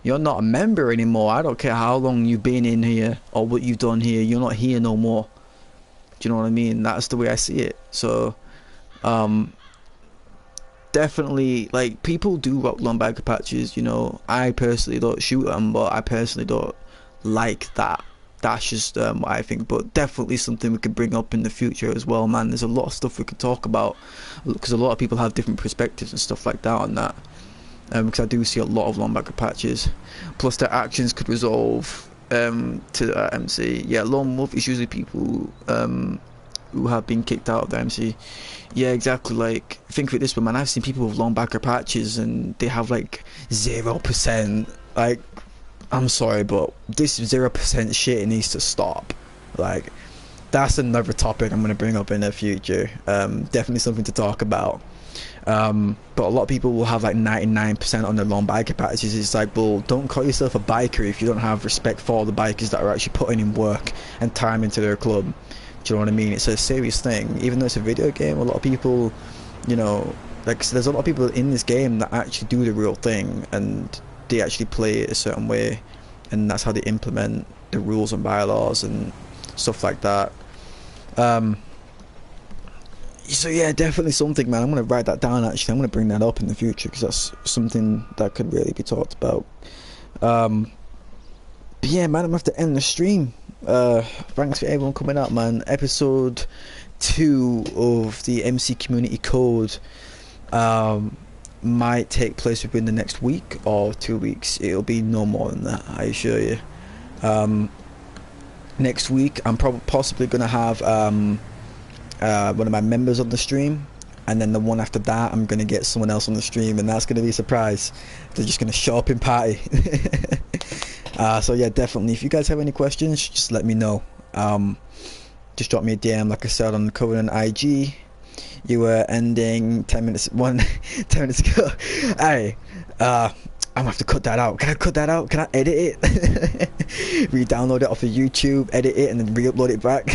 You're not a member anymore. I don't care how long you've been in here or what you've done here. You're not here no more. Do you know what I mean? That's the way I see it. So, definitely, like, people do rock lone biker patches, you know. I personally don't shoot them, but I personally don't like that. That's just what I think, but definitely something we could bring up in the future as well, man. There's a lot of stuff we could talk about, because a lot of people have different perspectives and stuff like that on that. Because I do see a lot of lone biker patches, plus their actions could resolve to MC. Yeah, lone wolf is usually people who have been kicked out of the MC. Yeah, exactly. Like, think of it this way, man. I've seen people with lone biker patches and they have like 0%. Like, I'm sorry, but this 0% shit needs to stop. Like, that's another topic I'm going to bring up in the future. Definitely something to talk about. But a lot of people will have like 99% on their loan biker patches. It's like, well, don't call yourself a biker if you don't have respect for the bikers that are actually putting in work and time into their club. Do you know what I mean? It's a serious thing. Even though it's a video game, a lot of people, you know, like, so there's a lot of people in this game that actually do the real thing, and they actually play it a certain way, and that's how they implement the rules and bylaws and stuff like that. So yeah, definitely something, man. I'm gonna write that down. Actually, I'm gonna bring that up in the future, because that's something that could really be talked about. But yeah, man, I'm gonna have to end the stream. Thanks for everyone coming out, man. Episode 2 of the MC Community Code might take place within the next week or 2 weeks. It'll be no more than that, I assure you. Next week, I'm possibly gonna have one of my members on the stream, and then the one after that I'm gonna get someone else on the stream, and that's gonna be a surprise. They're just gonna show up in party. So yeah, definitely, if you guys have any questions, just let me know. Just drop me a DM, like I said, on the Covenant IG. You were ending 10 minutes 10 minutes ago. Hey, I'm gonna have to cut that out. Can I cut that out? Can I edit it? Re-download it off of YouTube, edit it, and then re-upload it back.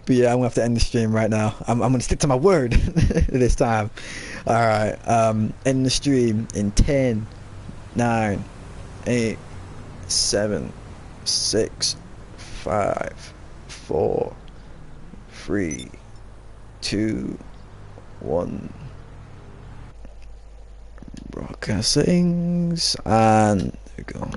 But yeah, I'm gonna have to end the stream right now. I'm gonna stick to my word this time. Alright, end the stream in 10, 9, 8, 7, 6, 5, 4, 3, 2, 1. Broadcast settings, and there we go.